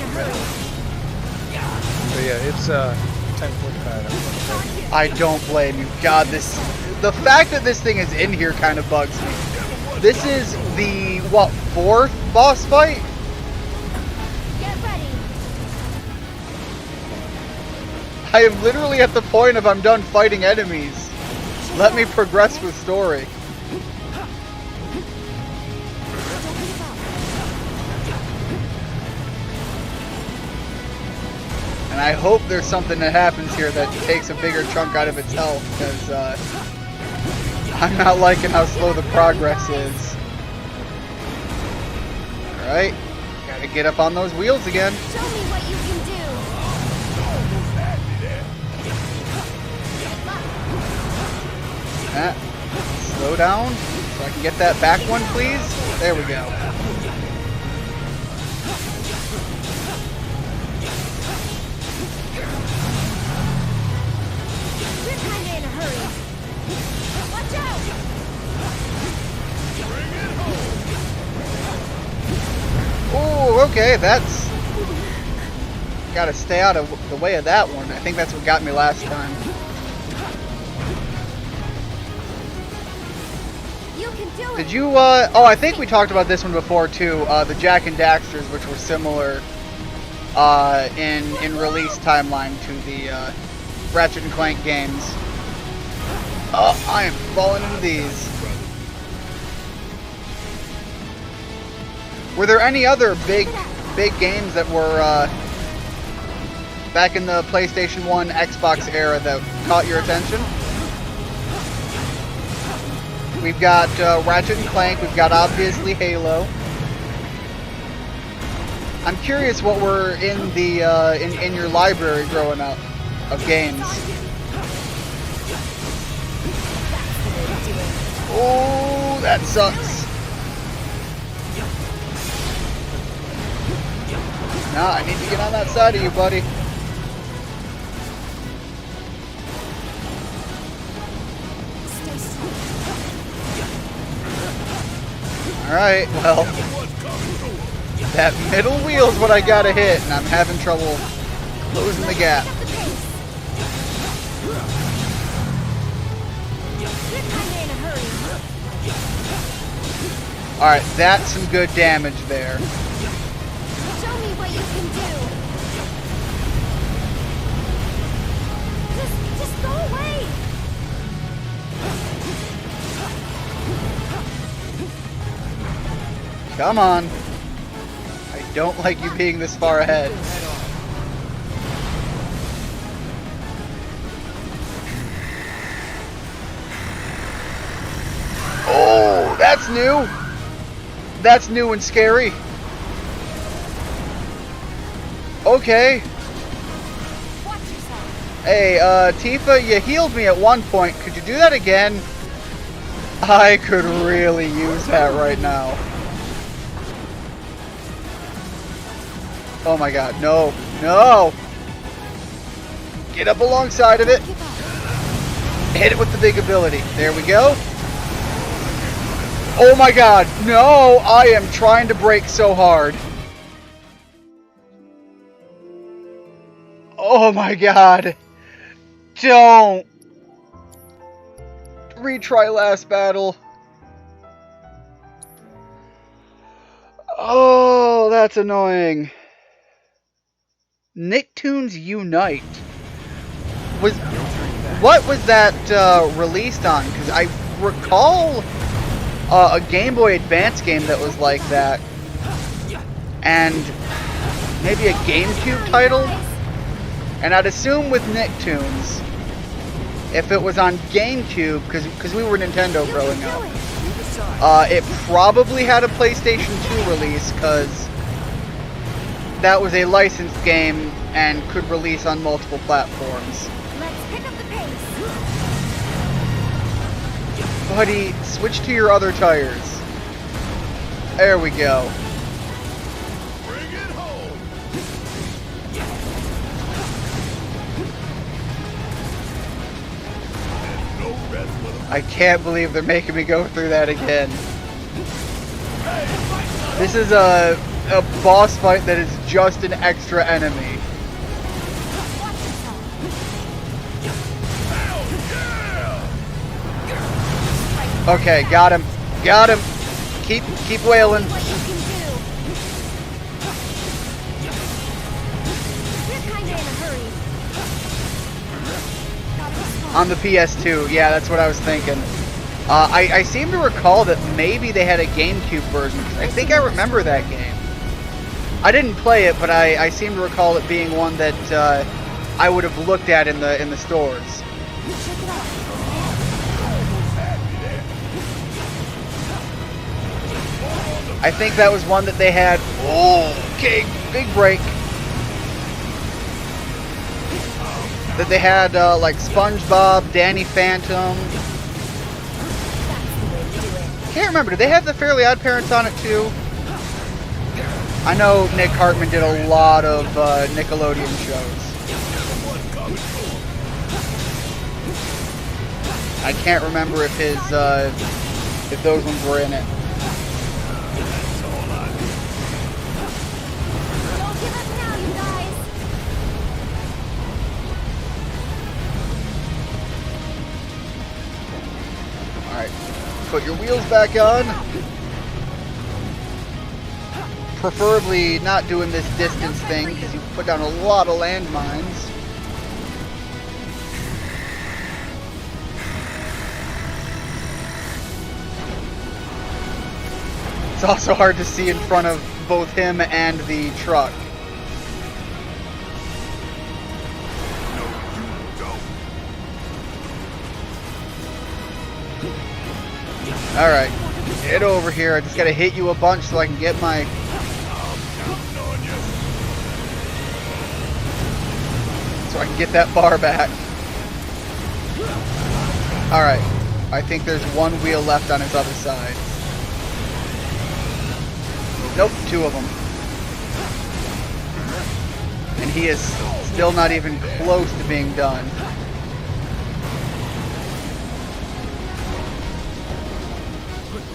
So yeah, it's 10:45. I don't blame you. God, the fact that this thing is in here kind of bugs me. This is the, what, 4th boss fight? Get ready. I am literally at the point of I'm done fighting enemies. Let me progress with story. And I hope there's something that happens here that takes a bigger chunk out of its health, because I'm not liking how slow the progress is. Alright, gotta get up on those wheels again. Show me what you can do. Slow down, so I can get that back one, please. There we go. You're kinda in a hurry. Watch out! Oh, okay, that's... Gotta stay out of the way of that one. I think that's what got me last time. You can do it. Did you, oh, I think we talked about this one before, too. The Jak and Daxters, which were similar, in release timeline to the, Ratchet and Clank games. Oh, I am falling into these. Were there any other big games that were, back in the PlayStation 1, Xbox era that caught your attention? We've got Ratchet and Clank. We've got obviously Halo. I'm curious what were in the in your library growing up of games. Oh, that sucks. Nah, I need to get on that side of you, buddy. Alright, well, that middle wheel's what I gotta hit, and I'm having trouble closing the gap. Alright, that's some good damage there. Show me what you can do. Just go away. Come on. I don't like you being this far ahead. Oh, that's new. That's new and scary. Okay. Watch yourself. Hey, Tifa, you healed me at one point. Could you do that again? I could really use that right now. Oh my god, no, no! Get up alongside of it. Hit it with the big ability. There we go. Oh my god, no! I am trying to brake so hard. Oh my god. Don't. Retry last battle. Oh, that's annoying. Nicktoons Unite. What was that released on? Because I recall a Game Boy Advance game that was like that. And maybe a GameCube title? And I'd assume with Nicktoons, if it was on GameCube, because we were Nintendo growing up, it probably had a PlayStation 2 release, because that was a licensed game and could release on multiple platforms. Let's pick up the pace. Buddy, switch to your other tires. There we go. Bring it home. And no rest for the I can't believe they're making me go through that again. This is a boss fight that is just an extra enemy. Okay, got him. Got him. Keep wailing. What you can do. You're kinda in a hurry. On the PS2, yeah, that's what I was thinking. I seem to recall that maybe they had a GameCube version. I think I remember that game. I didn't play it, but I seem to recall it being one that I would have looked at in the stores. Check it out. I think that was one that they had. Oh, okay, big break. That they had like SpongeBob, Danny Phantom. Can't remember. Did they have the Fairly Odd Parents on it too? I know Nick Hartman did a lot of Nickelodeon shows. I can't remember if his if those ones were in it. Don't give up now, you guys. Alright, put your wheels back on. Preferably not doing this distance thing, because you put down a lot of landmines. It's also hard to see in front of both him and the truck. Alright, get over here. I just gotta hit you a bunch so I can get my... So I can get that bar back. Alright, I think there's one wheel left on his other side. Nope, two of them. And he is still not even close to being done.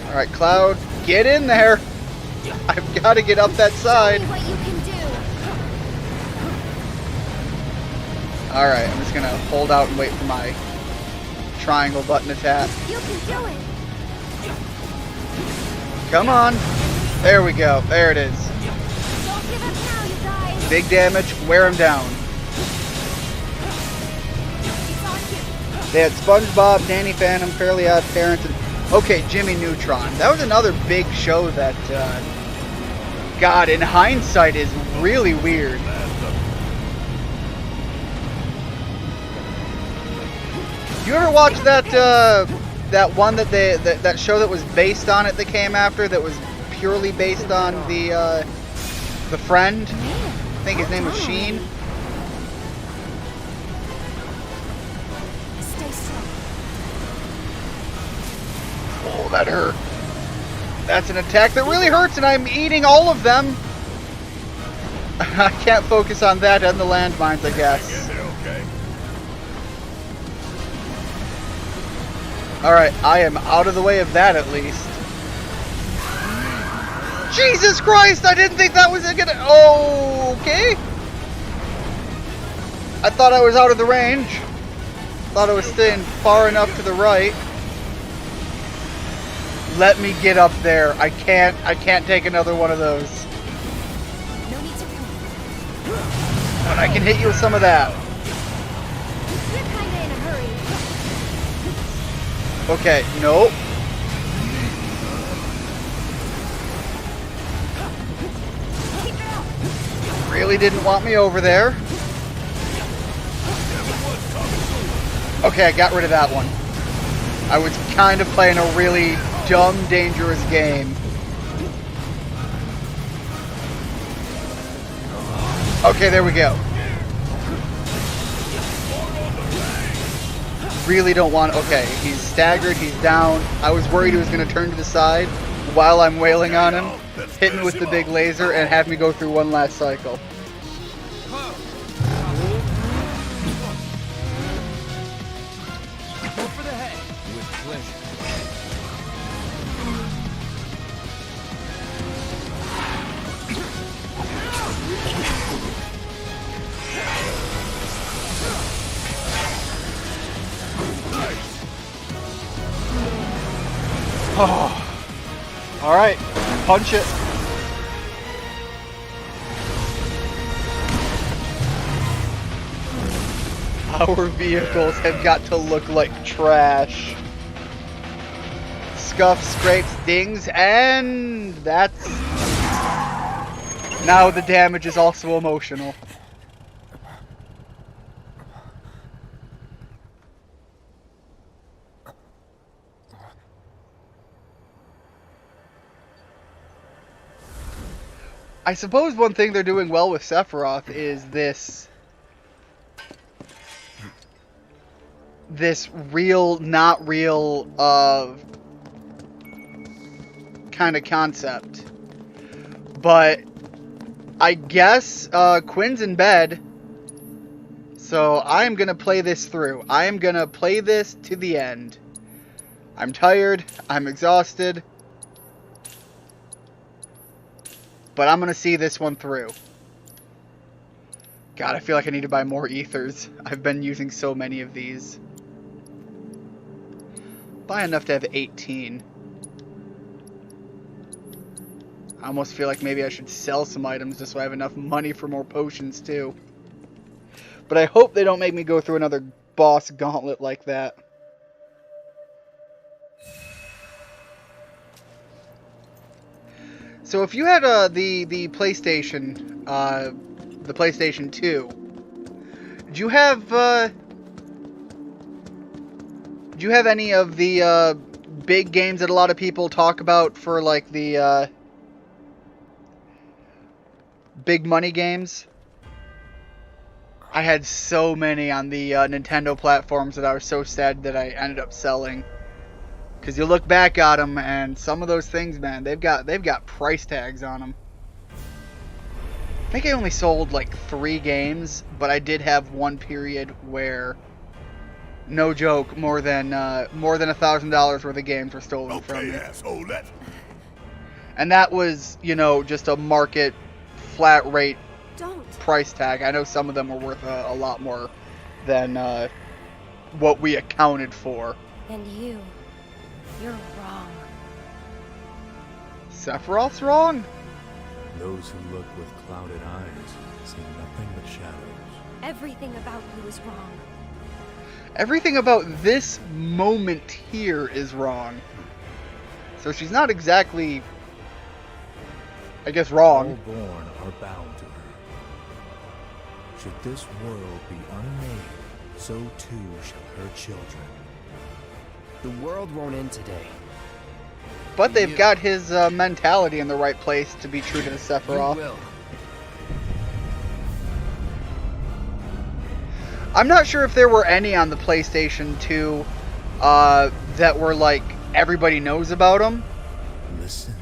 Alright, Cloud, get in there! I've got to get up that side. See what you can do. Alright, I'm just going to hold out and wait for my triangle button attack. You can do it. Come on! There we go. There it is. Don't give up now, you guys. Big damage. Wear him down. It's on you. They had SpongeBob, Danny Phantom, Fairly Odd Parents, and... Okay, Jimmy Neutron. That was another big show that, God, in hindsight, is really weird. You ever watch that, that one that that show that was based on it that came after, that was purely based on the Friend? I think his name was Sheen. Oh, that hurt. That's an attack that really hurts, and I'm eating all of them. I can't focus on that and the landmines, I guess. Alright, I am out of the way of that at least. Jesus Christ, I didn't think that was gonna... Oh, okay. I thought I was out of the range. Thought I was staying far enough to the right. Let me get up there. I can't take another one of those. No need to come. But I can hit you with some of that. You're kinda in a hurry. Okay, nope. Really didn't want me over there. Okay, I got rid of that one. I was kind of playing a really dumb, dangerous game. Okay, there we go. Really don't want... Okay, he's staggered, he's down. I was worried he was going to turn to the side while I'm wailing on him, hit me with the big laser, and have me go through one last cycle. Go for the head. With pleasure. Oh. Alright, punch it. Our vehicles have got to look like trash. Scuffs, scrapes, dings, and that's... Now the damage is also emotional. I suppose one thing they're doing well with Sephiroth is this real, not real, kind of concept. But I guess Quinn's in bed, so I'm gonna play this through. I am gonna play this to the end. I'm tired, I'm exhausted, but I'm gonna see this one through. God, I feel like I need to buy more ethers. I've been using so many of these. Buy enough to have 18. I almost feel like maybe I should sell some items just so I have enough money for more potions too. But I hope they don't make me go through another boss gauntlet like that. So if you had the PlayStation 2, do you have any of the big games that a lot of people talk about for like the big money games? I had so many on the Nintendo platforms that I was so sad that I ended up selling. Because you look back at them, and some of those things, man, they've got price tags on them. I think I only sold like 3 games, but I did have one period where, no joke, more than $1,000 worth of games were stolen from me. And that was, you know, just a market flat rate price tag. I know some of them were worth a lot more than what we accounted for. And you're wrong. Sephiroth's wrong? Those who look with clouded eyes see nothing but shadows. Everything about you is wrong. Everything about this moment here is wrong. So she's not exactly, I guess, wrong. All born are bound to her. Should this world be unmade, so too shall her children. The world won't end today. But they've got his mentality in the right place to be true to the Sephiroth. You will. I'm not sure if there were any on the PlayStation 2 that were like everybody knows about them. Listen.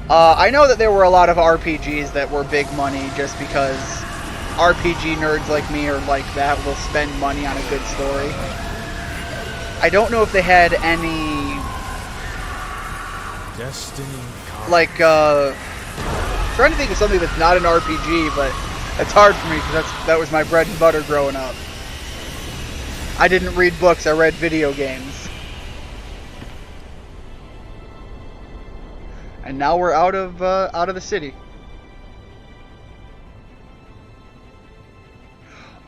I know that there were a lot of RPGs that were big money just because RPG nerds like me or like that will spend money on a good story. I don't know if they had any Destiny. like trying to think of something that's not an RPG, but it's hard for me because that was my bread and butter growing up. I didn't read books, I read video games. And now we're out of the city.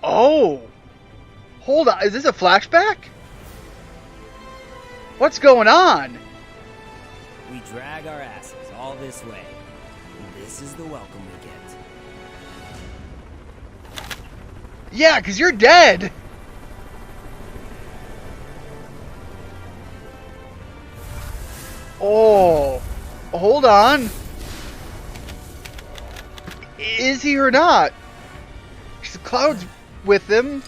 Oh! Hold on, is this a flashback? What's going on? We drag our asses all this way. This is the welcome we get. Yeah, because you're dead! Oh, hold on. Is he or not? Because Cloud's with him.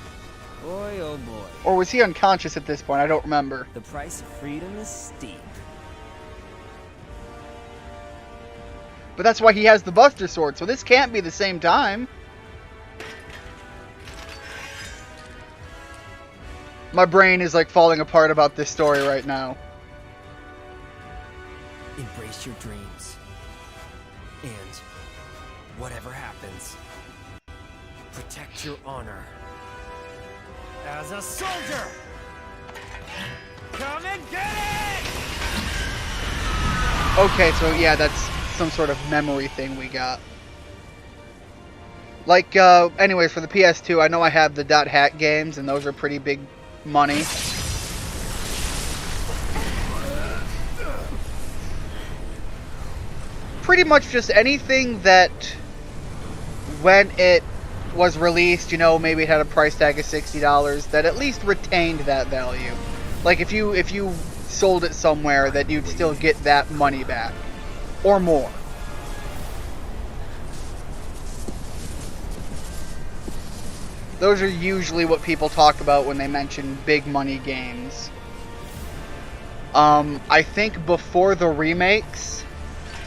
Boy, oh boy. Or was he unconscious at this point? I don't remember. The price of freedom is steep. But that's why he has the Buster Sword, so this can't be the same time. My brain is like falling apart about this story right now. Embrace your dreams. And whatever happens, protect your honor. As a soldier! Come and get it! Okay, so yeah, that's some sort of memory thing we got. Like, anyways, for the PS2, I know I have the Dot Hack games, and those are pretty big money. Pretty much just anything that, when it was released, you know, maybe it had a price tag of $60, that at least retained that value. Like, if you sold it somewhere, that you'd still get that money back. Or more. Those are usually what people talk about when they mention big money games. I think before the remakes,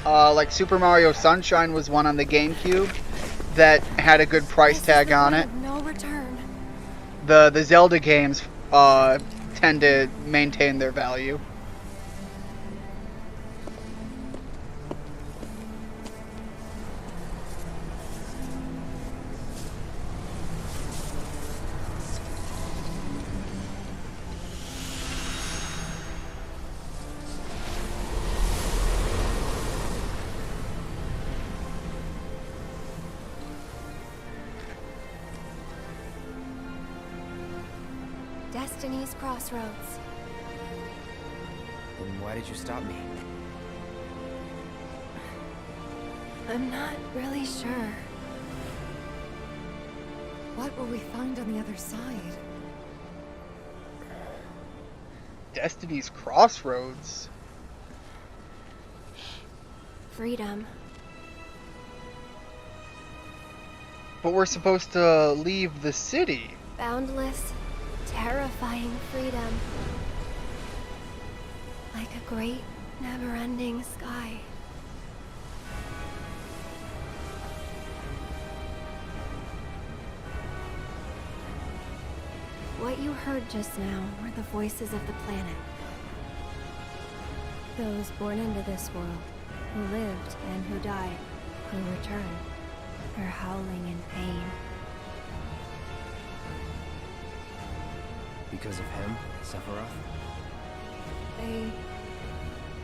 like Super Mario Sunshine was one on the GameCube that had a good price tag on it. No return. The Zelda games tend to maintain their value. Destiny's Crossroads. Then why did you stop me? I'm not really sure. What will we find on the other side? Destiny's Crossroads? Freedom. But we're supposed to leave the city. Boundless, terrifying freedom. Like a great, never-ending sky. What you heard just now were the voices of the planet. Those born into this world, who lived and who died, who returned, are howling in pain. Because of him, Sephiroth?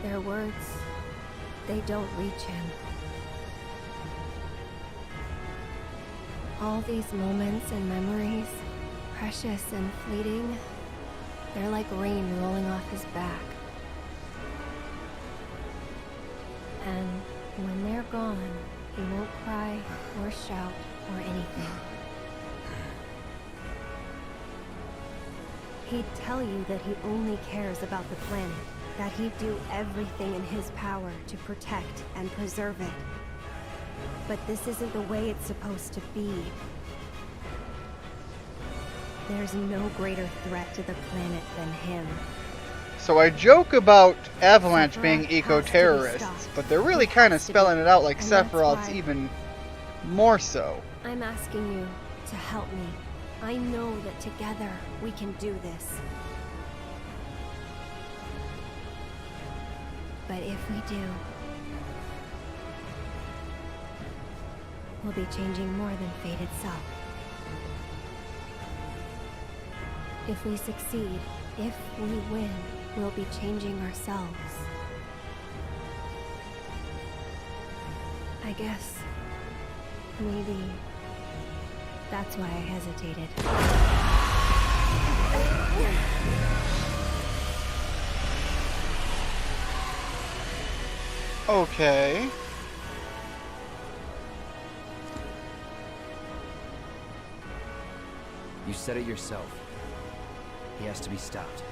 Their words, they don't reach him. All these moments and memories, precious and fleeting, they're like rain rolling off his back. And when they're gone, he won't cry or shout or anything. He'd tell you that he only cares about the planet, that he'd do everything in his power to protect and preserve it. But this isn't the way it's supposed to be. There's no greater threat to the planet than him. So I joke about Avalanche Sephiroth being has to be eco-terrorists, stopped. but they're really He kind of has to spelling be. it out like And that's Sephiroth's why even more so. I'm asking you to help me. I know that together we can do this. But if we do, we'll be changing more than fate itself. If we succeed, if we win, we'll be changing ourselves. I guess maybe that's why I hesitated. Okay. You said it yourself. He has to be stopped.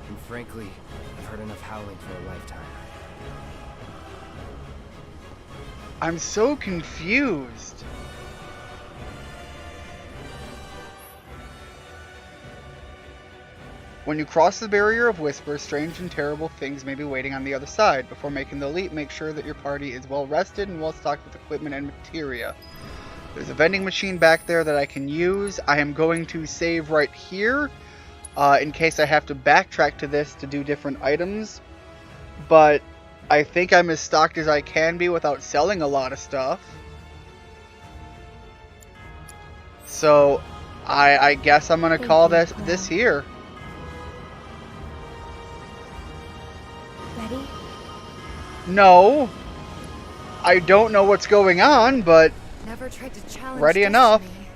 And frankly, I've heard enough howling for a lifetime. I'm so confused. When you cross the barrier of whispers, strange and terrible things may be waiting on the other side. Before making the leap, make sure that your party is well rested and well stocked with equipment and materia. There's a vending machine back there that I can use. I am going to save right here in case I have to backtrack to this to do different items. But I think I'm as stocked as I can be without selling a lot of stuff. So I guess I'm going to call this here. Ready? No. I don't know what's going on, but Never tried to challenge ready enough. destiny.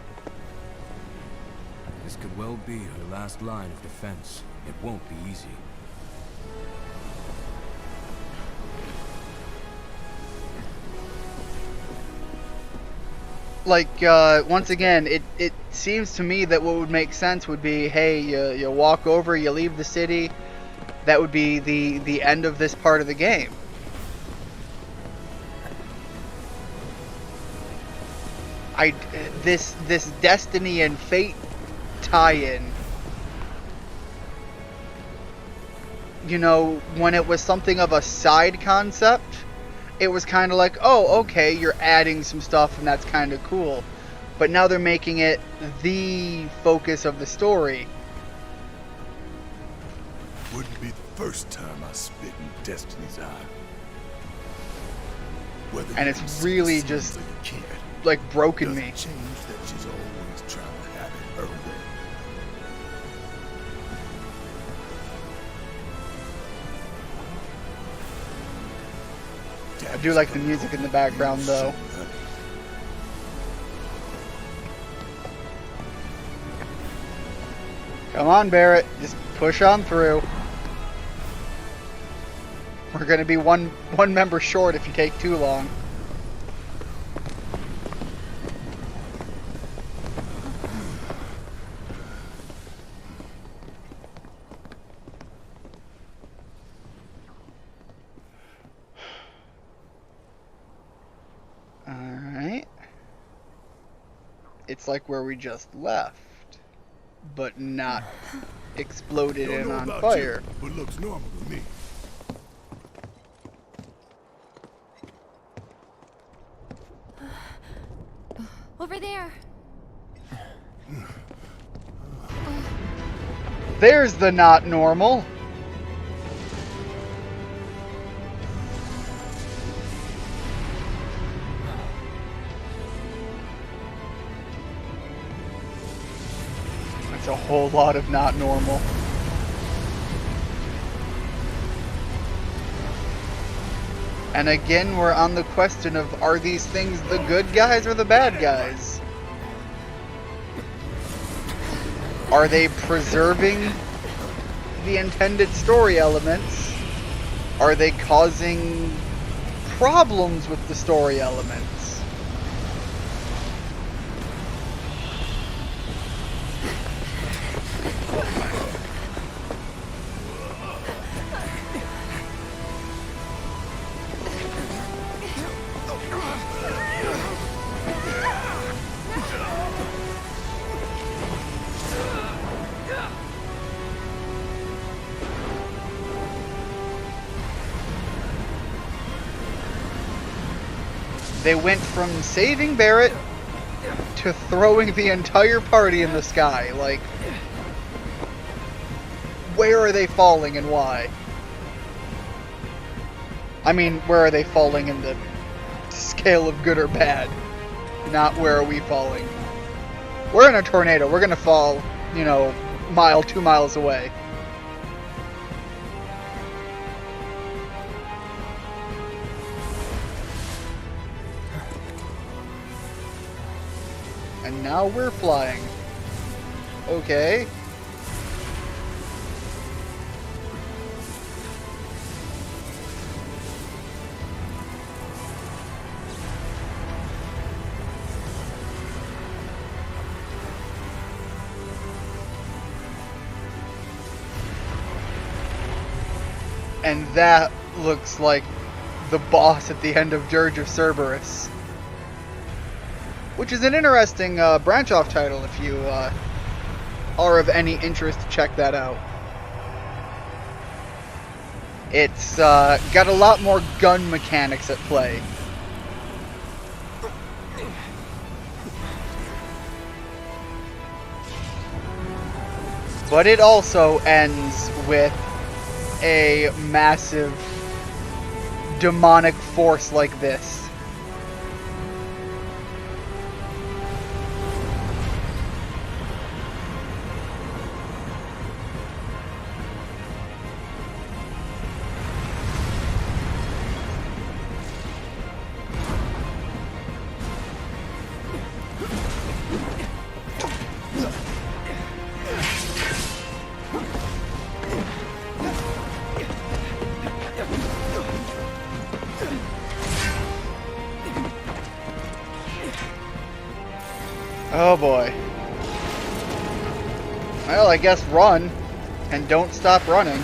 This could well be her last line of defense. It won't be easy. Like, once again, it seems to me that what would make sense would be, hey, you walk over, you leave the city. That would be the end of this part of the game. This Destiny and Fate tie-in, you know, when it was something of a side concept, it was kind of like, oh, okay, you're adding some stuff and that's kind of cool. But now they're making it the focus of the story. Wouldn't be the first time I spit in Destiny's eye. Whether And you it's can see really the just, scenes or you can't, like, broken doesn't me. change that she's always trying to have it her way. I do like the music in the background, though. Come on, Barrett. Just push on through. We're gonna be one member short if you take too long. Alright. It's like where we just left, but not exploded Don't and know on about fire. you, but looks normal to me. Over there. There's the not normal. That's a whole lot of not normal. And again, we're on the question of, are these things the good guys or the bad guys? Are they preserving the intended story elements? Are they causing problems with the story elements? They went from saving Barrett to throwing the entire party in the sky. Like, where are they falling and why? I mean, where are they falling in the scale of good or bad? Not where are we falling. We're in a tornado. We're gonna fall, you know, mile, 2 miles away. And now we're flying. Okay. And that looks like the boss at the end of Dirge of Cerberus. Which is an interesting branch-off title if you are of any interest to check that out. It's got a lot more gun mechanics at play. But it also ends with a massive demonic force like this. Oh boy. Well, I guess run, and don't stop running.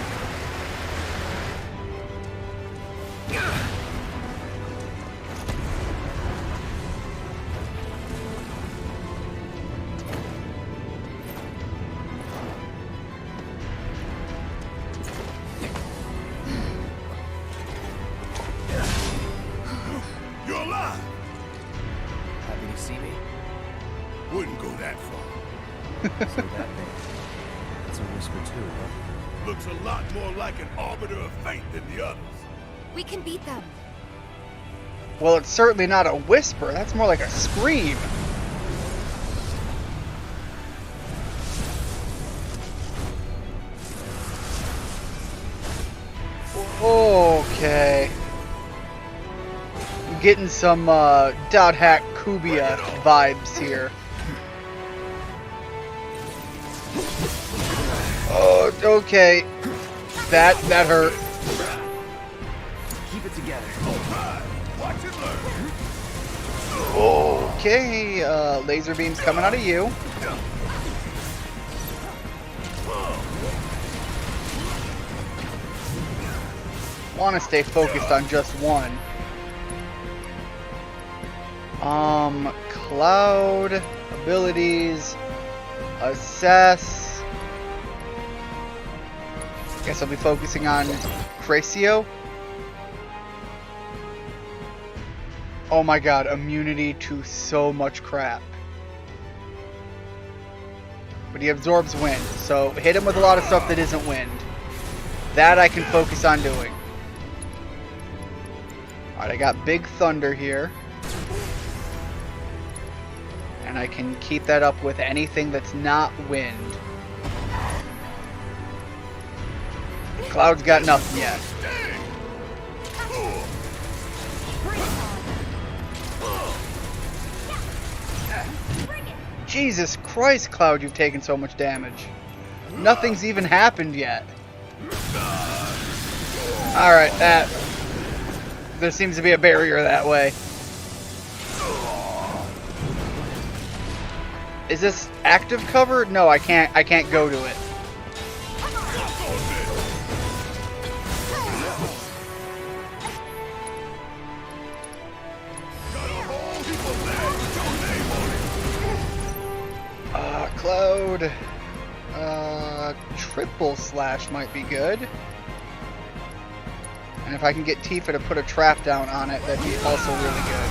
You're alive! Happy to see me? Wouldn't go that far. So that name. It's a whisper too, huh? Looks a lot more like an arbiter of fate than the others. We can beat them. Well, it's certainly not a whisper. That's more like a scream. Okay. I'm getting some Dot Hack Kubia vibes here. Oh, okay. That hurt. Keep it together. Watch and learn. Okay, laser beams coming out of you. Want to stay focused on just one. Cloud abilities, assess. Guess I'll be focusing on Cracio. Oh my god, immunity to so much crap. But he absorbs wind, so hit him with a lot of stuff that isn't wind. That I can focus on doing. Alright, I got Big Thunder here. And I can keep that up with anything that's not wind. Cloud's got nothing yet. Jesus Christ, Cloud, you've taken so much damage. Nothing's even happened yet. Alright, there seems to be a barrier that way. Is this active cover? No, I can't go to it. Cloud. Triple slash might be good. And if I can get Tifa to put a trap down on it, that'd be also really good.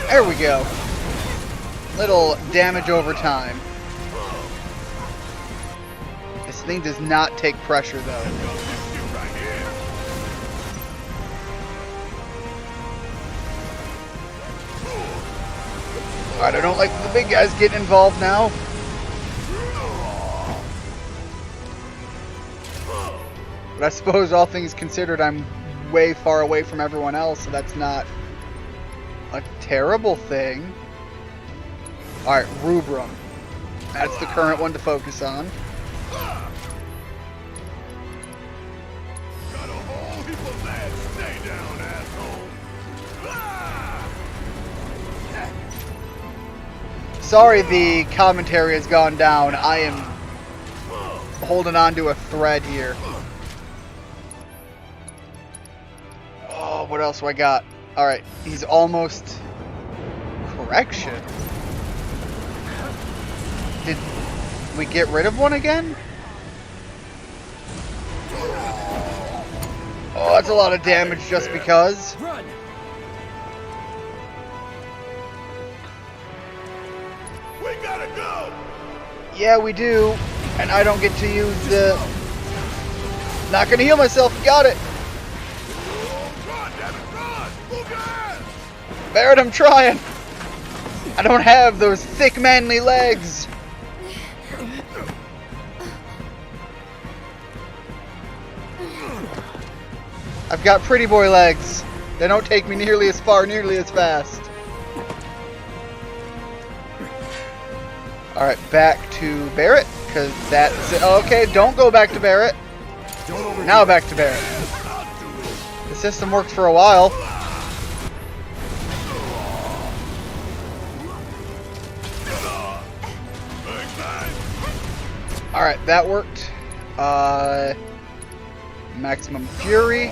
There we go. Little damage over time. This thing does not take pressure though. Alright, I don't like the big guys getting involved now. But I suppose all things considered, I'm way far away from everyone else, so that's not a terrible thing. Alright, Rubrum. That's the current one to focus on. Got a whole heap of lead. Stay down, asshole. Sorry the commentary has gone down. I am holding on to a thread here. Oh, what else do I got? Alright, he's almost... Correction. Did we get rid of one again? Oh, that's a lot of damage just because. Run! We gotta go. Yeah, we do. And I don't get to use the... Not gonna heal myself. Got it. Run, damn it, run. Move your ass. Barrett, I'm trying. I don't have those thick, manly legs. I've got pretty boy legs. They don't take me nearly as far, nearly as fast. Alright, back to Barrett, because that's it. Okay, don't go back to Barrett. Now back to Barrett. The system worked for a while. Alright, that worked. Maximum Fury.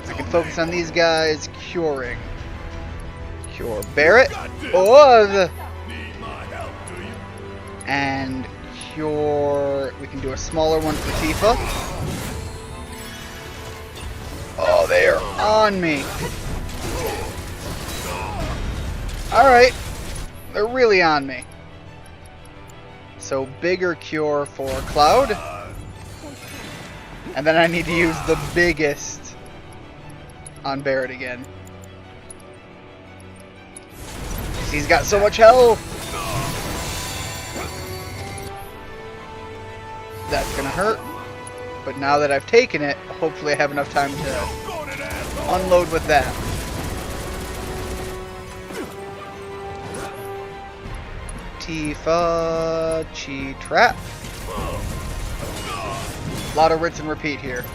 I can focus on these guys. Curing. Cure Barrett. Oh, and cure... We can do a smaller one for Tifa. Oh, they are on me. Alright. They're really on me. So bigger cure for Cloud. And then I need to use the biggest on Barrett again. He's got so much health. That's gonna hurt. But now that I've taken it, hopefully I have enough time to unload with that. Tifa, Chi Trap. A lot of rinse and repeat here.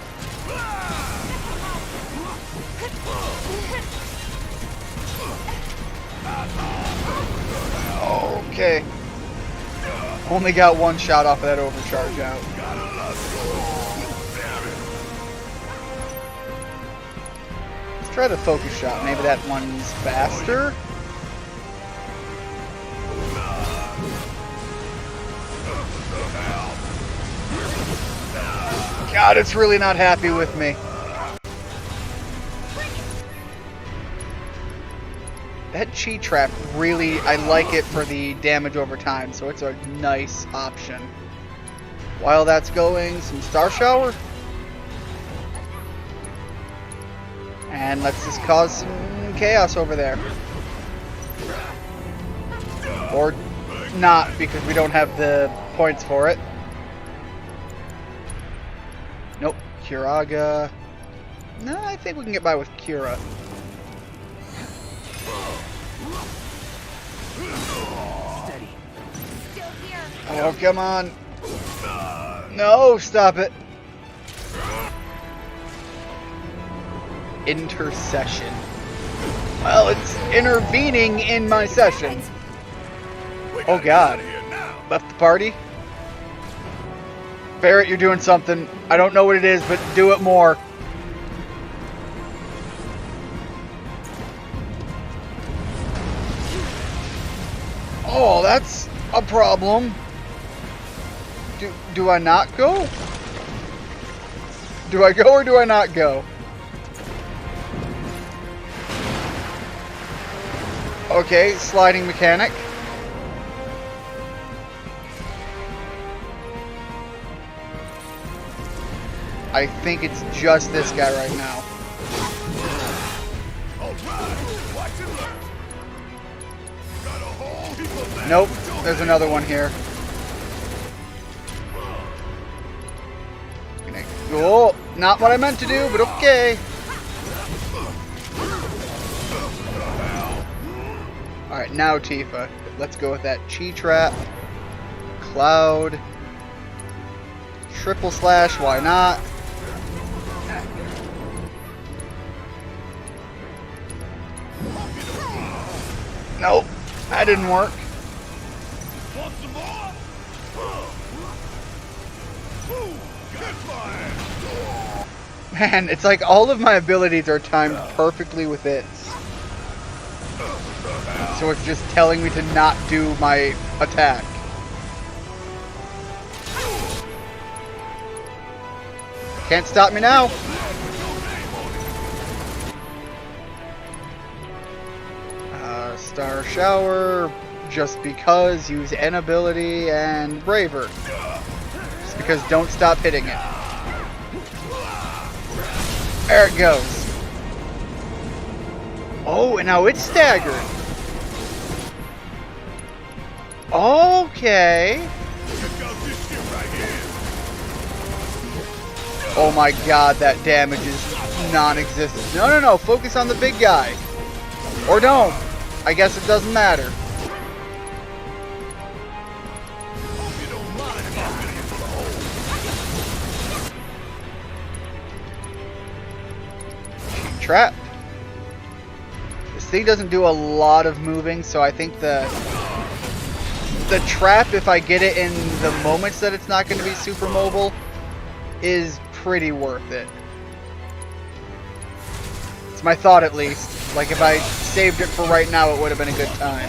Okay. Only got one shot off of that overcharge out. Let's try the focus shot. Maybe that one's faster. God, it's really not happy with me. That Chi Trap really, I like it for the damage over time, so it's a nice option. While that's going, some Star Shower. And let's just cause some chaos over there. Or not, because we don't have the points for it. Nope, Kiraga. No, I think we can get by with Kira. Steady. Oh, come on. No, stop it. Intercession. Well, it's intervening in my session. Oh god. Left the party? Barrett, you're doing something. I don't know what it is, but do it more. Oh, that's a problem. Do I not go? Do I go or do I not go? Okay, sliding mechanic. I think it's just this guy right now. Nope, there's another one here. Oh, not what I meant to do, but okay. Alright, now Tifa. Let's go with that Chi Trap. Cloud. Triple Slash, why not? Nope, that didn't work. Man, it's like all of my abilities are timed perfectly with it. So it's just telling me to not do my attack. Can't stop me now. Star Shower, just because, use N ability, and Braver. Just because, don't stop hitting it. There it goes. Oh, and now it's staggered. Okay. Oh my god, that damage is non-existent. No, focus on the big guy. Or don't. I guess it doesn't matter. Trap. This thing doesn't do a lot of moving, so I think the trap, if I get it in the moments that it's not going to be super mobile, is pretty worth it. It's my thought, at least. Like, if I saved it for right now, it would have been a good time.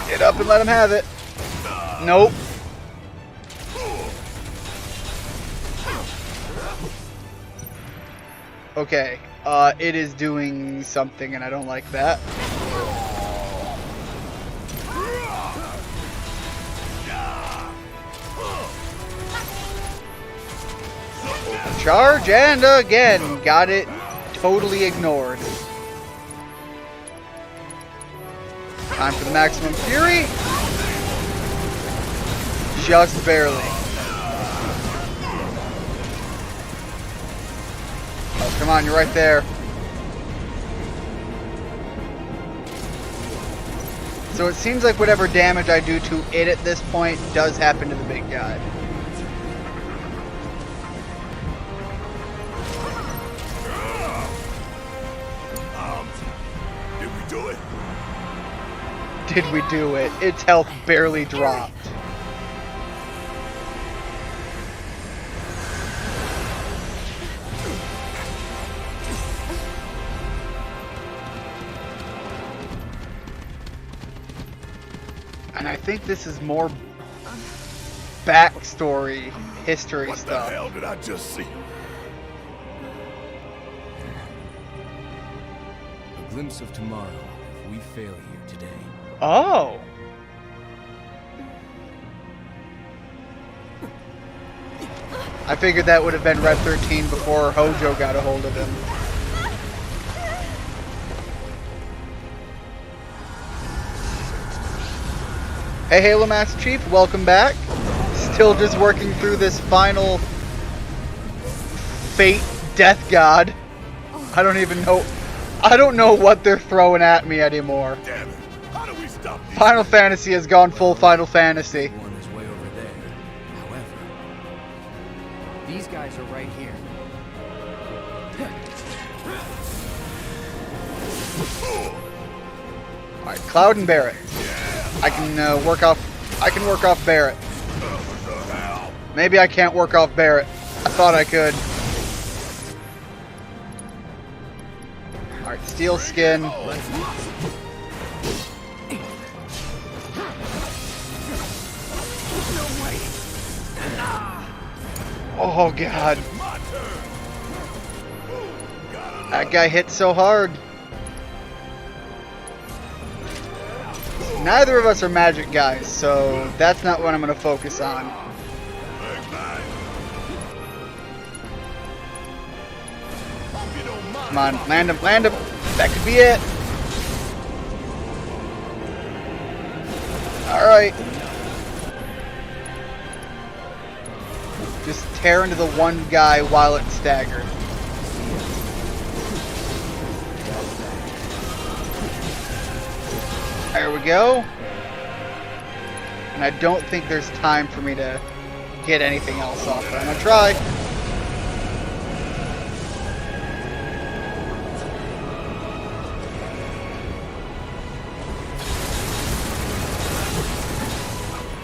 Get up and let him have it. Nope. Okay, it is doing something and I don't like that. Charge, and again, got it totally ignored. Time for the maximum fury. Just barely. Oh, come on, you're right there. So it seems like whatever damage I do to it at this point does happen to the big guy. Did we do it? Its health barely dropped. And I think this is more backstory, history stuff. What the hell did I just see? A glimpse of tomorrow if we fail here today. Oh. I figured that would have been Red 13 before Hojo got a hold of him. Hey Halo Master Chief, welcome back. Still just working through this final Fate Death God. I don't even know. I don't know what they're throwing at me anymore. Damn it. How do we stop these? Final Fantasy has gone full Final Fantasy. One is way over there. However, these guys are right here. Alright, Cloud and Barret. I can work off Barret. Maybe I can't work off Barret. I thought I could. Alright, Steel Skin. Oh god. That guy hit so hard. Neither of us are magic guys, so that's not what I'm going to focus on. Come on, land him, land him. That could be it. Alright. Just tear into the one guy while it's staggered. There we go. And I don't think there's time for me to get anything else off, but I'm gonna try.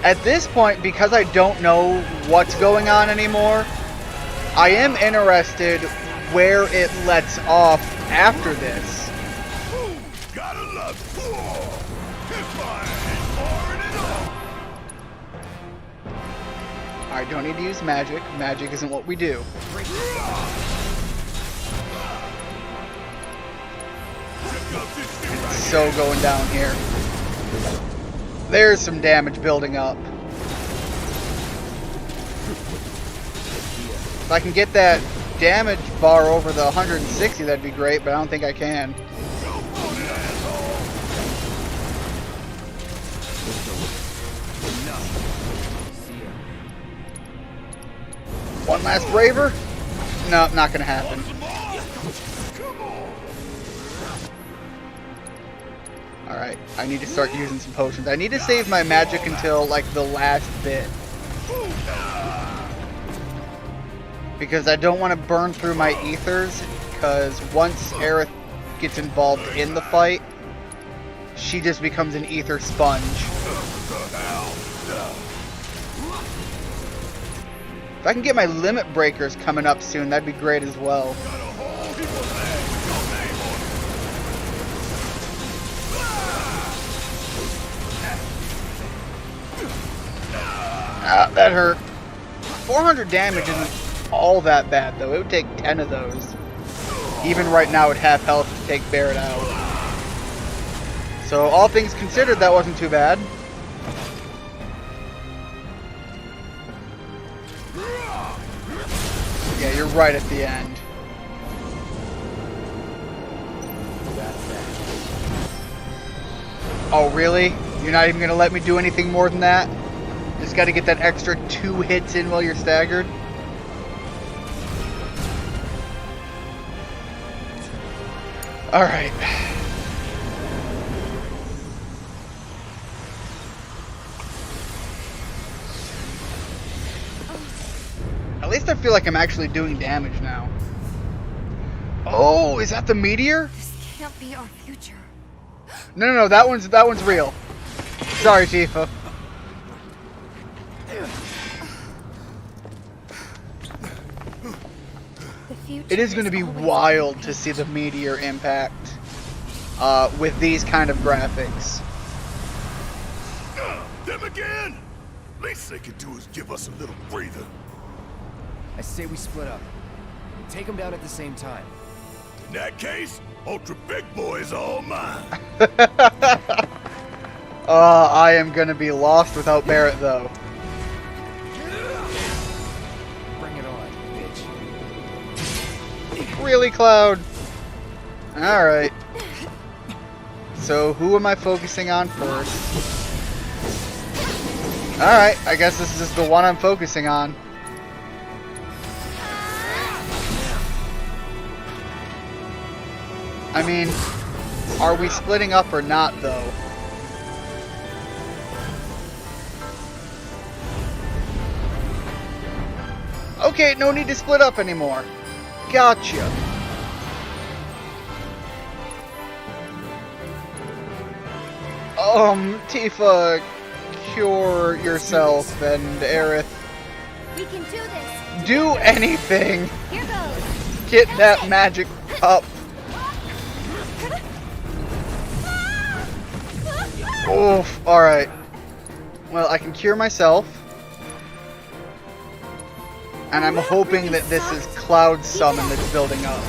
At this point, because I don't know what's going on anymore, I am interested where it lets off after this. I don't need to use magic. Magic isn't what we do. It's so going down here. There's some damage building up. If I can get that damage bar over the 160, that'd be great, but I don't think I can. One last braver? No, not gonna happen. Alright, I need to start using some potions. I need to save my magic until, like, the last bit. Because I don't want to burn through my ethers, because once Aerith gets involved in the fight, she just becomes an ether sponge. If I can get my limit breakers coming up soon, that'd be great as well. Ah, that hurt. 400 damage isn't all that bad, though. It would take 10 of those. Even right now at half health to take Barret out. So, all things considered, that wasn't too bad. Yeah, you're right at the end. Oh, really? You're not even going to let me do anything more than that? Just got to get that extra 2 hits in while you're staggered? Alright. At least I feel like I'm actually doing damage now. Oh, is that the meteor? This can't be our future. No, that one's real. Sorry, Tifa. It is going to be wild to see the meteor impact with these kind of graphics. Them again? Least they could do is give us a little breather. I say we split up. Take them down at the same time. In that case, Ultra Big Boy is all mine. I am going to be lost without Barret, though. Bring it on, bitch. Really, Cloud? Alright. So, who am I focusing on first? Alright, I guess this is just the one I'm focusing on. I mean, are we splitting up or not, though? Okay, no need to split up anymore. Gotcha. Tifa, cure yourself and Aerith. We can do this. Do anything. Here goes. Get that magic up. Oof, alright. Well, I can cure myself. And I'm hoping that this is Cloud's summon that's building up.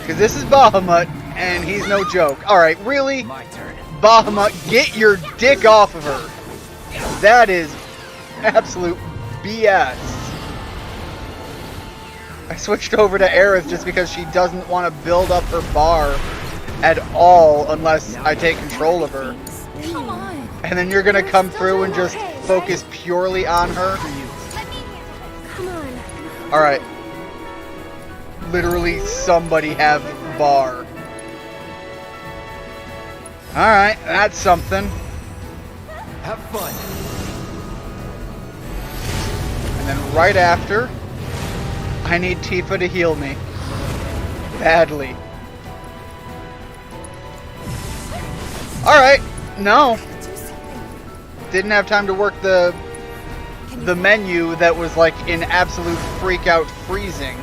Because this is Bahamut, and he's no joke. Alright, really? My turn. Bahamut, get your dick off of her. That is absolute BS. I switched over to Aerith just because she doesn't want to build up her bar at all unless I take control of her. Come on. And then you're going to come through and just focus purely on her? Come on. Alright. Literally somebody have bar. Alright, that's something. Have fun. And then right after, I need Tifa to heal me. Badly. Alright, no. Didn't have time to work the menu that was like in absolute freak out freezing.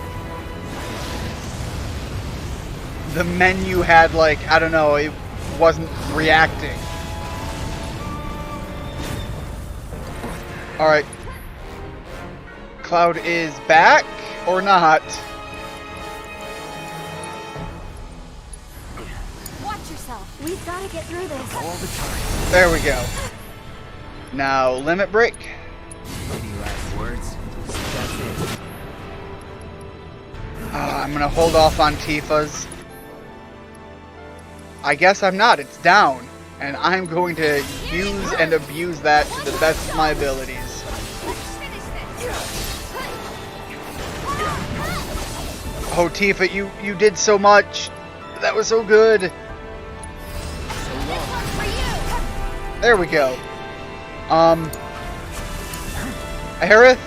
The menu had like, I don't know, it wasn't reacting. Alright. Cloud is back or not? Watch yourself. We've got to get through this. All the time. There we go. Now, limit break. Any last words? That's it. I'm gonna hold off on Tifa's. I guess I'm not. It's down. And I'm going to use and abuse that to the best of my abilities. Oh, Tifa, you did so much. That was so good. There we go. Aerith,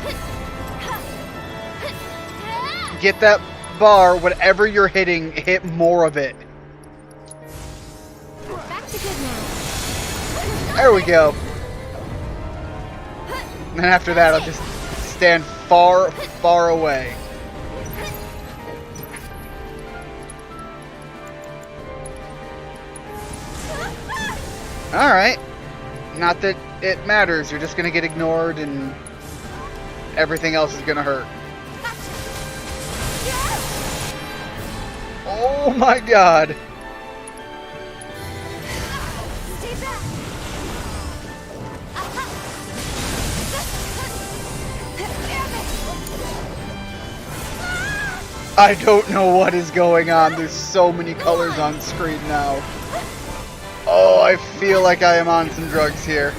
get that bar. Whatever you're hitting, hit more of it. Back to good now. There we go. And then after that, I'll just stand far, far away. Alright. Not that it matters. You're just going to get ignored and everything else is going to hurt. Oh my god. Stay back. I don't know what is going on. There's so many colors on screen now. Oh, I feel like I am on some drugs here.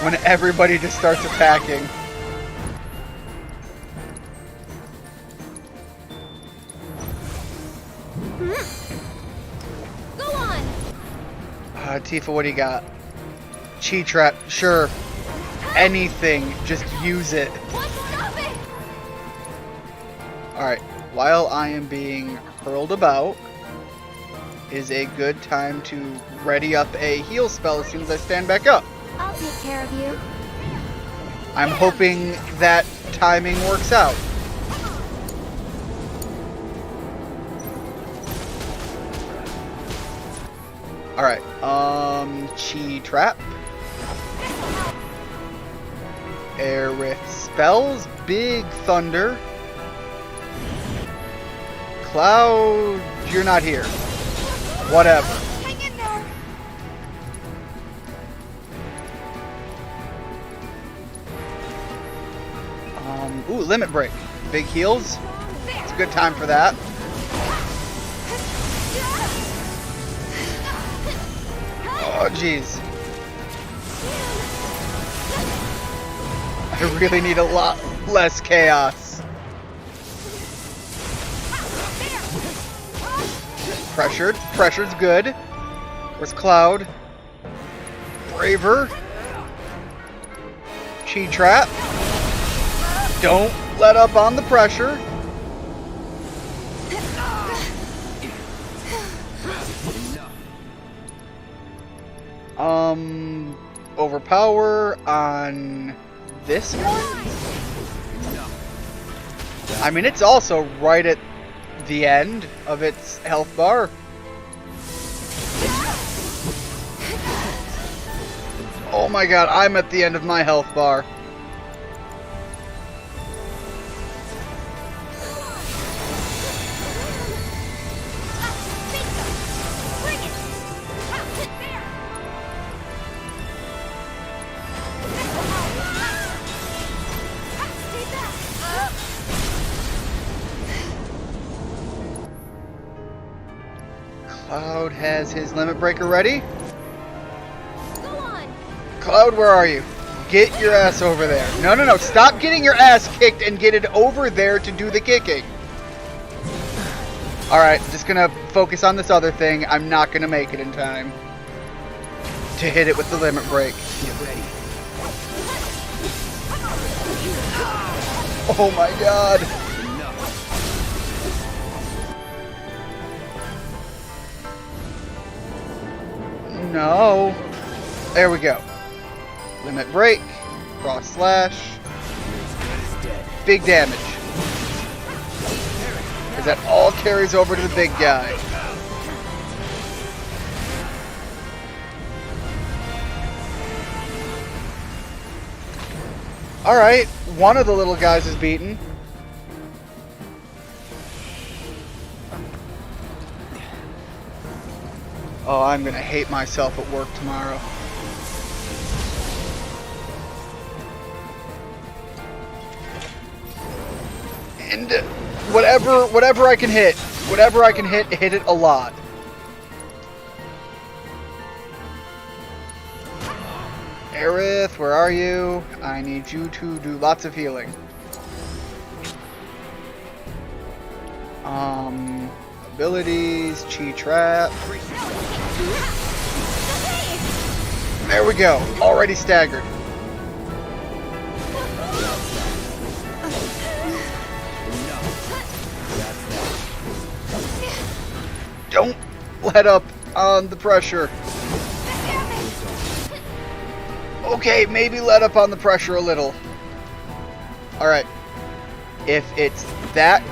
When everybody just starts attacking. Go on. Tifa, what do you got? Chi trap, sure. Anything, just use it. Stop it. Alright, while I am being hurled about, is a good time to ready up a heal spell as soon as I stand back up. I'll take care of you. I'm hoping that timing works out. Alright, Chi trap. Aerith spells, big thunder. Cloud, you're not here. Whatever. Hang in there. Ooh, limit break. Big heals. It's a good time for that. Oh, jeez. I really need a lot less chaos. Pressured. Pressured's good. Where's Cloud? Braver. Chi trap. Don't let up on the pressure. Overpower on this one? I mean, it's also right at the end of its health bar. Oh my god, I'm at the end of my health bar. Cloud has his limit breaker ready. Go on. Cloud, where are you? Get your ass over there. No, no, no. Stop getting your ass kicked and get it over there to do the kicking. Alright, just gonna focus on this other thing. I'm not gonna make it in time to hit it with the limit break. Get ready. Oh my god. No. There we go. Limit break. Cross slash. Big damage. Because that all carries over to the big guy. Alright, one of the little guys is beaten. Oh, I'm gonna hate myself at work tomorrow. And whatever I can hit, hit it a lot. Aerith, where are you? I need you to do lots of healing. Abilities, Chi Trap. There we go. Already staggered. Don't let up on the pressure. Okay, maybe let up on the pressure a little. Alright. If it's that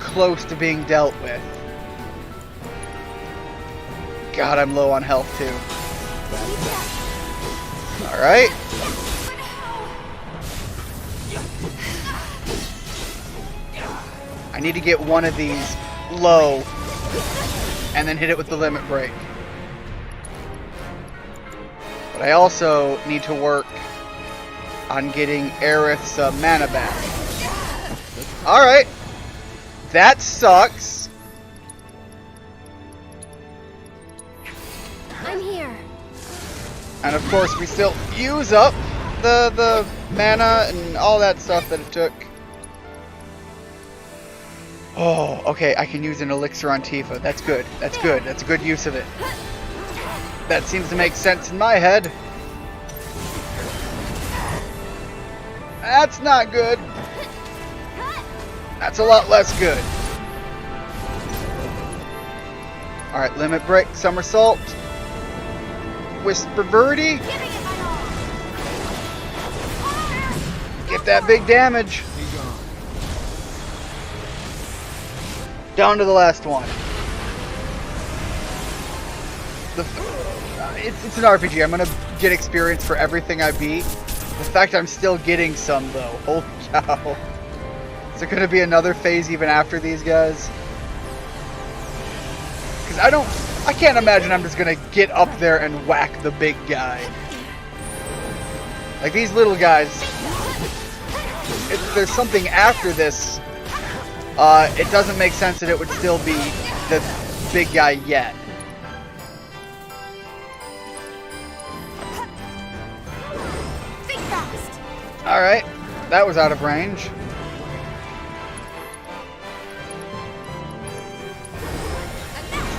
close to being dealt with. God, I'm low on health too. Alright. I need to get one of these low and then hit it with the limit break. But I also need to work on getting Aerith's mana back. Alright. That sucks. I'm here. And of course we still use up the mana and all that stuff that it took. Oh, okay, I can use an elixir on Tifa. That's good. That's good. That's a good use of it. That seems to make sense in my head. That's not good. That's a lot less good. Alright, limit break, somersault. Whisper Birdie. Get that big damage. Down to the last one. It's an RPG. I'm gonna get experience for everything I beat. The fact I'm still getting some though. Holy cow. Is there gonna be another phase even after these guys? Because I can't imagine I'm just gonna get up there and whack the big guy. Like these little guys, if there's something after this, it doesn't make sense that it would still be the big guy yet. Think fast. Alright, that was out of range.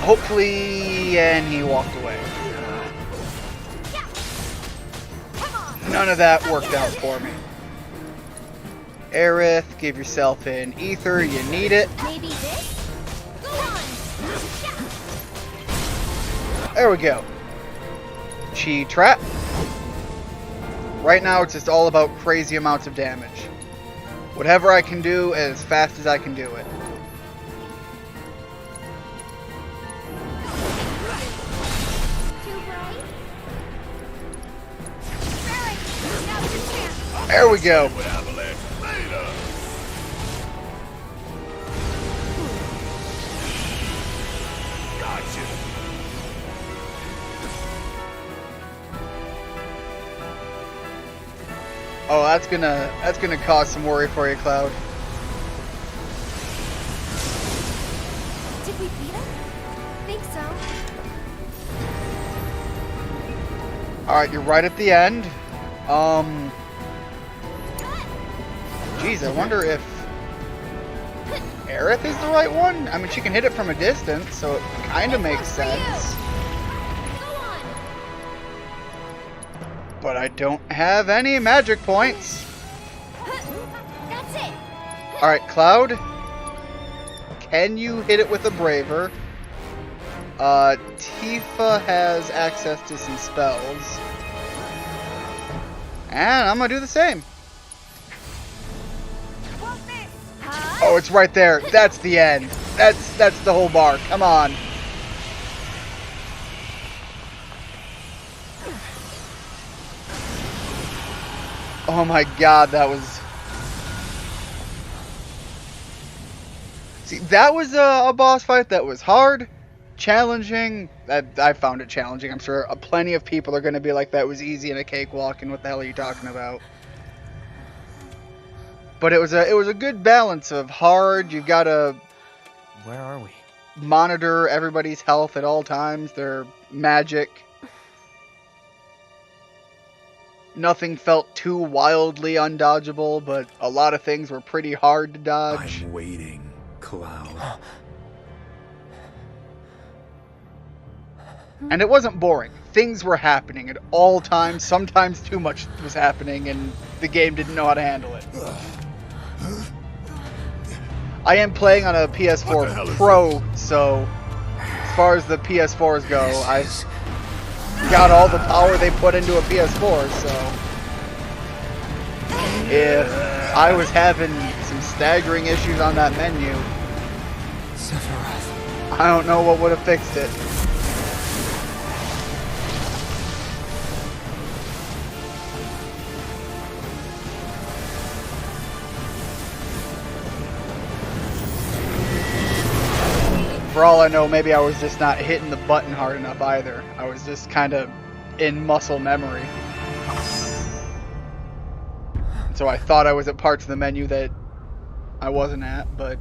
Hopefully, and he walked away. None of that worked out for me. Aerith, give yourself an ether, you need it. Maybe this? Go on. There we go. Chi Trap. Right now it's just all about crazy amounts of damage. Whatever I can do as fast as I can do it. Too bright? There we go. Oh, that's gonna cause some worry for you, Cloud. Did we beat him? Think so. Alright, you're right at the end. Geez, I wonder if Aerith is the right one? I mean, she can hit it from a distance, so it kind of makes sense. But I don't have any magic points. That's it. Alright, Cloud. Can you hit it with a Braver? Tifa has access to some spells. And I'm gonna do the same. Oh, it's right there. That's the end. That's the whole bar. Come on. Oh my god, that was... See, that was a boss fight that was hard, challenging. I found it challenging. I'm sure plenty of people are going to be like, that was easy and a cakewalk, and what the hell are you talking about? But it was a good balance of hard. You've got to... Where are we? Monitor everybody's health at all times. Their magic. Nothing felt too wildly undodgeable, but a lot of things were pretty hard to dodge. I'm waiting, Cloud. And it wasn't boring. Things were happening at all times. Sometimes too much was happening, and the game didn't know how to handle it. I am playing on a PS4 Pro, so as far as the PS4s go, I got all the power they put into a PS4, so if I was having some staggering issues on that menu, I don't know what would have fixed it. For all I know, maybe I was just not hitting the button hard enough either. I was just kind of in muscle memory. So I thought I was at parts of the menu that I wasn't at, but...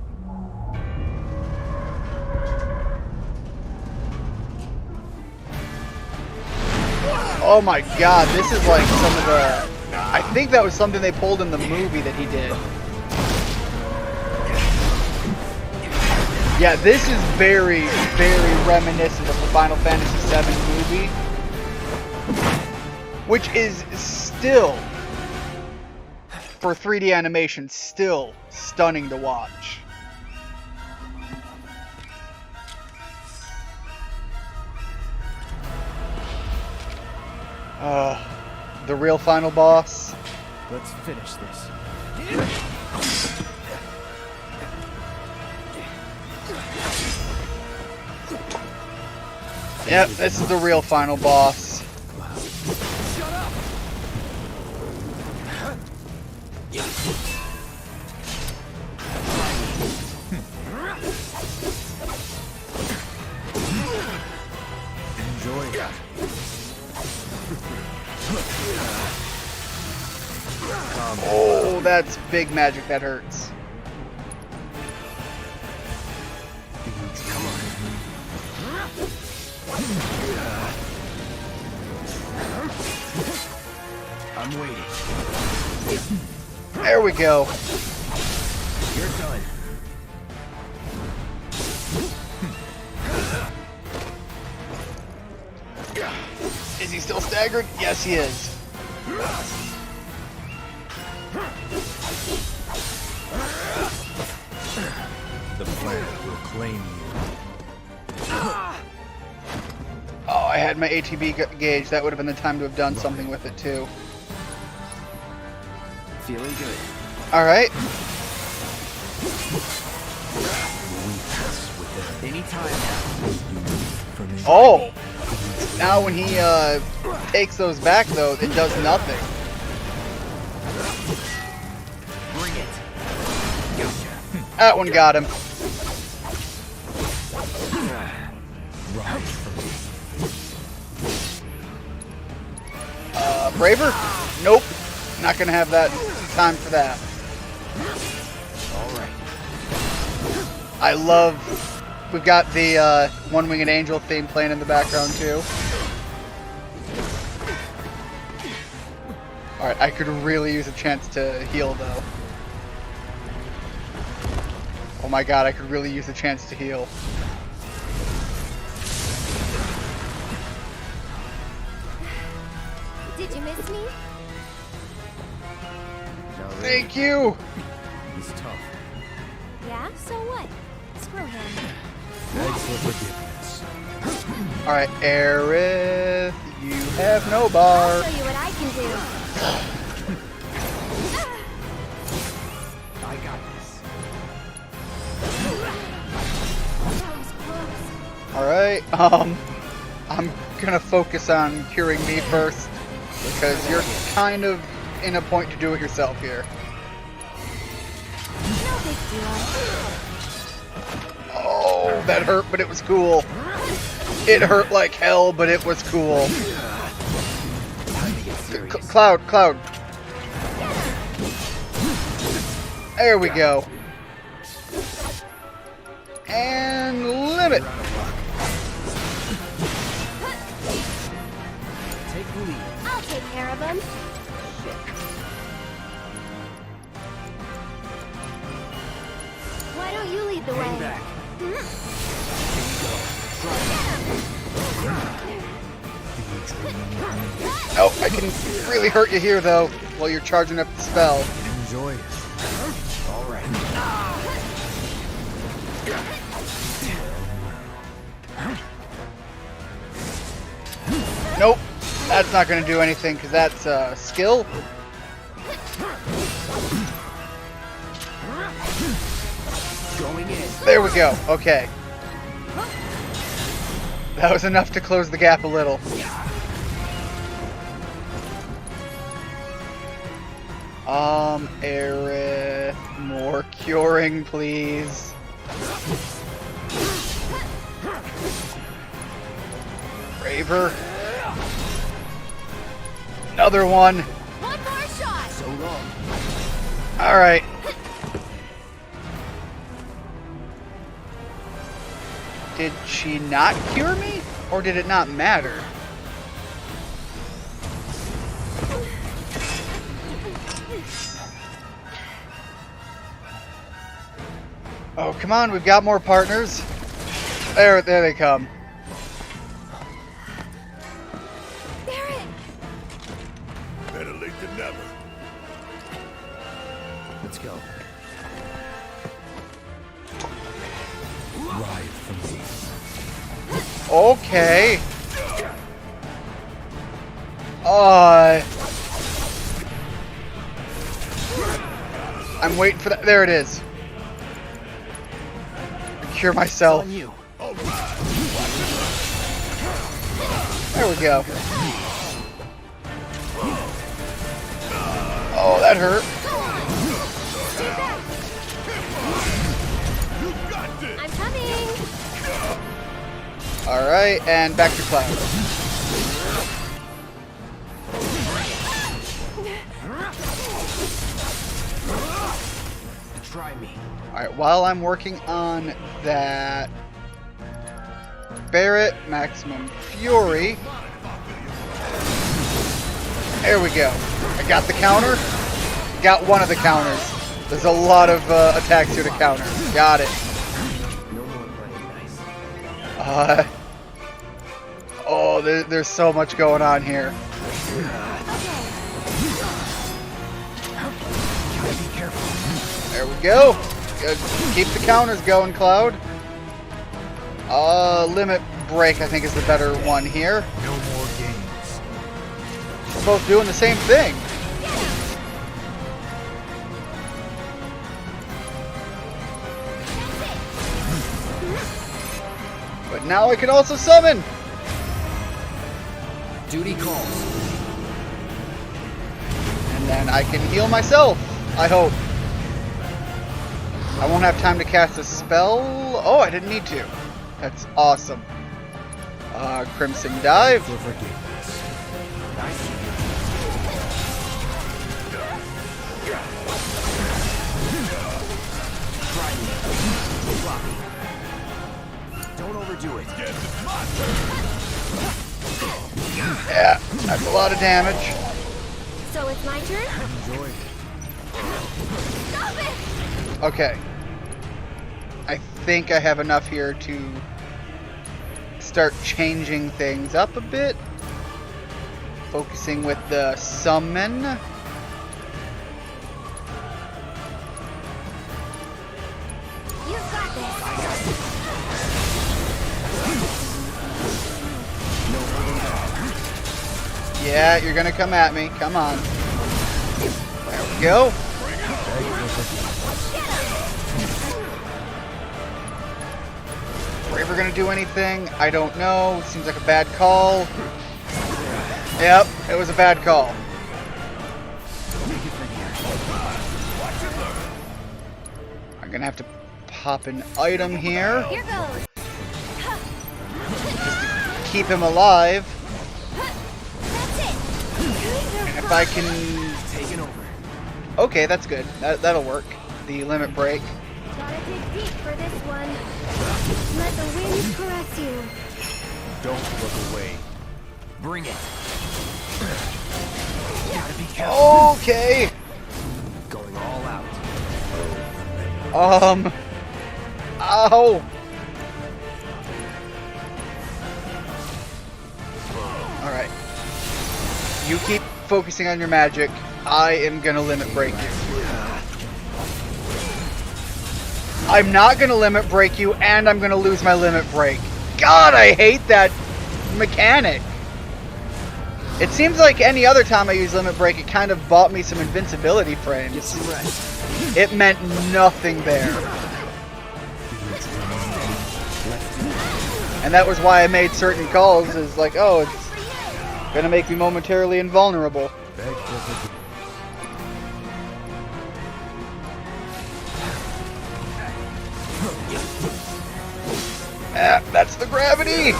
Oh my god, this is like some of the... I think that was something they pulled in the movie that he did. Yeah, this is very, very reminiscent of the Final Fantasy VII movie, which is still, for 3D animation, still stunning to watch. The real final boss. Let's finish this. Yep, this is the real final boss. Shut up! Enjoy it. Oh, that's big magic. That hurts. Come on. I'm waiting. There we go. You're done. Is he still staggered? Yes, he is. The planet will claim you. Oh, I had my ATB gauge. That would have been the time to have done something with it, too. Feeling good. Alright. Anytime now. Oh! Now when he takes those back, though, it does nothing. Bring it. Gotcha. That one got him. Braver? Nope. Not gonna have that time for that. Alright. I love... We've got the One-Winged Angel theme playing in the background, too. Alright, I could really use a chance to heal, though. Oh my god, I could really use a chance to heal. Did you miss me? No, really. Thank you! He's tough. Yeah, so what? Screw him. Thanks for forgiveness. Alright, Aerith, you have no bar. I'll show you what I can do. I got this. That was close. Alright, I'm gonna focus on curing me first, because you're kind of in a point to do it yourself here. No big deal. Oh, that hurt, but it was cool. It hurt like hell, but it was cool. Cloud. There we go. And limit. Take the lead. I'll take care of him. Why don't you lead the way? Hang back. Oh, I can really hurt you here, though, while you're charging up the spell. Enjoy it. All right. Nope, that's not going to do anything, because that's skill. Going in. There we go, okay. That was enough to close the gap a little. Aerith, more curing, please. Braver. Another one. One more shot. So long. Alright. Did she not cure me? Or did it not matter? Oh, come on, we've got more partners. There they come. Barret! Better late than never. Let's go. Ride for me. Okay. I'm waiting for that. There it is. Cure myself. On you. There we go. Oh, that hurt. I'm coming. Alright, and back to Cloud. Try me. Alright, while I'm working on that, Barret, Maximum Fury. There we go. I got the counter. Got one of the counters. There's a lot of attacks here to counter. Got it. No more playing nice. Oh, there's so much going on here. Gotta be careful. There we go. Keep the counters going, Cloud. Limit Break, I think, is the better one here. No more games. We're both doing the same thing. But now I can also summon. Duty calls. And then I can heal myself, I hope. I won't have time to cast a spell. Oh, I didn't need to. That's awesome. Crimson Dive. For forgiveness. Don't overdo it. Yeah, that's a lot of damage. So it's my turn? Enjoy. Stop it! Okay. I think I have enough here to start changing things up a bit. Focusing with the summon. You've got this. Yeah, you're gonna come at me. Come on. There we go. Are we ever gonna do anything? I don't know. Seems like a bad call. Yep, it was a bad call. I'm gonna have to pop an item here. Here goes. Just to keep him alive. That's it. And if I can... Taking over. Okay, that's good. That'll work. The limit break. Gotta dig deep for this one. Let the wind caress you. Don't look away. Bring it. Gotta be careful. Okay. Going all out. Ow. Alright. You keep focusing on your magic. I am gonna limit break you. I'm not gonna limit break you, and I'm gonna lose my limit break. God, I hate that mechanic. It seems like any other time I use limit break, it kind of bought me some invincibility frames. It meant nothing there. And that was why I made certain calls, is like, oh, it's gonna make me momentarily invulnerable. Ah, that's the gravity!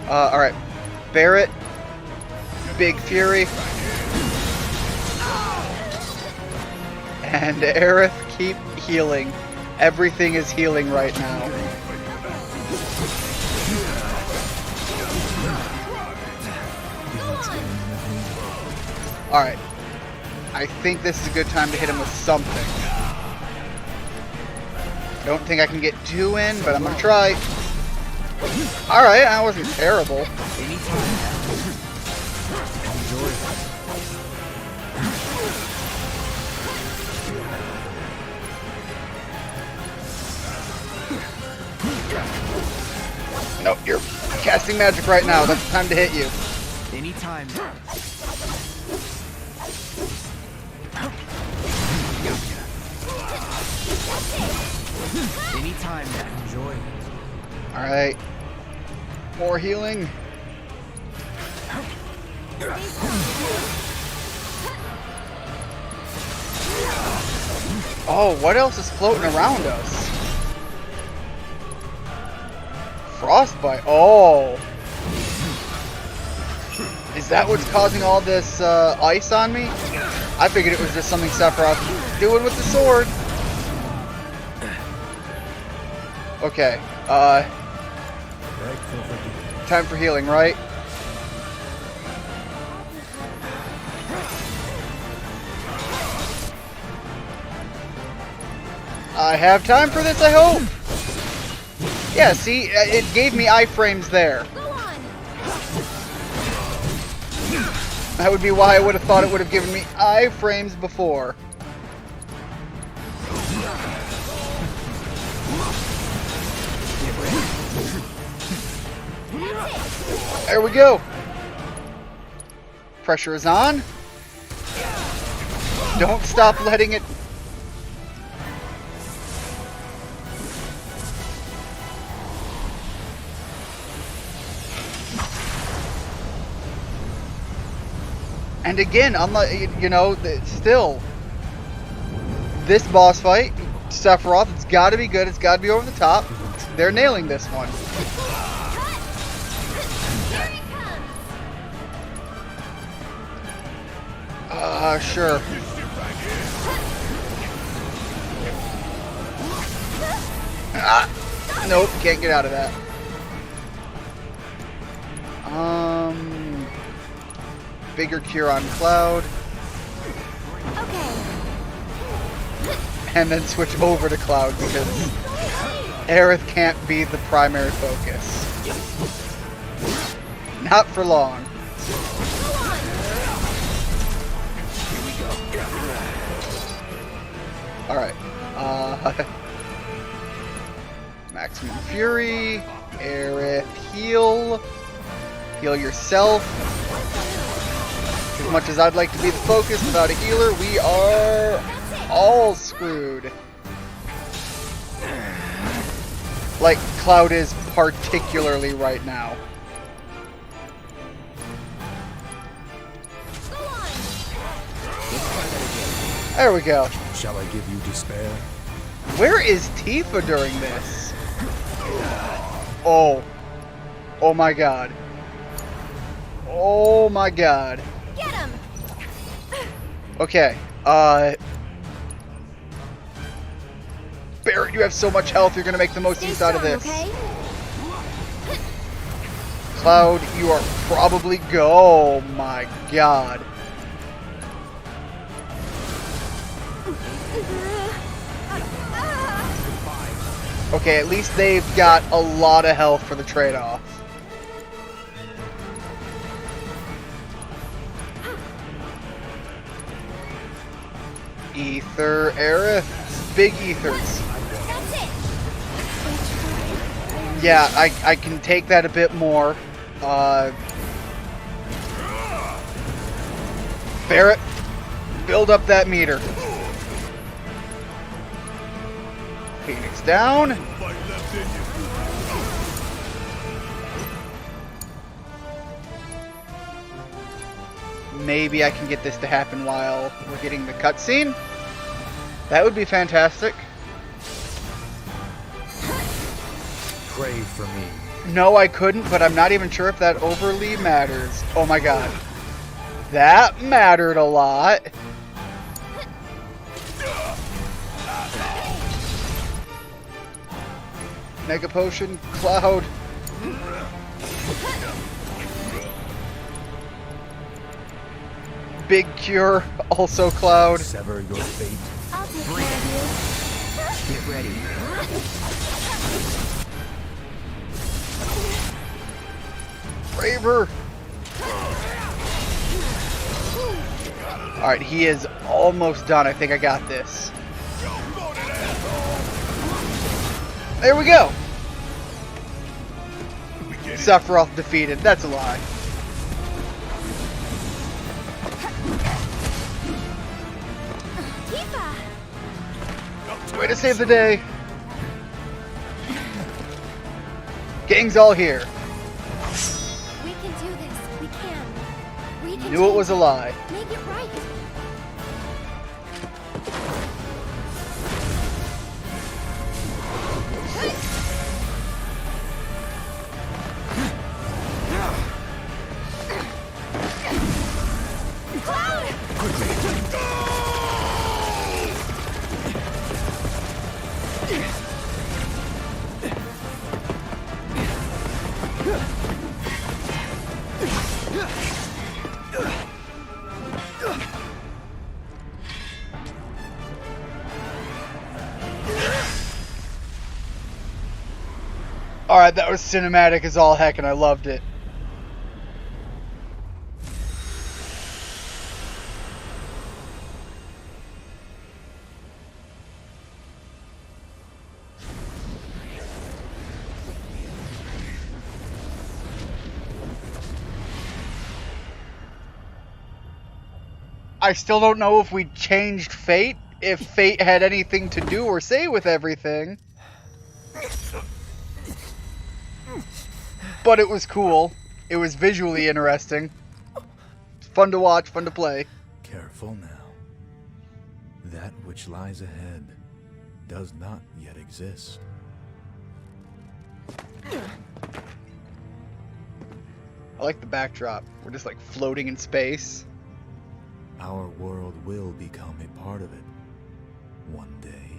Alright. Barret. Big Fury. And Aerith, keep healing. Everything is healing right now. Alright. I think this is a good time to hit him with something. Don't think I can get 2 in, but I'm gonna try. Alright, that wasn't terrible. No, you're casting magic right now. That's the time to hit you. Anytime. Anytime. Enjoy. Alright. More healing. Oh, what else is floating around us? Frostbite. Oh. Is that what's causing all this ice on me? I figured it was just something Sephiroth doing with the sword. Okay. Time for healing, right? I have time for this, I hope. Yeah, see, it gave me iframes there. That would be why I would have thought it would have given me iframes before. There we go. Pressure is on. Don't stop letting it. And again, unlike, you know, still, this boss fight, Sephiroth, it's got to be good. It's got to be over the top. They're nailing this one. Sure. Nope, can't get out of that. bigger cure on Cloud. Okay. And then switch over to Cloud because Aerith can't be the primary focus. Not for long. Alright. Maximum Fury. Aerith, heal. Heal yourself. As much as I'd like to be the focus without a healer, we are all screwed. Like Cloud is particularly right now. There we go. Shall I give you despair? Where is Tifa during this? Oh. Oh my god. Oh my god. Get him. Okay. Barrett, you have so much health, you're gonna make the most use out of this. Okay? Cloud, you are probably oh my god. Okay, at least they've got a lot of health for the trade-off. Ether, Aerith, big ethers. Yeah, I can take that a bit more. Barrett, build up that meter. Phoenix down. Maybe I can get this to happen while we're getting the cutscene. That would be fantastic. Pray for me. No, I couldn't, but I'm not even sure if that overly matters. Oh my god. That mattered a lot. Mega Potion, Cloud. Big Cure, also Cloud. Sever your fate. I'll take care of you. Get ready. Braver. Alright, he is almost done. I think I got this. There we go. Sephiroth defeated. That's a lie. Tifa. Way to save the day. Gang's all here. We can do this. We can. We can Knew it was a lie. make it right. Alright, that was cinematic as all heck, and I loved it. I still don't know if we changed fate, if fate had anything to do or say with everything. But it was cool. It was visually interesting. Fun to watch, fun to play. Careful now. That which lies ahead does not yet exist. I like the backdrop. We're just like floating in space. Our world will become a part of it one day,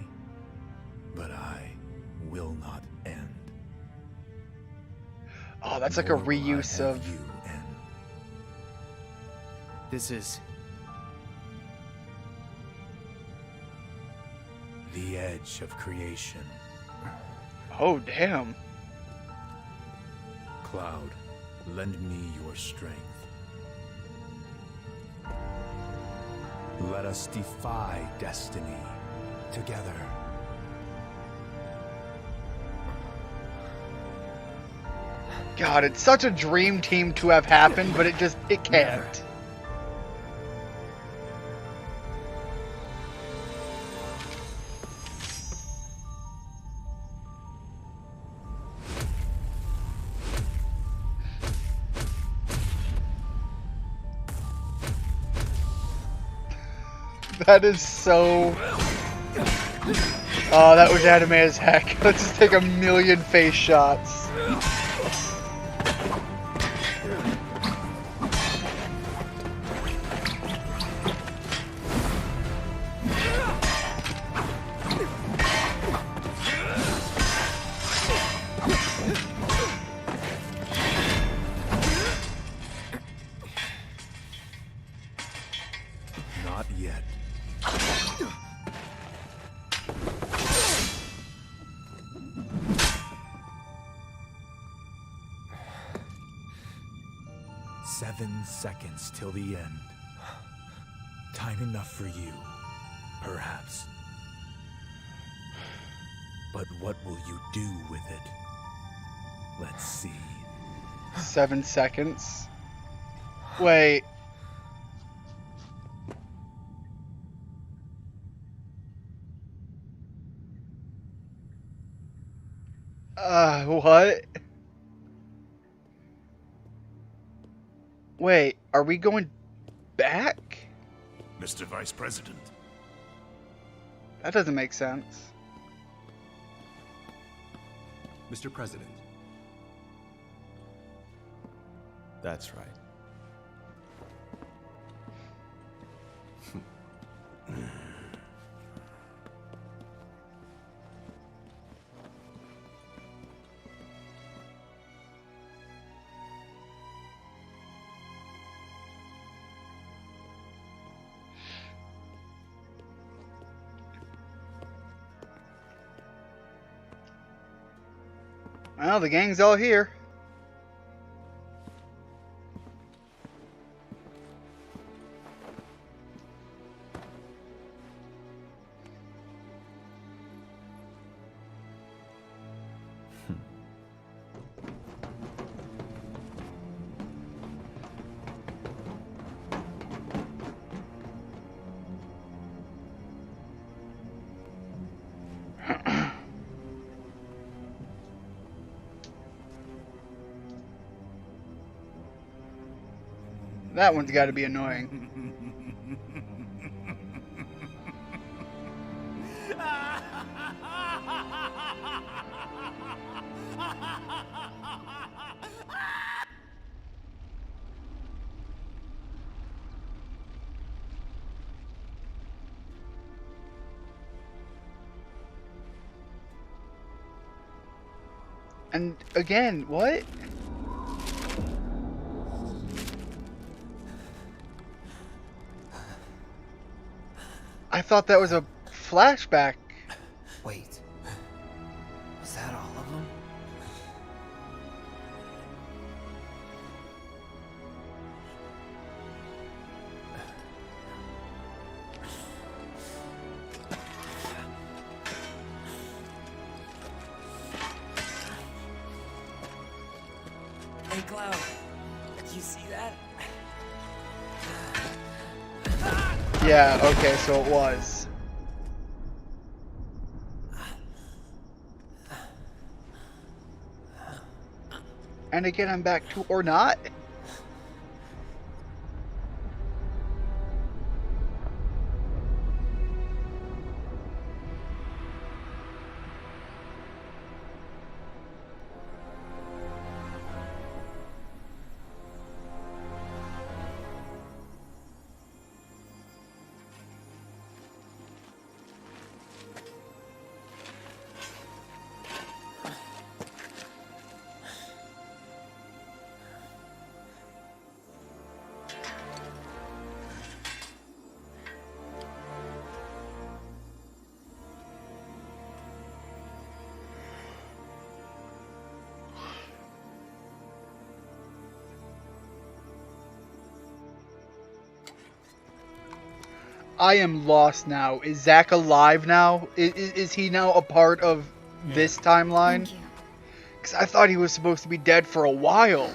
but I will not end. Oh, that's like a Nor will I reuse have of... you end. This is... The edge of creation. Oh, damn. Cloud, lend me your strength. Let us defy destiny together. God, it's such a dream team to have happened, but it can't. That is so... Oh, that was anime as heck. Let's just take a million face shots. Not yet. Seven seconds till the end. Time enough for you, perhaps. But what will you do with it? Let's see. 7 seconds. Wait. What? Wait, are we going back? Mr. Vice President. That doesn't make sense. Mr. President. That's right. Well, the gang's all here. That one's got to be annoying. And again, what? I thought that was a flashback. Wait. Was that all of them? Hey, Cloud. Did you see that? Yeah, okay, so it was. And again, I'm back to or not. I am lost now. Is Zack alive now? Is he now a part of this timeline? Thank you. Because I thought he was supposed to be dead for a while.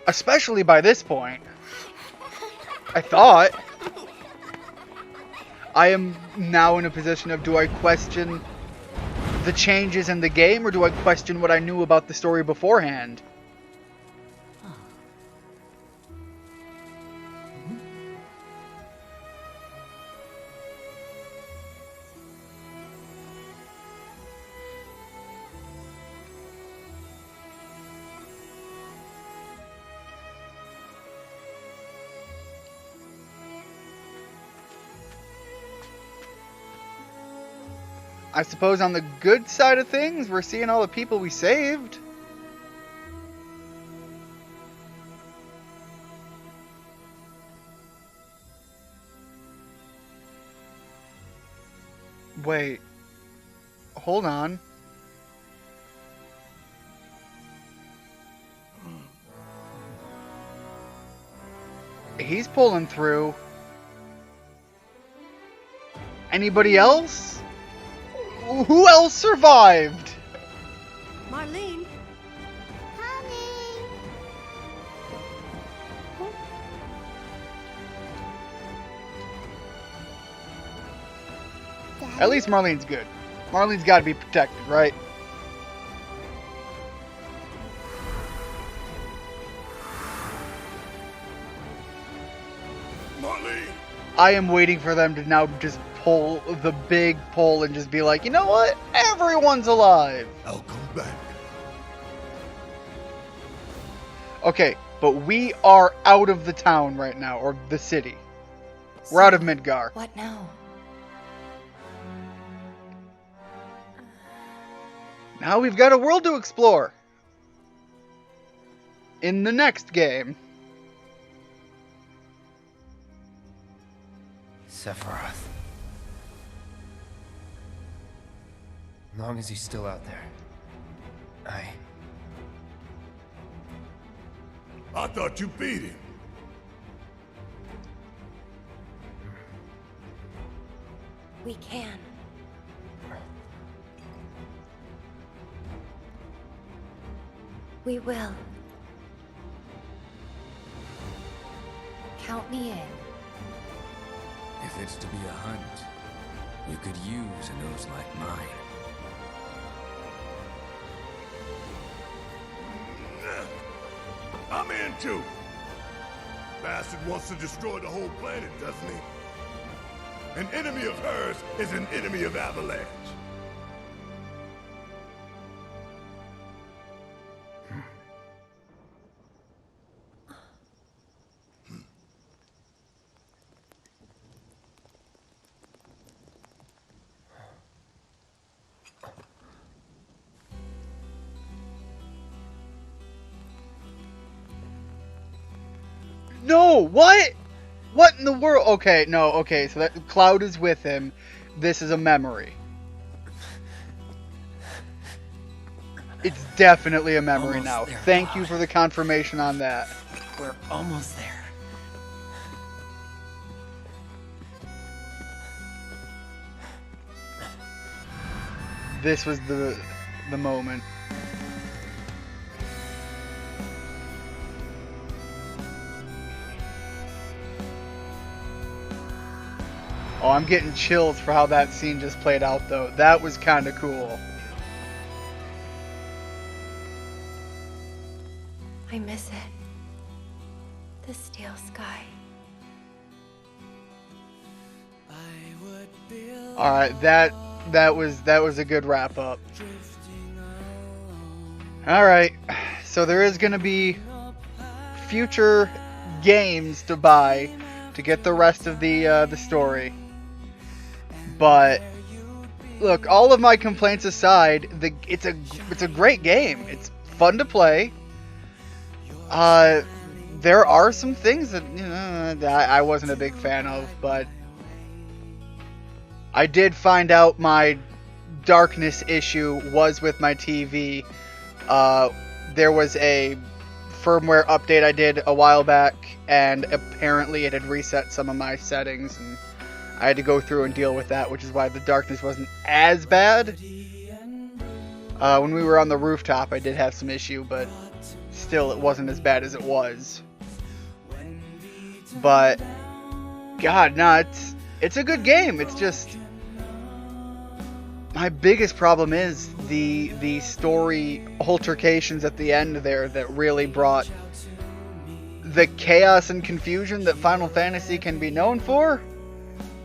Especially by this point. I thought. I am now in a position of, do I question the changes in the game, or do I question what I knew about the story beforehand? I suppose on the good side of things, we're seeing all the people we saved. Wait. Hold on. He's pulling through. Anybody else? Who else survived? Marlene. Honey. At least Marlene's good. Marlene's got to be protected, right? Marlene! I am waiting for them to now just pull the big pull and just be like, you know what? Everyone's alive. I'll come back. Okay, but we are out of the town right now, or the city. We're out of Midgar. What now? Now we've got a world to explore. In the next game. Sephiroth. As long as he's still out there. I thought you beat him. We can. We will. Count me in. If it's to be a hunt, you could use a nose like mine. I'm in too. Bastard wants to destroy the whole planet, doesn't he? An enemy of hers is an enemy of Avalanche. No, what? What in the world? Okay, no, okay, so that Cloud is with him. This is a memory. It's definitely a memory Almost now. there, Thank you for the confirmation on that. We're almost there. This was the moment. Oh, I'm getting chills for how that scene just played out, though. That was kind of cool. I miss it. The steel sky. All right, that was a good wrap up. All right, so there is gonna be future games to buy to get the rest of the story. But look, all of my complaints aside, it's a great game. It's fun to play. There are some things that I wasn't a big fan of, but I did find out my darkness issue was with my TV. There was a firmware update I did a while back, and apparently it had reset some of my settings, and I had to go through and deal with that, which is why the darkness wasn't as bad. When we were on the rooftop, I did have some issue, but still it wasn't as bad as it was. But God, no, it's a good game. It's just my biggest problem is the story altercations at the end there that really brought the chaos and confusion that Final Fantasy can be known for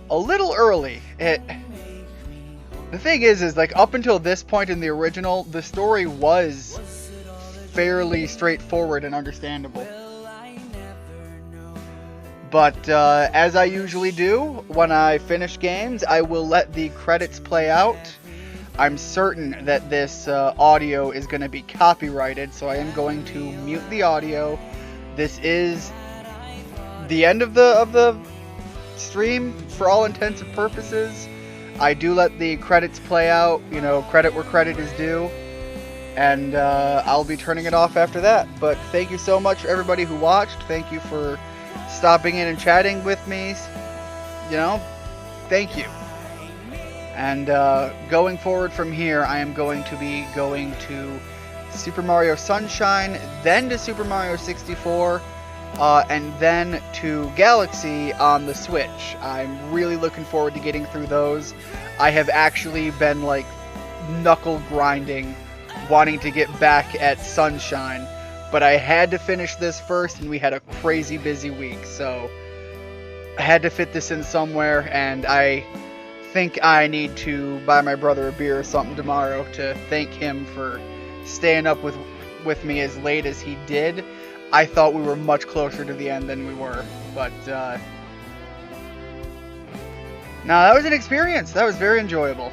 a little early. The thing is like up until this point in the original, the story was fairly straightforward and understandable. But as I usually do when I finish games, I will let the credits play out. I'm certain that this audio is going to be copyrighted, so I am going to mute the audio. This is the end of the stream for all intents and purposes. I do let the credits play out, you know, credit where credit is due, and I'll be turning it off after that. But thank you so much for everybody who watched. Thank you for stopping in and chatting with me. You know, thank you. And going forward from here, I am going to be going to Super Mario Sunshine, then to Super Mario 64, and then to Galaxy on the Switch. I'm really looking forward to getting through those. I have actually been like knuckle grinding, wanting to get back at Sunshine, but I had to finish this first, and we had a crazy busy week, so I had to fit this in somewhere, and I think I need to buy my brother a beer or something tomorrow to thank him for staying up with me as late as he did. I thought we were much closer to the end than we were, but no, that was an experience. That was very enjoyable.